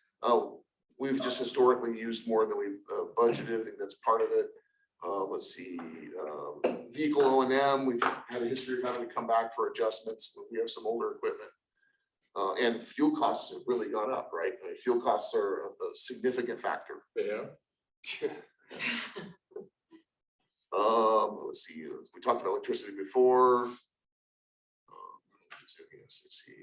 Speaker 2: we've just historically used more than we've budgeted. I think that's part of it. Let's see, vehicle O&M, we've had a history of having to come back for adjustments. We have some older equipment. And fuel costs have really gone up, right? Fuel costs are a significant factor.
Speaker 1: Yeah.
Speaker 2: Let's see, we talked about electricity before. Let's see.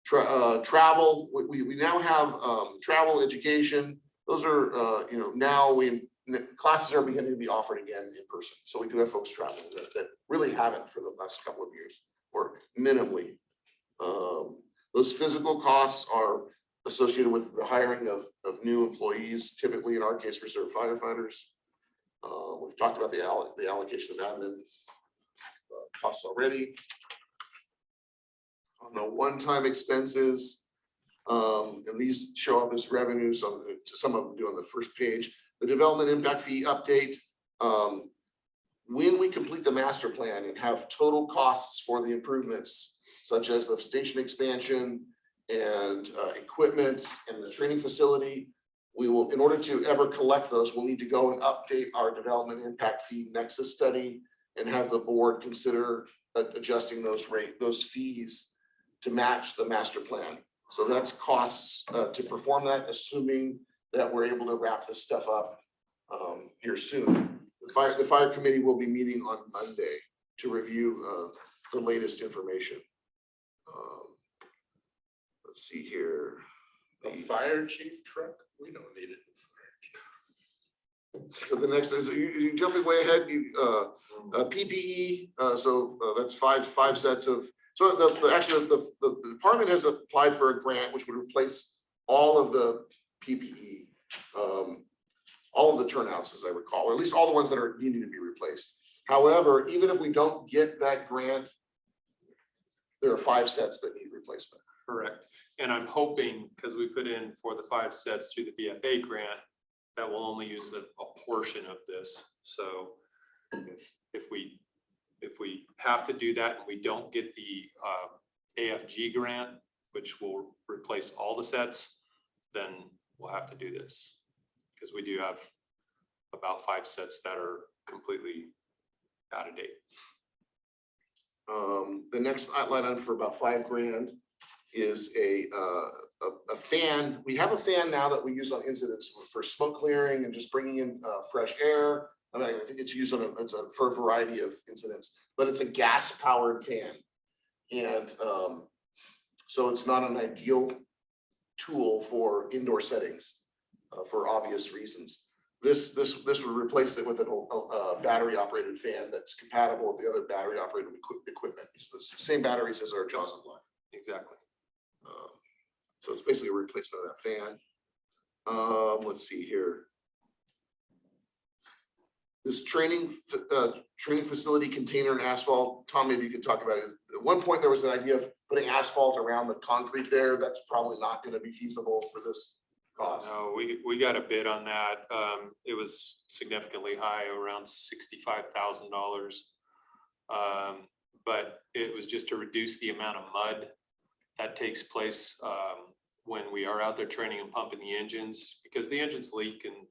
Speaker 2: Travel, we now have travel education. Those are, now classes are beginning to be offered again in person. So we do have folks traveling that really haven't for the last couple of years or minimally. Those physical costs are associated with the hiring of new employees, typically in our case, reserve firefighters. We've talked about the allocation of admin costs already. On the one-time expenses, and these show up as revenues on some of them do on the first page. The development impact fee update. When we complete the master plan and have total costs for the improvements, such as the station expansion and equipment and the training facility, we will, in order to ever collect those, we'll need to go and update our development impact fee nexus study and have the board consider adjusting those fees to match the master plan. So that's costs to perform that, assuming that we're able to wrap this stuff up here soon. The fire committee will be meeting on Monday to review the latest information. Let's see here.
Speaker 1: A fire chief truck? We don't need it.
Speaker 2: So the next is you jumping way ahead. PPE. So that's five sets of. So the department has applied for a grant which would replace all of the PPE, all of the turnouts, as I recall, or at least all the ones that are needing to be replaced. However, even if we don't get that grant, there are 5 sets that need replacement.
Speaker 5: Correct. And I'm hoping, because we put in for the 5 sets through the BFA grant, that we'll only use a portion of this. So if we have to do that and we don't get the AFG grant, which will replace all the sets, then we'll have to do this. Because we do have about 5 sets that are completely out of date.
Speaker 2: The next line item for about $5,000 is a fan. We have a fan now that we use on incidents for smoke clearing and just bringing in fresh air. I mean, I think it's used for a variety of incidents, but it's a gas powered fan. And so it's not an ideal tool for indoor settings for obvious reasons. This would replace it with a battery operated fan that's compatible with the other battery operated equipment. It's the same batteries as our Jaws of Life.
Speaker 5: Exactly.
Speaker 2: So it's basically a replacement of that fan. Let's see here. This training facility container and asphalt. Tom, maybe you could talk about it. At one point, there was an idea of putting asphalt around the concrete there. That's probably not going to be feasible for this cost.
Speaker 5: No, we got a bid on that. It was significantly high, around $65,000. But it was just to reduce the amount of mud that takes place when we are out there training and pumping the engines, because the engines leak and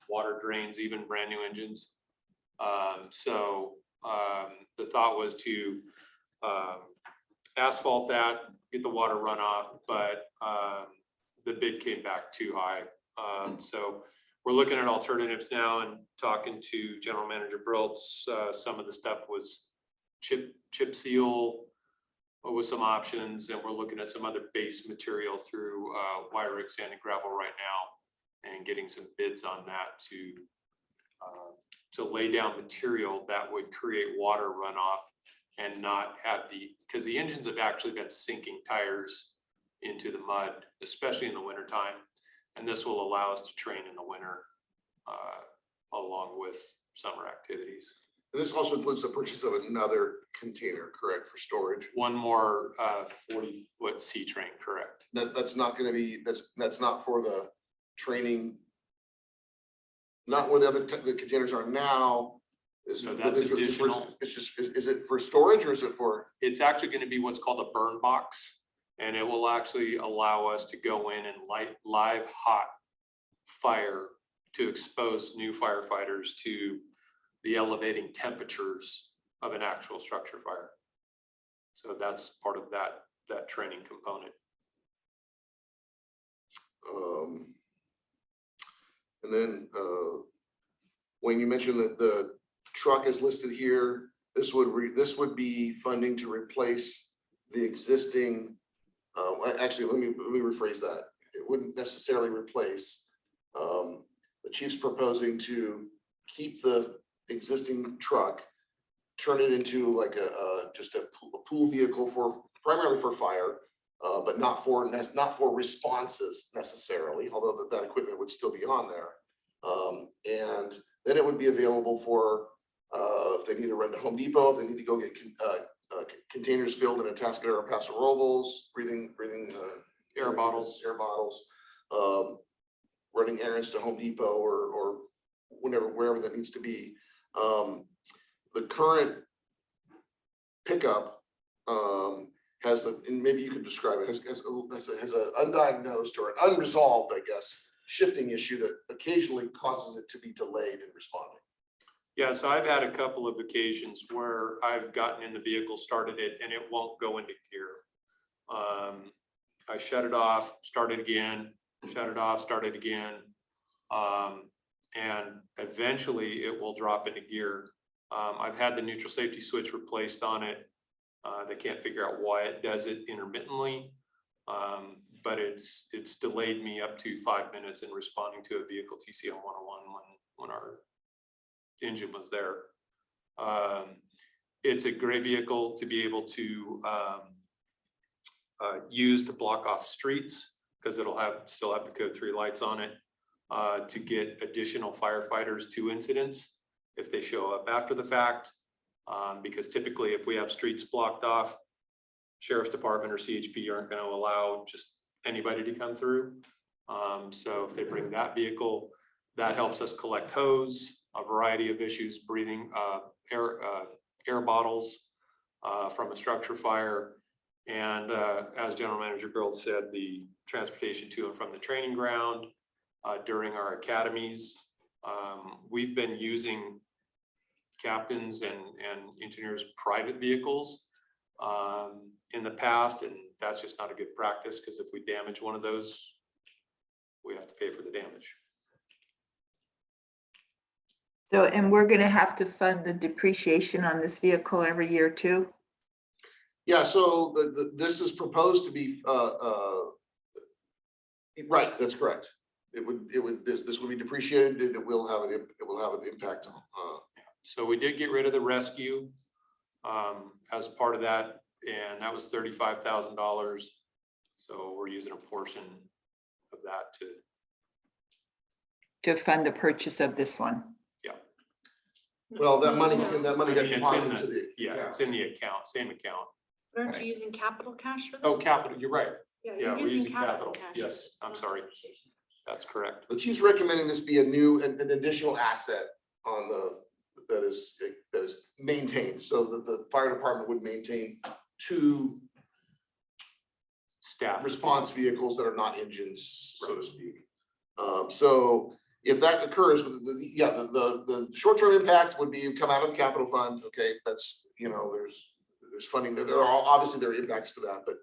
Speaker 5: water drains, even brand new engines. So the thought was to asphalt that, get the water runoff, but the bid came back too high. So we're looking at alternatives now and talking to General Manager Broltz. Some of the stuff was chip seal with some options, and we're looking at some other base material through wire rig, sand and gravel right now, and getting some bids on that to lay down material that would create water runoff and not have because the engines have actually been sinking tires into the mud, especially in the winter time. And this will allow us to train in the winter along with summer activities.
Speaker 2: And this also includes the purchase of another container, correct, for storage?
Speaker 5: One more 40-foot C train, correct?
Speaker 2: That's not going to be, that's not for the training, not where the containers are now.
Speaker 5: So that's additional.
Speaker 2: It's just, is it for storage or is it for?
Speaker 5: It's actually going to be what's called a burn box, and it will actually allow us to go in and light live hot fire to expose new firefighters to the elevating temperatures of an actual structure fire. So that's part of that training component.
Speaker 2: And then when you mentioned that the truck is listed here, this would be funding to replace the existing, actually, let me rephrase that. It wouldn't necessarily replace. The chief's proposing to keep the existing truck, turn it into like just a pool vehicle primarily for fire, but not for responses necessarily, although that equipment would still be on there. And then it would be available for if they need to run to Home Depot, if they need to go get containers filled in a Atascadero or Paso Robles, breathing
Speaker 5: Air bottles.
Speaker 2: Running errands to Home Depot or wherever that needs to be. The current pickup has and maybe you could describe it has an undiagnosed or an unresolved, I guess, shifting issue that occasionally causes it to be delayed in responding.
Speaker 5: Yeah, so I've had a couple of occasions where I've gotten in the vehicle, started it, and it won't go into gear. I shut it off, started again, shut it off, started again. And eventually it will drop into gear. I've had the neutral safety switch replaced on it. They can't figure out why it does it intermittently. But it's delayed me up to 5 minutes in responding to a vehicle TCM 101 when our engine was there. It's a great vehicle to be able to use to block off streets because it'll still have the code 3 lights on it, to get additional firefighters to incidents if they show up after the fact. Because typically if we have streets blocked off, Sheriff's Department or CHP aren't going to allow just anybody to come through. So if they bring that vehicle, that helps us collect hose, a variety of issues, breathing, air bottles from a structure fire. And as General Manager Gerald said, the transportation to and from the training ground during our academies. We've been using captains and engineers' private vehicles in the past, and that's just not a good practice because if we damage one of those, we have to pay for the damage.
Speaker 3: So, and we're gonna have to fund the depreciation on this vehicle every year too?
Speaker 2: Yeah, so this is proposed to be, right, that's correct. This would be depreciated and it will have an impact on.
Speaker 5: So we did get rid of the rescue as part of that, and that was $35,000. So we're using a portion of that
Speaker 3: To fund the purchase of this one?
Speaker 2: Well, that money got
Speaker 5: I mean, it's in
Speaker 2: deposited to the.
Speaker 5: yeah, it's in the account, same account.
Speaker 4: Aren't you using capital cash for that?
Speaker 5: Oh, capital, you're right.
Speaker 4: Yeah,
Speaker 5: Yeah,
Speaker 4: you're
Speaker 5: we're using capital.
Speaker 4: cash.
Speaker 5: Yes, I'm sorry. That's correct.
Speaker 2: The chief's recommending this be an additional asset on that is maintained, so that the fire department would maintain 2
Speaker 5: Staff.
Speaker 2: response vehicles that are not engines, so to speak. So if that occurs, the short-term impact would be come out of the capital fund. Okay, that's, there's funding there. There are obviously there are impacts to that, but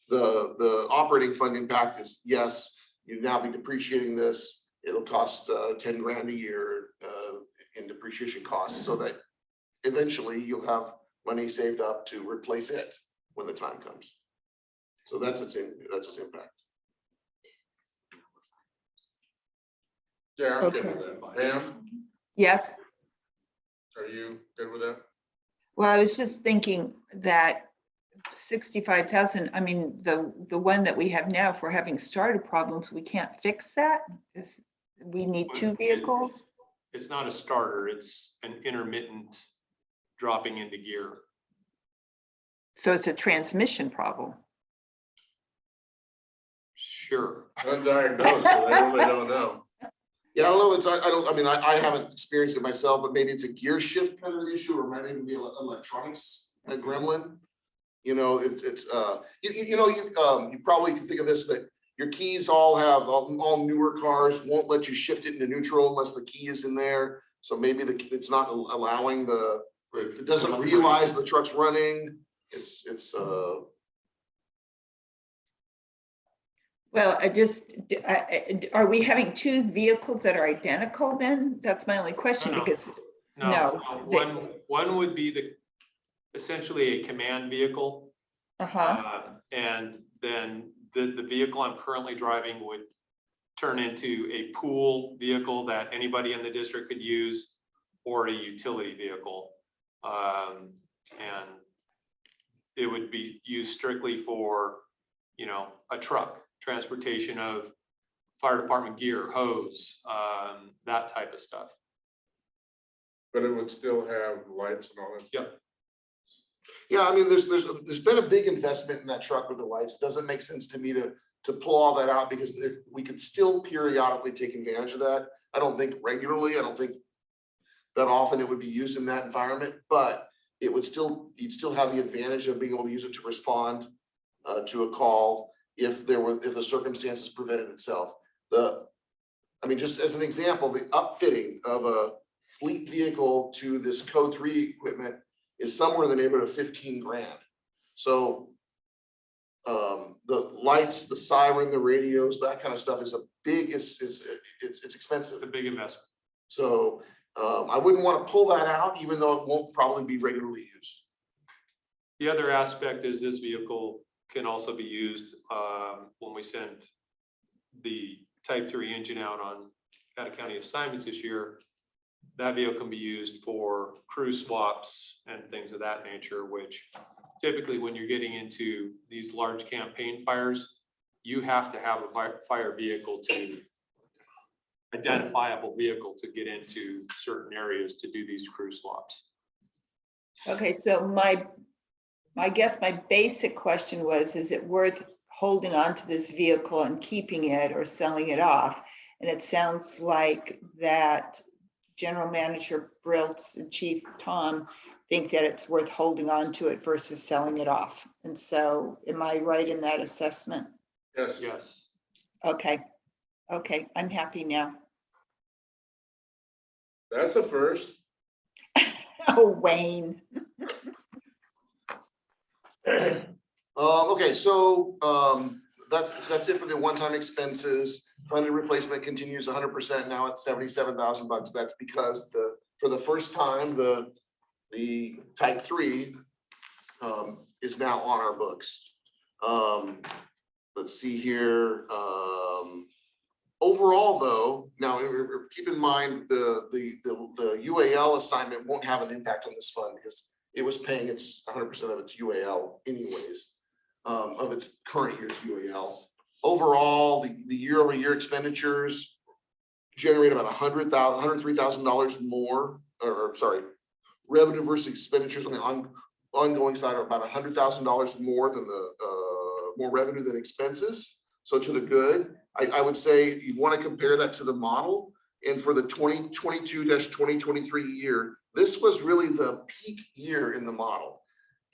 Speaker 2: the operating fund impact is, yes, you now be depreciating this. It'll cost 10 grand a year in depreciation costs, so that eventually you'll have money saved up to replace it when the time comes. So that's its impact.
Speaker 1: Yeah, I'm good
Speaker 3: Okay.
Speaker 1: with that. Pam,
Speaker 3: Yes.
Speaker 1: are you good with that?
Speaker 3: Well, I was just thinking that 65,000, I mean, the one that we have now, if we're having starter problems, we can't fix that? We need 2 vehicles?
Speaker 5: It's not a starter, it's an intermittent dropping into gear.
Speaker 3: So it's a transmission problem.
Speaker 5: Sure.
Speaker 1: Undiagnosed, so they really don't know.
Speaker 2: Yeah, I don't know. I haven't experienced it myself, but maybe it's a gear shift kind of issue, or might even be electronics, a gremlin. You probably can think of this, that your keys all newer cars won't let you shift it into neutral unless the key is in there. So maybe it's not allowing it doesn't realize the truck's running.
Speaker 3: Well, are we having two vehicles that are identical then? That's my only question
Speaker 5: No, no.
Speaker 3: because,
Speaker 5: No,
Speaker 3: No,
Speaker 5: one would be essentially a command vehicle. And then the vehicle I'm currently driving would turn into a pool vehicle that anybody in the district could use, or a utility vehicle. And it would be used strictly for, you know, a truck, transportation of fire department gear, hose, that type of stuff.
Speaker 1: But it would still have lights and all that.
Speaker 5: Yep.
Speaker 2: Yeah, I mean, there's been a big investment in that truck with the lights. It doesn't make sense to me to pull all that out because we could still periodically take advantage of that. I don't think regularly, I don't think that often it would be used in that environment, but it would still, you'd still have the advantage of being able to use it to respond to a call if the circumstances prevented itself. I mean, just as an example, the upfitting of a fleet vehicle to this code 3 equipment is somewhere in the neighborhood of 15 grand. So the lights, the siren, the radios, that kind of stuff is it's expensive.
Speaker 5: It's a big investment.
Speaker 2: So I wouldn't want to pull that out, even though it won't probably be regularly used.
Speaker 5: The other aspect is this vehicle can also be used when we send the Type 3 engine out on out-of-county assignments this year. That vehicle can be used for crew swaps and things of that nature, which typically when you're getting into these large campaign fires, you have to have a fire vehicle identifiable vehicle to get into certain areas to do these crew swaps.
Speaker 3: okay, so my guess, my basic question was, is it worth holding on to this vehicle and keeping it or selling it off? And it sounds like that General Manager Briltz and Chief Tom think that it's worth holding on to it versus selling it off. And so am I right in that assessment?
Speaker 1: Yes.
Speaker 5: Yes.
Speaker 3: Okay, I'm happy now.
Speaker 1: That's a first.
Speaker 3: Oh, Wayne.
Speaker 2: Okay, so that's it for the one-time expenses. Funded replacement continues 100%. Now at $77,000. That's because for the first time, the Type 3 is now on our books. Let's see here. Overall, though, now keep in mind the UAL assignment won't have an impact on this fund because it was paying its 100% of its UAL anyways, of its current year's UAL. Overall, the year-over-year expenditures generate about $103,000 more, or sorry, revenue versus expenditures on the ongoing side are about $100,000 more than more revenue than expenses. So to the good, I would say you want to compare that to the model. And for the 2022-2023 year, this was really the peak year in the model.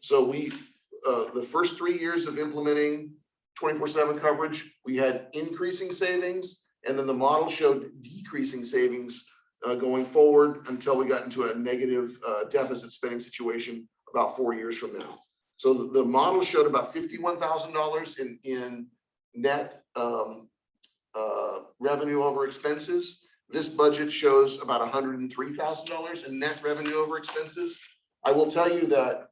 Speaker 2: So the first 3 years of implementing 24/7 coverage, we had increasing savings, and then the model showed decreasing savings going forward until we got into a negative deficit spending situation about 4 years from now. So the model showed about $51,000 in net revenue over expenses. This budget shows about $103,000 in net revenue over expenses. I will tell you that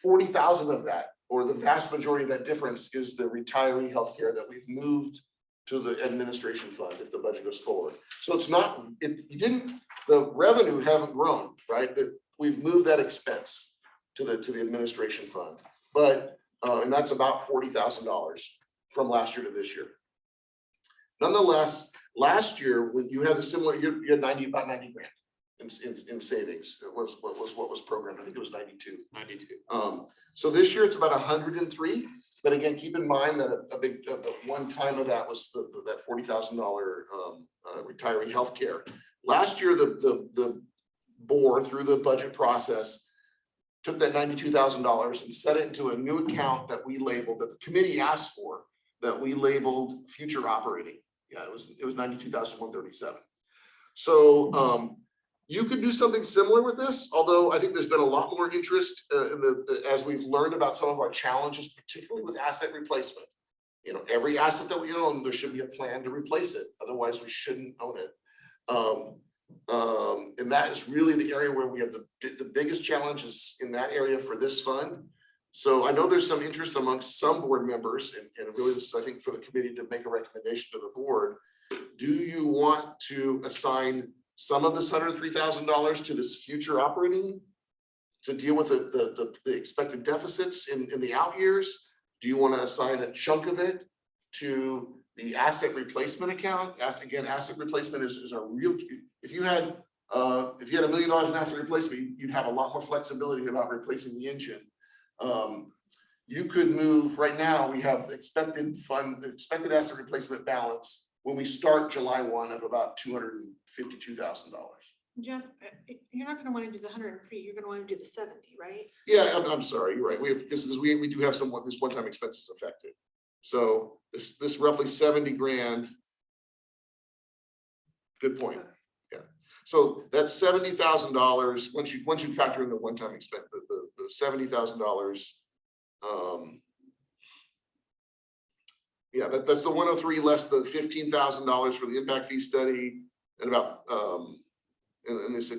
Speaker 2: 40,000 of that, or the vast majority of that difference, is the retiree healthcare that we've moved to the administration fund if the budget goes forward. So it's not, the revenue haven't grown, right? That we've moved that expense to the administration fund. But and that's about $40,000 from last year to this year. Nonetheless, last year, when you had a similar, you had about 90 grand in savings. It was what was programmed. I think it was 92.
Speaker 5: 92.
Speaker 2: So this year it's about 103. But again, keep in mind that a big one time of that was that $40,000 retiree healthcare. Last year, the board, through the budget process, took that $92,000 and set it into a new account that we labeled, that the committee asked for, that we labeled future operating. Yeah, it was 92,137. So you could do something similar with this, although I think there's been a lot more interest as we've learned about some of our challenges, particularly with asset replacement. You know, every asset that we own, there should be a plan to replace it, otherwise we shouldn't own it. And that is really the area where we have the biggest challenges in that area for this fund. So I know there's some interest amongst some board members, and really this is, I think, for the committee to make a recommendation to the board. Do you want to assign some of this $103,000 to this future operating to deal with the expected deficits in the out years? Do you want to assign a chunk of it to the asset replacement account? Asset replacement is a real, if you had $1 million in asset replacement, you'd have a lot more flexibility about replacing the engine. You could move, right now, we have expected asset replacement balance when we start July 1 of about $252,000.
Speaker 4: Jeff, you're not gonna wanna do the 103, you're gonna wanna do the 70, right?
Speaker 2: Yeah, I'm sorry, you're right. We have, because we do have this one-time expenses affected. So this roughly 70 grand. Good point. Yeah. So that's $70,000. Once you factor in the one-time expense, the $70,000. Yeah, that's the 103 less the $15,000 for the impact fee study and about and this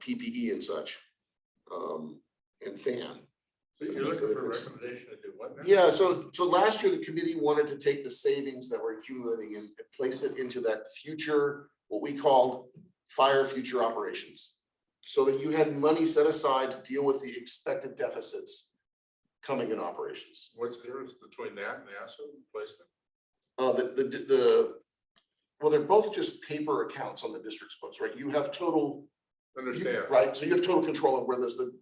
Speaker 2: PPE and such, and fan.
Speaker 1: So you're looking for a recommendation to do what now?
Speaker 2: Yeah, so last year the committee wanted to take the savings that were accumulating and place it into that future, what we called fire future operations. So that you had money set aside to deal with the expected deficits coming in operations.
Speaker 1: What's the difference between that and the asset replacement?
Speaker 2: Well, they're both just paper accounts on the district's books, right? You have total.
Speaker 1: Understand.
Speaker 2: Right, so you have total control of where those, the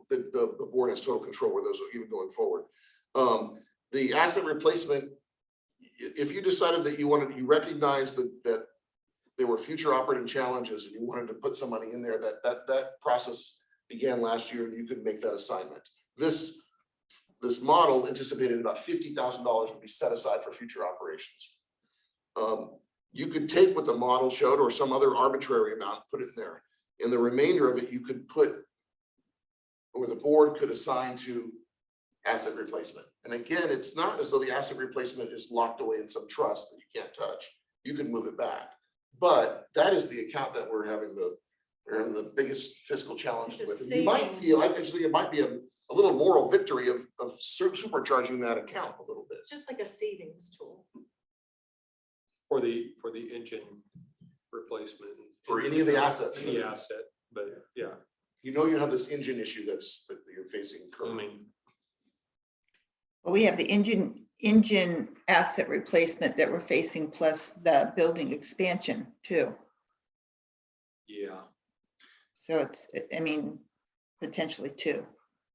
Speaker 2: board has total control where those are even going forward. The asset replacement, if you decided that you recognize that there were future operating challenges and you wanted to put some money in there, that process began last year and you could make that assignment. This model anticipated about $50,000 would be set aside for future operations. You could take what the model showed or some other arbitrary amount, put it in there. And the remainder of it, you could put, or the board could assign to asset replacement. And again, it's not as though the asset replacement is locked away in some trust that you can't touch. You can move it back. But that is the account that we're having the biggest fiscal challenges
Speaker 4: It's a
Speaker 2: with. And you might
Speaker 4: savings.
Speaker 2: feel, actually, it might be a little moral victory of supercharging that account a little bit.
Speaker 4: It's just like a savings tool.
Speaker 5: For the engine replacement.
Speaker 2: For any of the assets.
Speaker 5: Any asset, but yeah,
Speaker 2: You know, you have this engine issue that you're facing
Speaker 5: I
Speaker 2: currently.
Speaker 5: mean,
Speaker 3: Well, we have the engine asset replacement that we're facing, plus the building expansion too.
Speaker 5: yeah.
Speaker 3: So it's, I mean, potentially two.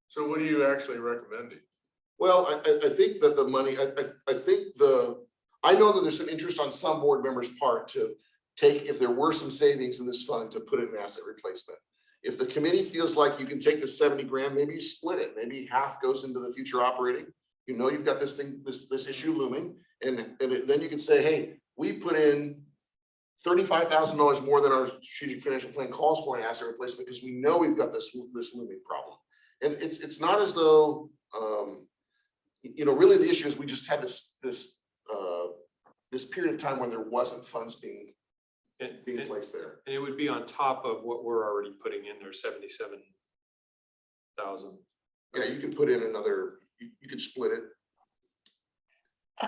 Speaker 1: So what are you actually recommending?
Speaker 2: Well, I think that the money, I know that there's some interest on some board members' part to take, if there were some savings in this fund, to put it in asset replacement. If the committee feels like you can take the 70 grand, maybe you split it, maybe half goes into the future operating. You know, you've got this thing, this issue looming, and then you can say, hey, we put in $35,000 more than our strategic financial plan calls for in asset replacement because we know we've got this looming problem. And it's not as though, you know, really the issue is we just had this period of time when there wasn't funds being
Speaker 5: And
Speaker 2: placed there.
Speaker 5: it would be on top of what we're already putting in there, 77,000.
Speaker 2: Yeah, you could put in another, you could split it.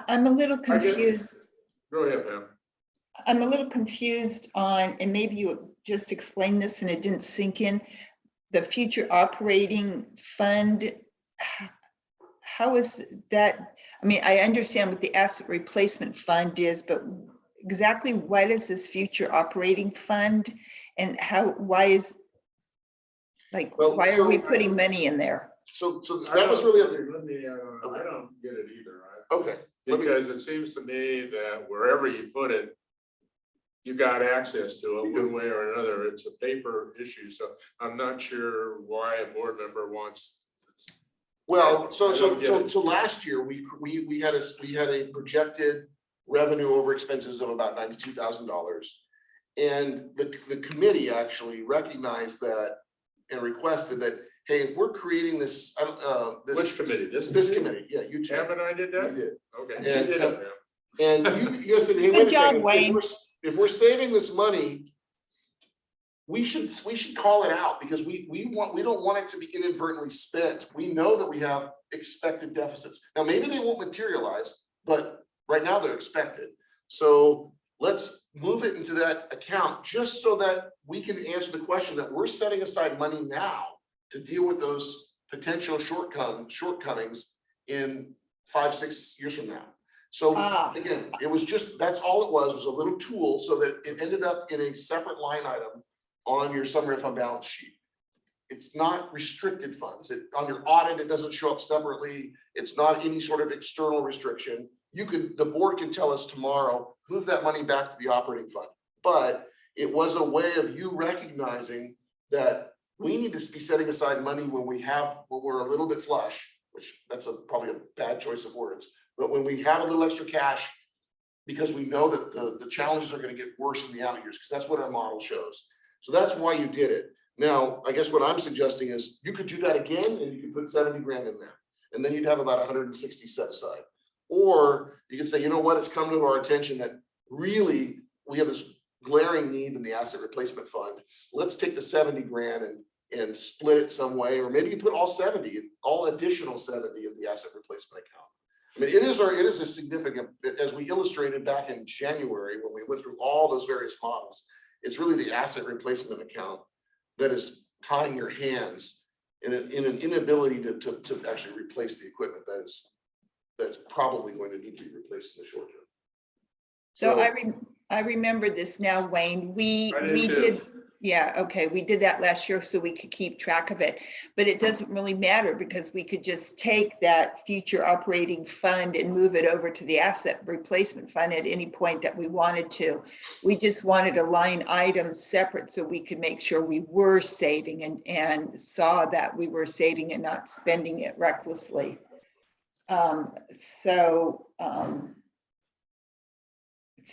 Speaker 3: I'm a little
Speaker 1: I get-
Speaker 3: confused.
Speaker 1: Go ahead, Pam.
Speaker 3: I'm a little confused on, and maybe you just explained this and it didn't sink in, the future operating fund. How is that? I mean, I understand what the asset replacement fund is, but exactly what is this future operating fund? And why is, like,
Speaker 2: Well,
Speaker 3: why are we
Speaker 2: so-
Speaker 3: putting money in there?
Speaker 2: So that was really,
Speaker 1: Let me, I don't get it either.
Speaker 2: okay. Let me-
Speaker 1: Because it seems to me that wherever you put it, you got access to it one way or another. It's a paper issue, so I'm not sure why a board member wants.
Speaker 2: Well,
Speaker 1: I don't get it.
Speaker 2: so last year, we had a projected revenue over expenses of about $92,000. And the committee actually recognized that and requested that, hey, if we're creating this,
Speaker 1: Which committee?
Speaker 2: This committee, yeah, you two.
Speaker 1: Sam and I did
Speaker 2: You
Speaker 1: that?
Speaker 2: did.
Speaker 1: Okay.
Speaker 2: And,
Speaker 1: You did it,
Speaker 2: And you said, hey, wait a
Speaker 3: Good job,
Speaker 2: second,
Speaker 3: Wayne.
Speaker 2: if we're saving this money, we should call it out because we don't want it to be inadvertently spent. We know that we have expected deficits. Now, maybe they won't materialize, but right now they're expected. So let's move it into that account just so that we can answer the question that we're setting aside money now to deal with those potential shortcomings in 5-6 years from now. So again, it was just, that's all it was a little tool so that it ended up in a separate line item on your summary fund balance sheet. It's not restricted funds. On your audit, it doesn't show up separately. It's not any sort of external restriction. The board can tell us tomorrow, move that money back to the operating fund. But it was a way of you recognizing that we need to be setting aside money when we're a little bit flush, which that's probably a bad choice of words. But when we have a little extra cash, because we know that the challenges are going to get worse in the out years, because that's what our model shows. So that's why you did it. Now, I guess what I'm suggesting is you could do that again and you could put 70 grand in there. And then you'd have about 160 set aside. Or you could say, you know what, it's come to our attention that really we have this glaring need in the asset replacement fund. Let's take the 70 grand and split it some way, or maybe you put all 70, all additional 70 in the asset replacement account. I mean, it is a significant, as we illustrated back in January when we went through all those various models, it's really the asset replacement account that is tying your hands in an inability to actually replace the equipment that's probably going to need to be replaced in the short term.
Speaker 3: So I remember this now, Wayne. We did, yeah, okay, we did that last year so we could keep track of it. But it doesn't really matter because we could just take that future operating fund and move it over to the asset replacement fund at any point that we wanted to. We just wanted a line item separate so we could make sure we were saving and saw that we were saving and not spending it recklessly. So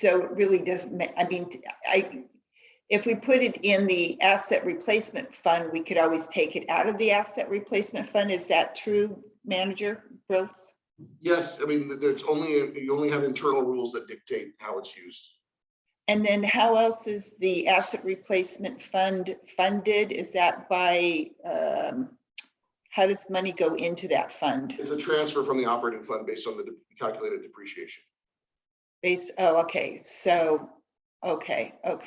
Speaker 3: it really doesn't, I mean, if we put it in the asset replacement fund, we could always take it out of the asset replacement fund. Is that true, Manager Gross?
Speaker 2: Yes, I mean, you only have internal rules that dictate how it's used.
Speaker 3: And then how else is the asset replacement fund funded? Is that by, how does money go into that fund?
Speaker 2: It's a transfer from the operating fund based on the calculated depreciation.
Speaker 3: Oh, okay, so, okay.
Speaker 1: I'd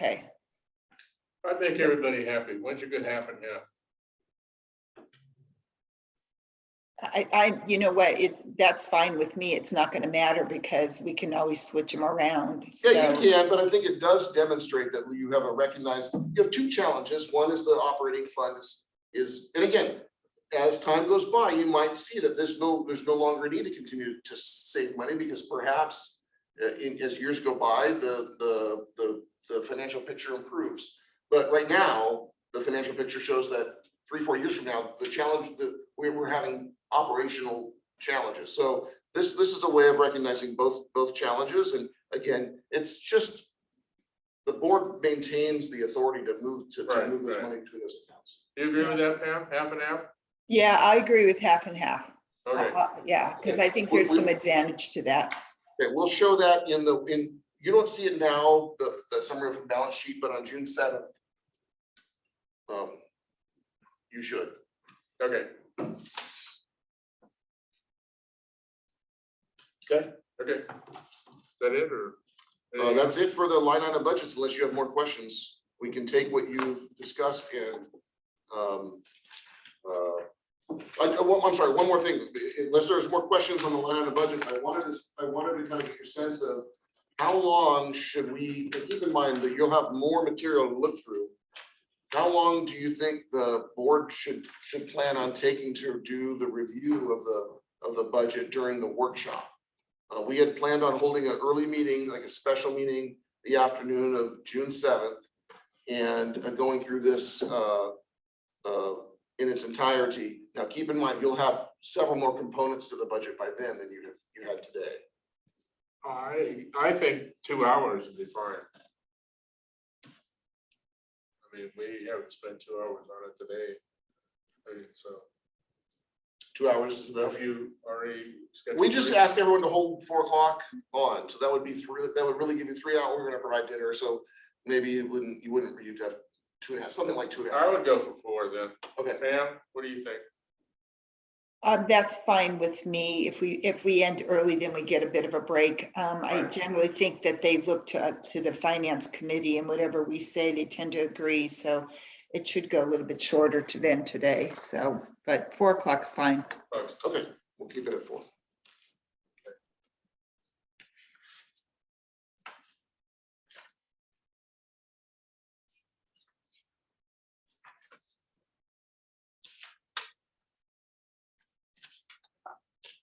Speaker 1: make everybody happy. Once you get half and half.
Speaker 3: You know what, that's fine with me. It's not gonna matter because we can always switch them around.
Speaker 2: Yeah,
Speaker 3: So,
Speaker 2: you can, but I think it does demonstrate that you have two challenges. One is the operating fund is, and again, as time goes by, you might see that there's no longer a need to continue to save money because perhaps as years go by, the financial picture improves. But right now, the financial picture shows that 3-4 years from now, the challenge that we're having operational challenges. So this is a way of recognizing both challenges. And again, it's just the board maintains the authority to move this money between those accounts.
Speaker 1: Do you agree with that, Pam? Half and half?
Speaker 3: yeah, I agree with half and half.
Speaker 1: Okay.
Speaker 3: Yeah, because I think there's some advantage to that.
Speaker 2: Okay, we'll show that you don't see it now, the summary of the balance sheet, but on June 7th, you should.
Speaker 1: Okay.
Speaker 2: Okay.
Speaker 1: Okay. Is that it or?
Speaker 2: That's it for the line item budgets, unless you have more questions. We can take what you've discussed and I'm sorry, one more thing. Unless there's more questions on the line item budgets, I wanted to kind of get your sense of how long should we, keep in mind that you'll have more material to look through. How long do you think the board should plan on taking to do the review of the budget during the workshop? We had planned on holding an early meeting, like a special meeting, the afternoon of June 7th, and going through this in its entirety. Now, keep in mind, you'll have several more components to the budget by then than you had today.
Speaker 1: I think 2 hours would be fine. I mean, we haven't spent 2 hours on it today. So
Speaker 2: 2 hours is enough.
Speaker 1: have you already scheduled?
Speaker 2: We just
Speaker 1: three?
Speaker 2: asked everyone to hold 4 o'clock on, so that would be that would really give you 3 hours. We're gonna provide dinner, so maybe you'd have 2.5, something like 2.5.
Speaker 1: I would go for 4 then.
Speaker 2: Okay,
Speaker 1: Pam, what do you think?
Speaker 3: That's fine with me. If we end early, then we get a bit of a break. I
Speaker 1: Right.
Speaker 3: generally think that they look to the finance committee, and whatever we say, they tend to agree. So it should go a little bit shorter to them today. So, but 4 o'clock's fine.
Speaker 1: Folks?
Speaker 2: okay, we'll keep it at 4.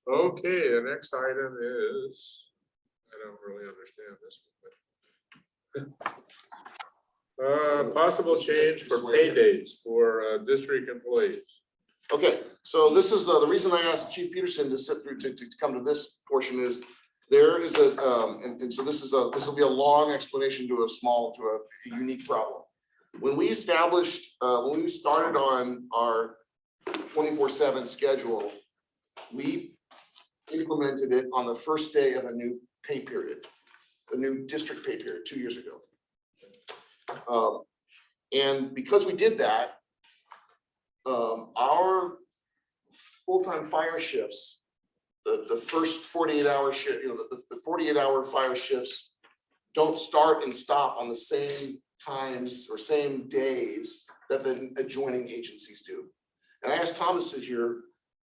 Speaker 1: Okay, the next item is, I don't really understand this one. but possible change for pay dates for district employees.
Speaker 2: Okay, so this is the reason I asked Chief Peterson to sit through to come to this portion is there is a, and so this will be a long explanation to a unique problem. When we established, when we started on our 24/7 schedule, we implemented it on the first day of a new pay period, a new district pay period 2 years ago. And because we did that, our full-time fire shifts, the first 48-hour shift, the 48-hour fire shifts don't start and stop on the same times or same days that the adjoining agencies do. And I asked Thomas to sit here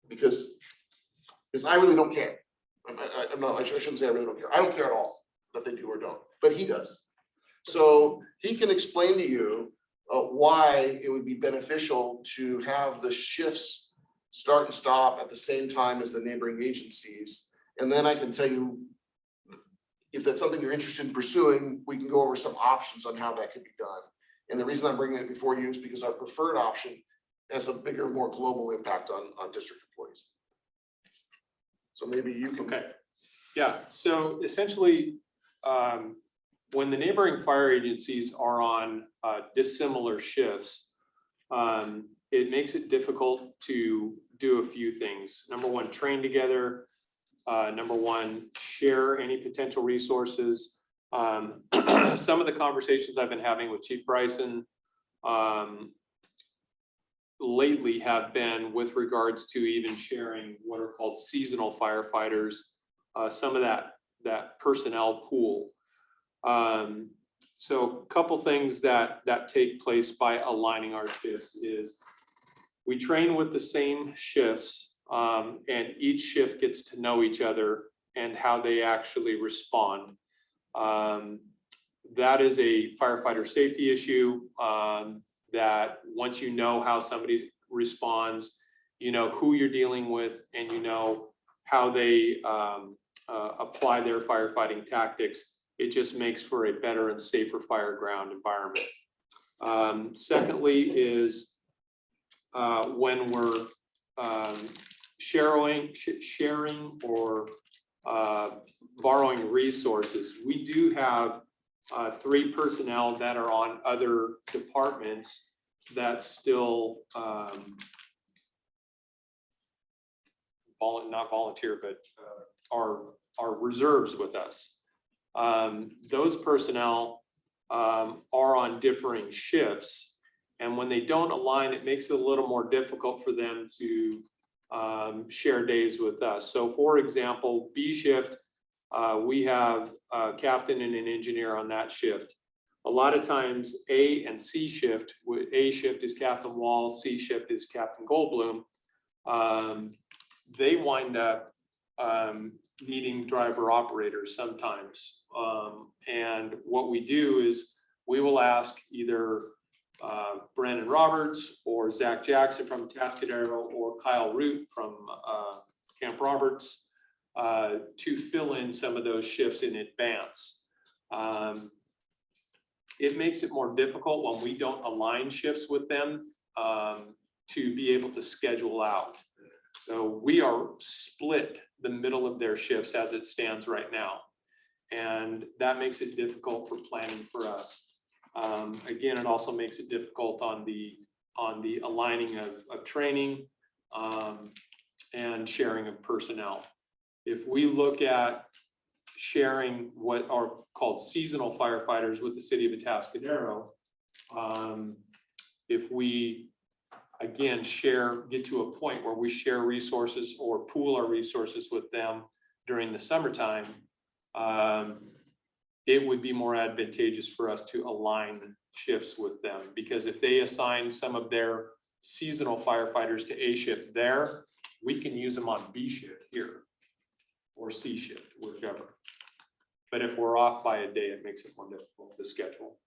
Speaker 2: because I really don't care. I shouldn't say I really don't care. I don't care at all that they do or don't, but he does. So he can explain to you why it would be beneficial to have the shifts start and stop at the same time as the neighboring agencies. And then I can tell you, if that's something you're interested in pursuing, we can go over some options on how that could be done. And the reason I'm bringing it before you is because our preferred option has a bigger, more global impact on district employees. So maybe you can.
Speaker 5: Okay, yeah, so essentially, when the neighboring fire agencies are on dissimilar shifts, it makes it difficult to do a few things. Number one, train together. Number one, share any potential resources. Some of the conversations I've been having with Chief Bryson lately have been with regards to even sharing what are called seasonal firefighters, some of that personnel pool. So a couple things that take place by aligning our shifts is we train with the same shifts, and each shift gets to know each other and how they actually respond. That is a firefighter safety issue, that once you know how somebody responds, you know who you're dealing with, and you know how they apply their firefighting tactics. It just makes for a better and safer fire ground environment. Secondly is when we're sharing or borrowing resources. We do have 3 personnel that are on other departments that still not volunteer, but are reserves with us. Those personnel are on differing shifts, and when they don't align, it makes it a little more difficult for them to share days with us. So for example, B shift, we have a captain and an engineer on that shift. A lot of times A and C shift, A shift is Captain Wall, C shift is Captain Goldblum. They wind up needing driver operators sometimes. And what we do is we will ask either Brandon Roberts or Zach Jackson from Tascadero or Kyle Root from Camp Roberts to fill in some of those shifts in advance. It makes it more difficult when we don't align shifts with them to be able to schedule out. So we are split the middle of their shifts as it stands right now. And that makes it difficult for planning for us. Again, it also makes it difficult on the on the aligning of training and sharing of personnel. If we look at sharing what are called seasonal firefighters with the city of Atascadero, if we, again, get to a point where we share resources or pool our resources with them during the summertime, it would be more advantageous for us to align shifts with them, because if they assign some of their seasonal firefighters to A shift there, we can use them on B shift here or C shift, whichever. But if we're off by a day, it makes it more difficult to schedule.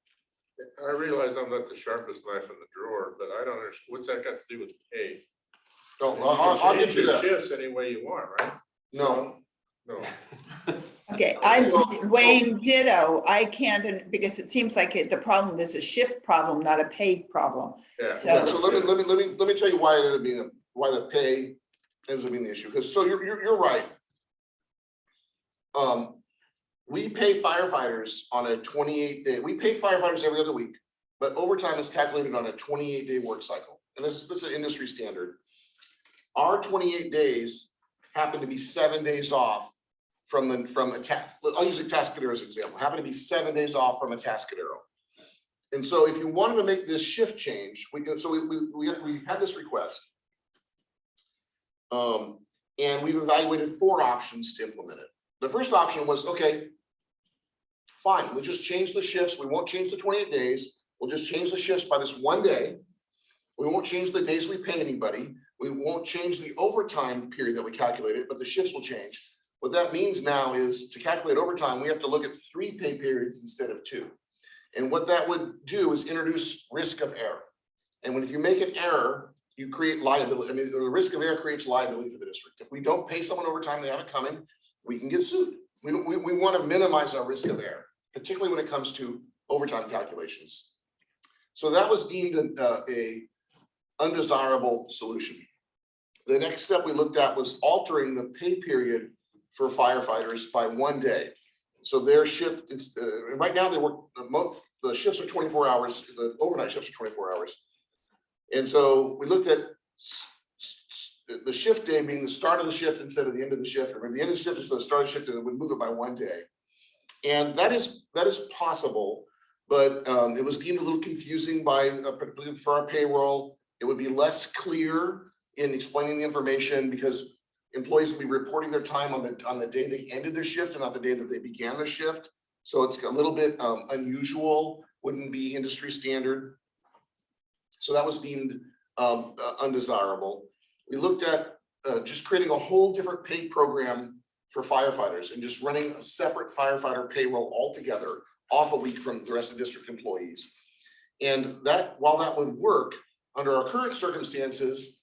Speaker 1: I realize I'm not the sharpest knife in the drawer, but I don't understand, what's that got to do with pay?
Speaker 2: So
Speaker 1: You
Speaker 2: I'll
Speaker 1: can
Speaker 2: get
Speaker 1: change
Speaker 2: you
Speaker 1: your
Speaker 2: that.
Speaker 1: shifts any way you want, right?
Speaker 2: No,
Speaker 1: No,
Speaker 3: Okay, I'm weighing ditto. I can't, because it seems like the problem is a shift problem, not a pay problem.
Speaker 1: yeah.
Speaker 3: So-
Speaker 2: so let me tell you why it ended up being, why the pay ends up being the issue, because so you're right. We pay firefighters on a 28-day, we pay firefighters every other week, but overtime is calculated on a 28-day work cycle. And this is an industry standard. Our 28 days happen to be 7 days off from I'll use Atascadero as an example, happen to be 7 days off from Atascadero. And so if you wanted to make this shift change, we had this request. And we've evaluated 4 options to implement it. The first option was, okay, fine, we'll just change the shifts. We won't change the 28 days. We'll just change the shifts by this one day. We won't change the days we pay anybody. We won't change the overtime period that we calculated, but the shifts will change. What that means now is to calculate overtime, we have to look at 3 pay periods instead of 2. And what that would do is introduce risk of error. And if you make an error, you create liability. I mean, the risk of error creates liability for the district. If we don't pay someone overtime, they have it coming, we can get sued. We want to minimize our risk of error, particularly when it comes to overtime calculations. So that was deemed a undesirable solution. The next step we looked at was altering the pay period for firefighters by 1 day. So their shift, right now they work, the shifts are 24 hours, the overnight shifts are 24 hours. And so we looked at the shift day being the start of the shift instead of the end of the shift, or the end of the shift is the start of the shift, and it would move it by 1 day. And that is possible, but it was deemed a little confusing particularly for our payroll. It would be less clear in explaining the information because employees will be reporting their time on the day they ended their shift and not the day that they began their shift. So it's a little bit unusual, wouldn't be industry standard. So that was deemed undesirable. We looked at just creating a whole different pay program for firefighters and just running a separate firefighter payroll altogether off a week from the rest of district employees. And that, while that would work under our current circumstances,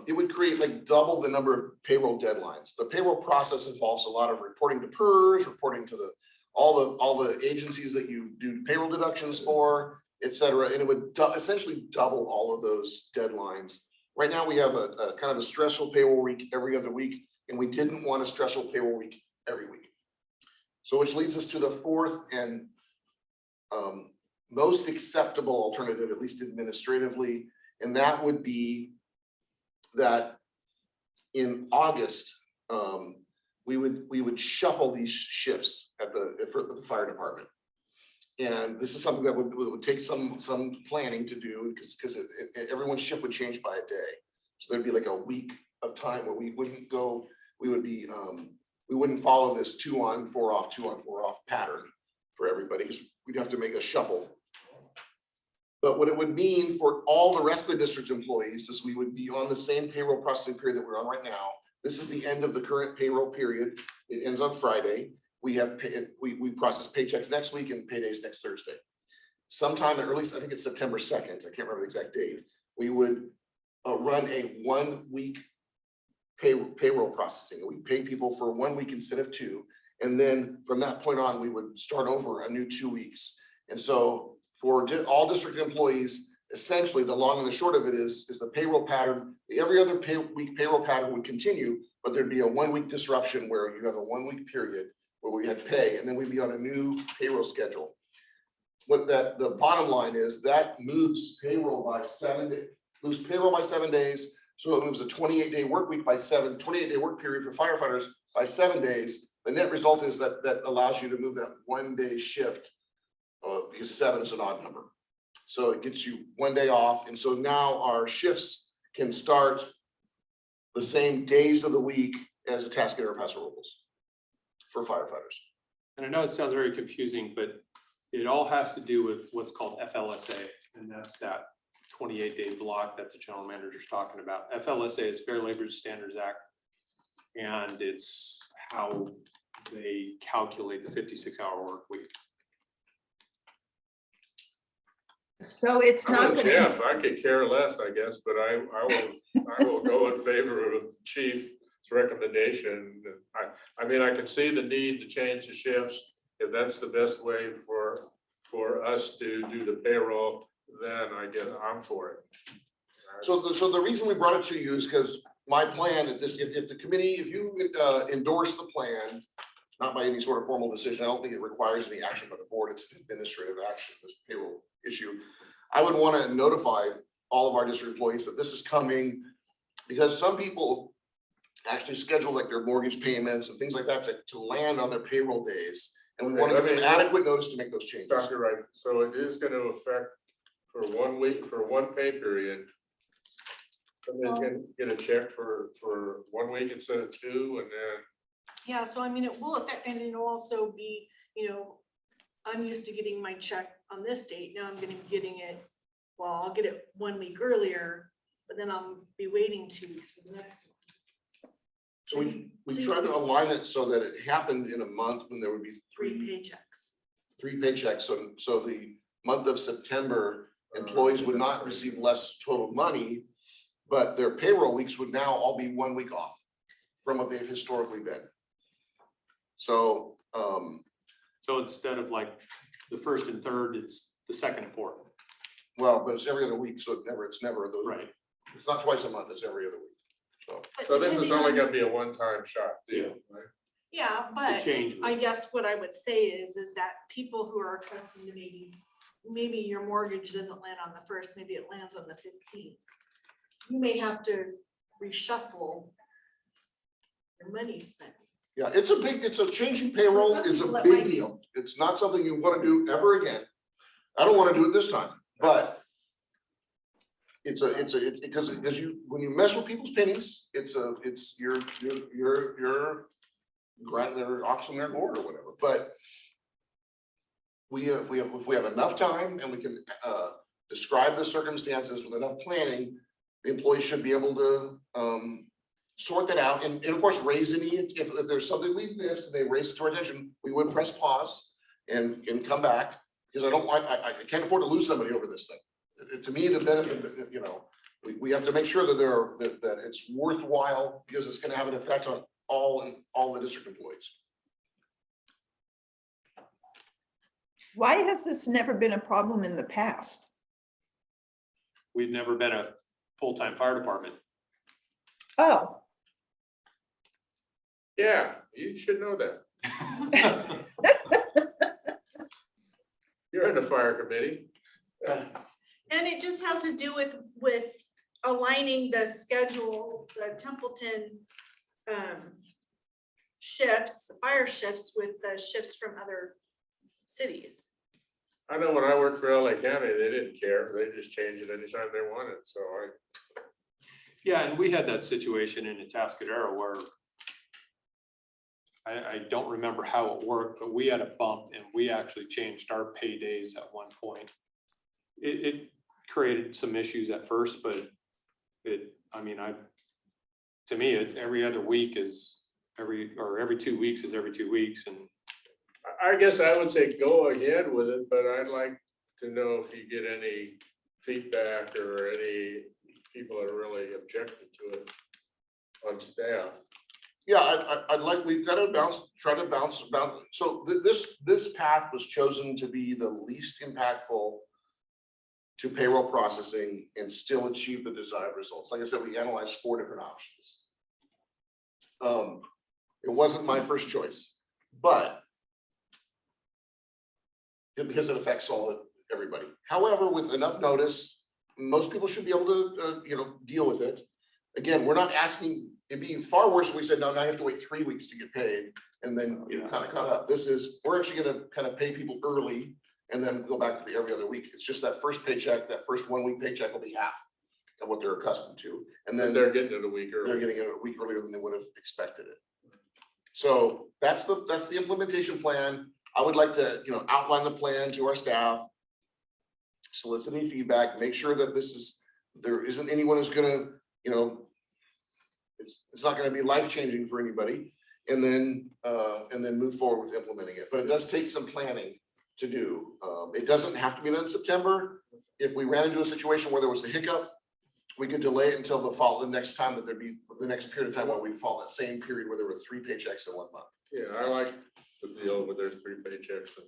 Speaker 2: it would create like double the number of payroll deadlines. The payroll process involves a lot of reporting to PERS, reporting to all the agencies that you do payroll deductions for, et cetera. And it would essentially double all of those deadlines. Right now we have a kind of a stressful payroll week every other week, and we didn't want a stressful payroll week every week. So which leads us to the 4th and most acceptable alternative, at least administratively, and that would be that in August, we would shuffle these shifts at the fire department. And this is something that would take some planning to do because everyone's shift would change by a day. So there'd be like a week of time where we wouldn't go, we wouldn't follow this 2 on 4 off, 2 on 4 off pattern for everybody because we'd have to make a shuffle. But what it would mean for all the rest of the district employees is we would be on the same payroll processing period that we're on right now. This is the end of the current payroll period. It ends on Friday. We process paychecks next week and paydays next Thursday. Sometime at least, I think it's September 2nd, I can't remember the exact date, we would run a 1 week payroll processing. We pay people for 1 week instead of 2. And then from that point on, we would start over a new 2 weeks. And so for all district employees, essentially the long and the short of it is the payroll pattern, every other week payroll pattern would continue, but there'd be a 1 week disruption where you have a 1 week period where we had pay, and then we'd be on a new payroll schedule. what that, the bottom line is, that moves payroll by 7 days, moves payroll by 7 days. So it moves a 28-day work week by 28-day work period for firefighters by 7 days. The net result is that allows you to move that 1 day shift, because 7 is an odd number. So it gets you 1 day off. And so now our shifts can start the same days of the week as the task air pass rules for firefighters.
Speaker 5: And I know it sounds very confusing, but it all has to do with what's called FLSA, and that's that 28-day block that the general manager is talking about. FLSA is Fair Labor Standards Act, and it's how they calculate the 56-hour work week.
Speaker 3: So it's
Speaker 1: I'm
Speaker 3: not
Speaker 1: with
Speaker 3: gonna,
Speaker 1: Jeff, I could care less, I guess, but I will go in favor of the chief's recommendation. I mean, I can see the need to change the shifts. If that's the best way for us to do the payroll, then I'm for it.
Speaker 2: So the reason we brought it to you is because my plan at this, if the committee, if you endorse the plan, not by any sort of formal decision, I don't think it requires any action by the board, it's administrative action, this payroll issue. I would want to notify all of our district employees that this is coming, because some people actually schedule like their mortgage payments and things like that to land on their payroll days. And we want to give them adequate notice to make those changes.
Speaker 1: Stop you right, so it is gonna affect for 1 week, for 1 pay period. Somebody's gonna get a check for 1 week instead of 2, and then.
Speaker 4: Yeah, so I mean, it will affect, and it'll also be, you know, I'm used to getting my check on this date, now I'm gonna be getting it, well, I'll get it 1 week earlier, but then I'll be waiting 2 weeks for the next one.
Speaker 2: So we tried to align it so that it happened in a month when there would be
Speaker 4: Three paychecks.
Speaker 2: 3 paychecks. So the month of September, employees would not receive less total money, but their payroll weeks would now all be 1 week off from what they've historically been. So,
Speaker 5: So instead of like the first and third, it's the second and fourth.
Speaker 2: well, but it's every other week, so it's never those.
Speaker 5: Right.
Speaker 2: It's not twice a month, it's every other week.
Speaker 4: But
Speaker 1: So this is
Speaker 4: depending
Speaker 1: only
Speaker 4: on-
Speaker 1: gonna be a one-time shot deal, right?
Speaker 4: Yeah,
Speaker 5: The
Speaker 4: but
Speaker 5: change.
Speaker 4: I guess what I would say is that people who are accustomed to maybe your mortgage doesn't land on the first, maybe it lands on the 15th. You may have to reshuffle your money spent.
Speaker 2: Yeah, it's a changing payroll is a big deal. It's not something you want to do ever again. I don't want to do it this time, but because when you mess with people's pennies, it's your grant their ox on their gourd or whatever, but if we have enough time and we can describe the circumstances with enough planning, the employees should be able to sort that out and of course raise any, if there's something we've missed and they raise it to our attention, we would press pause and come back, because I can't afford to lose somebody over this thing. To me, the benefit, you know, we have to make sure that it's worthwhile, because it's gonna have an effect on all the district employees.
Speaker 3: why has this never been a problem in the past?
Speaker 5: We've never been a full-time fire department.
Speaker 3: Oh,
Speaker 1: Yeah, you should know that. You're in the fire committee.
Speaker 4: And it just has to do with aligning the schedule, the Templeton shifts, fire shifts with the shifts from other cities.
Speaker 1: I know when I worked for LA County, they didn't care. They just changed it anytime they wanted. So
Speaker 5: Yeah, and we had that situation in Atascadero where I don't remember how it worked, but we had a bump and we actually changed our pay days at one point. It created some issues at first, but to me, it's every other week is every 2 weeks is every 2 weeks, and
Speaker 1: I guess I would say go ahead with it, but I'd like to know if you get any feedback or any people that are really objecting to it on staff.
Speaker 2: Yeah, I'd like, we've got to try to bounce about. So this path was chosen to be the least impactful to payroll processing and still achieve the desired results. Like I said, we analyzed 4 different options. It wasn't my first choice, but because it affects everybody. However, with enough notice, most people should be able to, deal with it. Again, we're not asking, it'd be far worse if we said, no, now you have to wait 3 weeks to get paid and then you kind of caught up. We're actually gonna kind of pay people early and then go back to the every other week. It's just that first paycheck, that first 1 week paycheck will be half of what they're accustomed to. And then
Speaker 1: They're getting it a week
Speaker 2: they're
Speaker 1: early.
Speaker 2: getting it a week earlier than they would have expected it. So that's the implementation plan. I would like to, outline the plan to our staff. Solicit any feedback, make sure that there isn't anyone who's gonna, it's not gonna be life-changing for anybody. And then move forward with implementing it. But it does take some planning to do. It doesn't have to be done in September. If we ran into a situation where there was a hiccup, we could delay it until the next time that there'd be the next period of time where we'd fall that same period where there were 3 paychecks in 1 month.
Speaker 1: Yeah, I like the deal where there's 3 paychecks.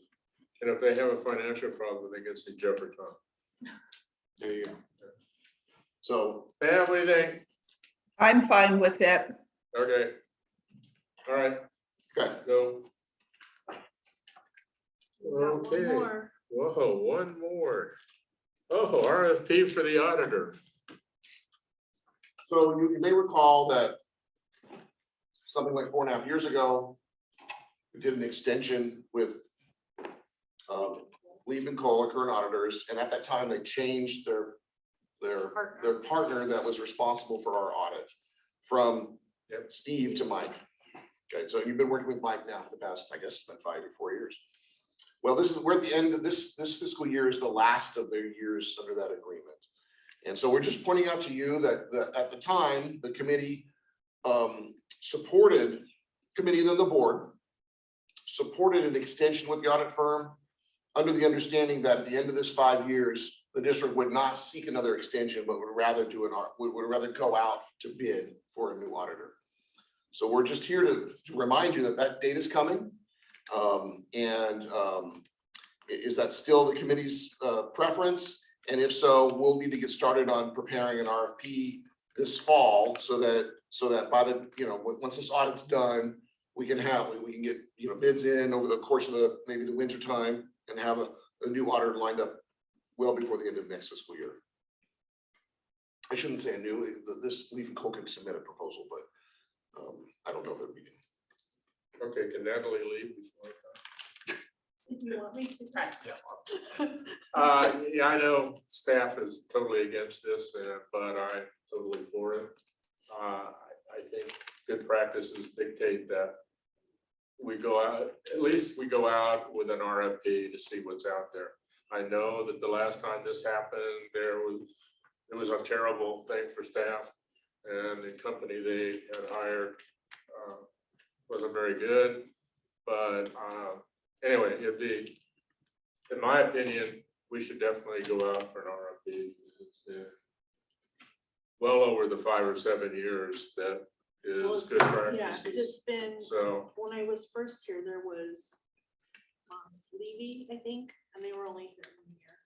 Speaker 1: And if they have a financial problem, they can see Jeffrey Tom.
Speaker 5: There you go.
Speaker 2: So
Speaker 1: Pam, what do you think?
Speaker 3: I'm fine with it.
Speaker 1: Okay. All right,
Speaker 2: okay.
Speaker 1: go.
Speaker 4: We got one
Speaker 1: Okay.
Speaker 4: more.
Speaker 1: Whoa, one more. Oh, RFP for the auditor.
Speaker 2: So you may recall that something like 4.5 years ago, we did an extension with Leaf and Cole, our current auditors, and at that time they changed their partner that was responsible for our audit from Steve to Mike. Okay, so you've been working with Mike now for the past, I guess, about 5 or 4 years. Well, we're at the end of this fiscal year is the last of their years under that agreement. And so we're just pointing out to you that at the time, the committee supported, committee and then the board supported an extension with the audit firm under the understanding that at the end of this 5 years, the district would not seek another extension, but would rather go out to bid for a new auditor. So we're just here to remind you that date is coming. Is that still the committee's preference? And if so, we'll need to get started on preparing an RFP this fall so that by the, once this audit's done, we can get, bids in over the course of maybe the winter time and have a new auditor lined up well before the end of next fiscal year. I shouldn't say this Leaf and Cole can submit a proposal, but I don't know if it'd be.
Speaker 1: Okay, can Natalie leave before?
Speaker 4: If you want me to.
Speaker 1: Yeah, I know staff is totally against this, but I'm totally for it. I think good practices dictate that we go out, at least we go out with an RFP to see what's out there. I know that the last time this happened, it was a terrible thing for staff, and the company they had hired wasn't very good. But anyway, in my opinion, we should definitely go out for an RFP. It's well over the 5 or 7 years that is good
Speaker 4: Yeah, because
Speaker 1: practices.
Speaker 4: it's been,
Speaker 1: So,
Speaker 4: when I was first here, there was Levy, I think, and they were only here 1 year.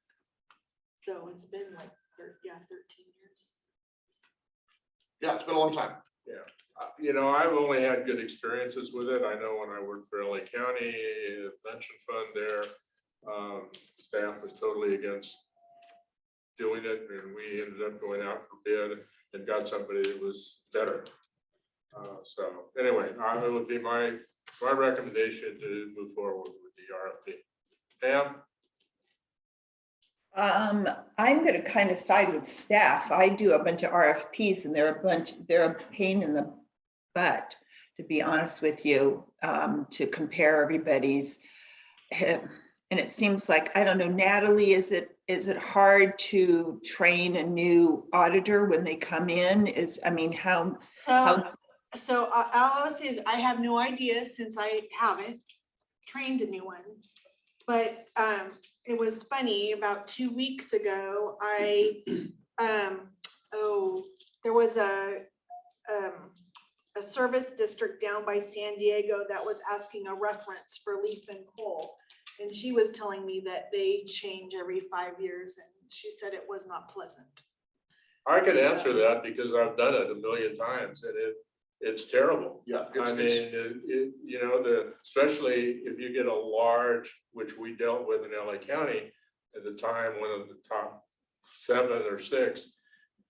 Speaker 4: So it's been like, 13 years.
Speaker 2: Yeah, it's been a long time.
Speaker 1: I've only had good experiences with it. I know when I worked for LA County pension fund there, staff was totally against doing it, and we ended up going out for bid and got somebody that was better. So anyway, it would be my recommendation to move forward with the RFP. Pam?
Speaker 3: I'm gonna kind of side with staff. I do a bunch of RFPs and they're a pain in the butt, to be honest with you, to compare everybody's. And it seems like, I don't know, Natalie, is it hard to train a new auditor when they come in?
Speaker 4: So all I would say is I have no idea, since I haven't trained a new one. But it was funny, about 2 weeks ago, there was a service district down by San Diego that was asking a reference for Leaf and Cole. And she was telling me that they change every 5 years, and she said it was not pleasant.
Speaker 1: I could answer that because I've done it a million times, and it's terrible.
Speaker 2: Yeah.
Speaker 1: I mean, you know, especially if you get a large, which we dealt with in LA County at the time, one of the top 7 or 6,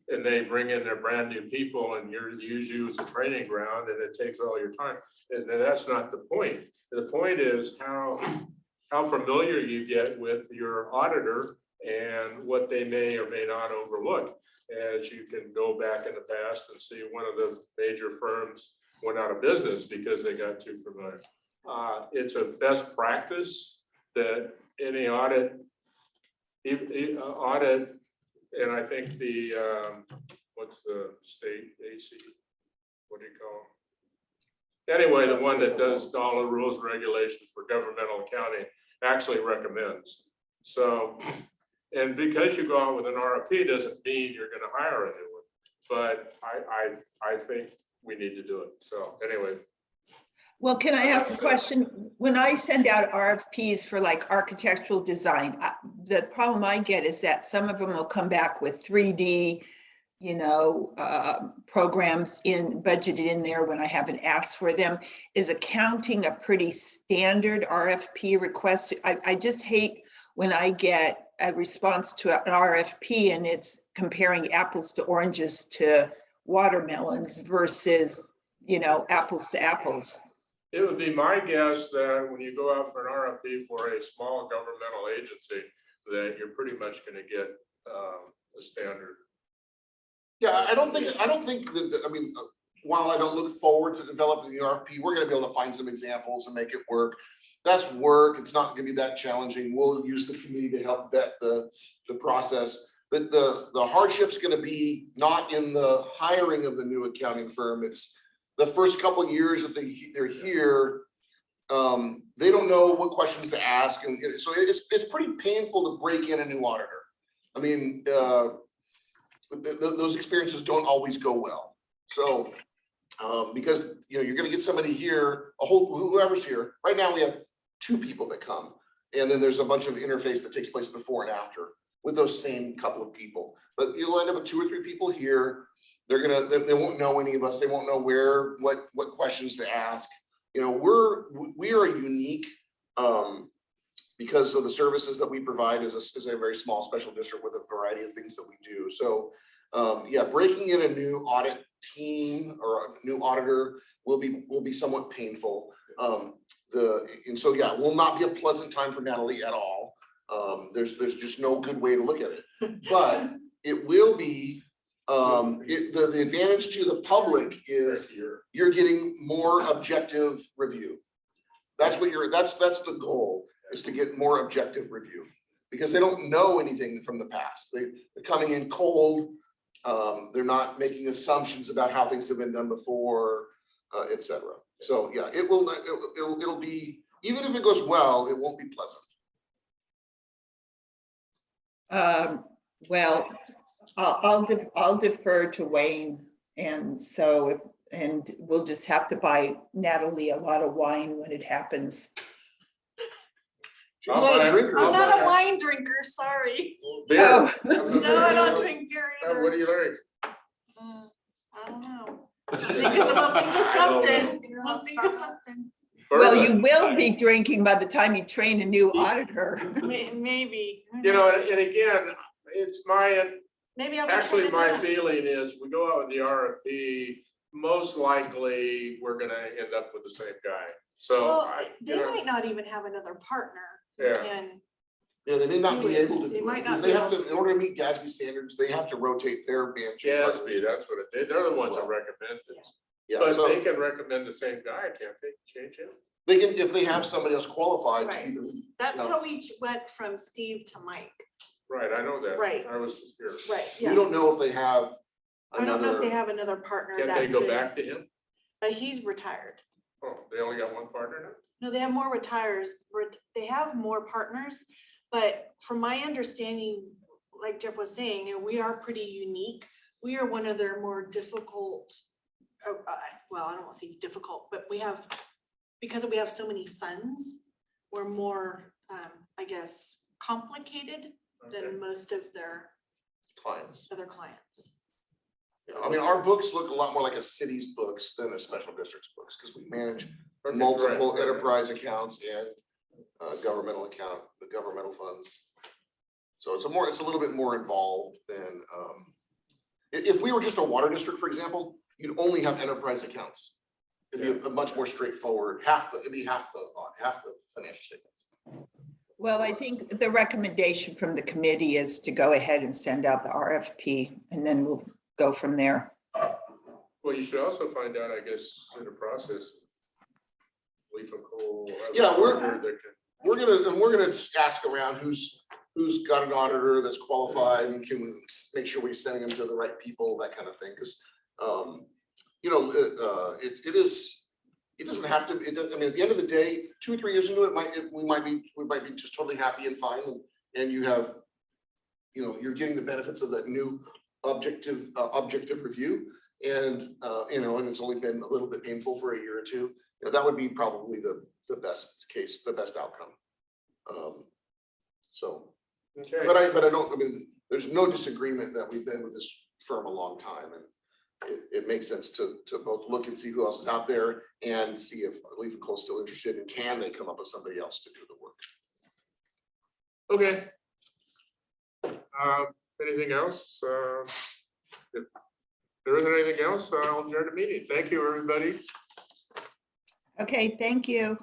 Speaker 1: and they bring in their brand new people and use you as a training ground and it takes all your time. And that's not the point. The point is how familiar you get with your auditor and what they may or may not overlook. As you can go back in the past and see one of the major firms went out of business because they got too familiar. It's a best practice that any audit, and I think the, what's the state AC? What do you call them? Anyway, the one that does all the rules and regulations for governmental accounting actually recommends. So, and because you go out with an RFP doesn't mean you're gonna hire a new one. But I think we need to do it. So anyway.
Speaker 3: Well, can I ask a question? When I send out RFPs for like architectural design, the problem I get is that some of them will come back with 3D, you know, programs budgeted in there when I haven't asked for them. Is accounting a pretty standard RFP request? I just hate when I get a response to an RFP and it's comparing apples to oranges to watermelons versus, you know, apples to apples.
Speaker 1: It would be my guess that when you go out for an RFP for a small governmental agency, that you're pretty much gonna get a standard.
Speaker 2: Yeah, I don't think that, I mean, while I don't look forward to developing the RFP, we're gonna be able to find some examples and make it work. That's work, it's not gonna be that challenging. We'll use the committee to help vet the process. But the hardship's gonna be not in the hiring of the new accounting firm, it's the first couple of years that they're here. They don't know what questions to ask, and so it's pretty painful to break in a new auditor. I mean, those experiences don't always go well. So, because, you know, you're gonna get somebody here, whoever's here. Right now, we have 2 people that come, and then there's a bunch of interface that takes place before and after with those same couple of people. But you'll end up with 2 or 3 people here. They won't know any of us. They won't know what questions to ask. You know, we are unique because of the services that we provide as a very small special district with a variety of things that we do. So yeah, breaking in a new audit team or a new auditor will be somewhat painful. And so yeah, it will not be a pleasant time for Natalie at all. There's just no good way to look at it, but it will be. The advantage to the public is you're getting more objective review. That's the goal, is to get more objective review, because they don't know anything from the past. They're coming in cold. They're not making assumptions about how things have been done before, etc. So yeah, it'll be, even if it goes well, it won't be pleasant.
Speaker 3: Well, I'll defer to Wayne, and so and we'll just have to buy Natalie a lot of wine when it happens.
Speaker 2: She's not a drinker.
Speaker 4: I'm not a wine drinker, sorry.
Speaker 1: Beer.
Speaker 3: Oh.
Speaker 4: No, I don't drink beer either.
Speaker 1: What do you learn?
Speaker 4: I don't know. I'll think of something.
Speaker 3: Well, you will be drinking by the time you train a new auditor.
Speaker 4: Maybe.
Speaker 1: You know, and again, it's
Speaker 4: Maybe I'll.
Speaker 1: actually, my feeling is we go out with the RFP, most likely we're gonna end up with the same guy. So
Speaker 4: Well, they might not even have another partner.
Speaker 1: Yeah.
Speaker 4: And
Speaker 2: Yeah, they may not be able to.
Speaker 4: They might not
Speaker 2: They
Speaker 4: be
Speaker 2: have
Speaker 4: able
Speaker 2: to, in order to meet GASB standards, they have to rotate their managing partners.
Speaker 1: Gatsby, that's what they're the ones that recommend this.
Speaker 2: Yeah,
Speaker 1: But
Speaker 2: so
Speaker 1: they can recommend the same guy, can't they? Change him?
Speaker 2: they can, if they have somebody else qualified to be
Speaker 4: Right.
Speaker 2: the.
Speaker 4: that's
Speaker 2: No.
Speaker 4: how we went from Steve to Mike.
Speaker 1: Right, I know that.
Speaker 4: Right.
Speaker 1: I was here.
Speaker 4: Right,
Speaker 2: We
Speaker 4: yeah.
Speaker 2: don't know if they have
Speaker 4: I don't know if they
Speaker 2: another,
Speaker 4: have another partner.
Speaker 1: Can't
Speaker 4: that
Speaker 1: they go
Speaker 4: could-
Speaker 1: back to him?
Speaker 4: He's retired.
Speaker 1: Oh, they only got one partner now?
Speaker 4: No, they have more they have more partners, but from my understanding, like Jeff was saying, you know, we are pretty unique. We are one of their more difficult, well, I don't want to say difficult, but because we have so many funds, we're more, I guess, complicated
Speaker 1: Okay.
Speaker 4: than most of their
Speaker 2: clients.
Speaker 4: other clients.
Speaker 2: You know, I mean, our books look a lot more like a city's books than a special district's books, because we manage
Speaker 1: Okay,
Speaker 2: multiple
Speaker 1: right.
Speaker 2: enterprise accounts and governmental funds. So it's a little bit more involved than, if we were just a water district, for example, you'd only have enterprise accounts. It'd be a much more straightforward, it'd be half the financial statements.
Speaker 3: Well, I think the recommendation from the committee is to go ahead and send out the RFP, and then we'll go from there.
Speaker 1: Well, you should also find out, I guess, in the process. Leaf and coal.
Speaker 2: Yeah,
Speaker 1: We're
Speaker 2: We're gonna ask around who's got an auditor that's qualified, and can we make sure we send them to the right people, that kind of thing, because you know, it doesn't have to, I mean, at the end of the day, 2 or 3 years into it, we might be just totally happy and fine, and you have, you know, you're getting the benefits of that new objective review, and you know, and it's only been a little bit painful for a year or two. You know, that would be probably the best case, the best outcome. So,
Speaker 1: okay.
Speaker 2: but I don't, I mean, there's no disagreement that we've been with this firm a long time, and it makes sense to both look and see who else is out there and see if Leaf and Co is still interested, and can they come up with somebody else to do the work.
Speaker 1: Okay. Anything else? If there isn't anything else, I'll adjourn the meeting. Thank you, everybody.
Speaker 3: Okay, thank you.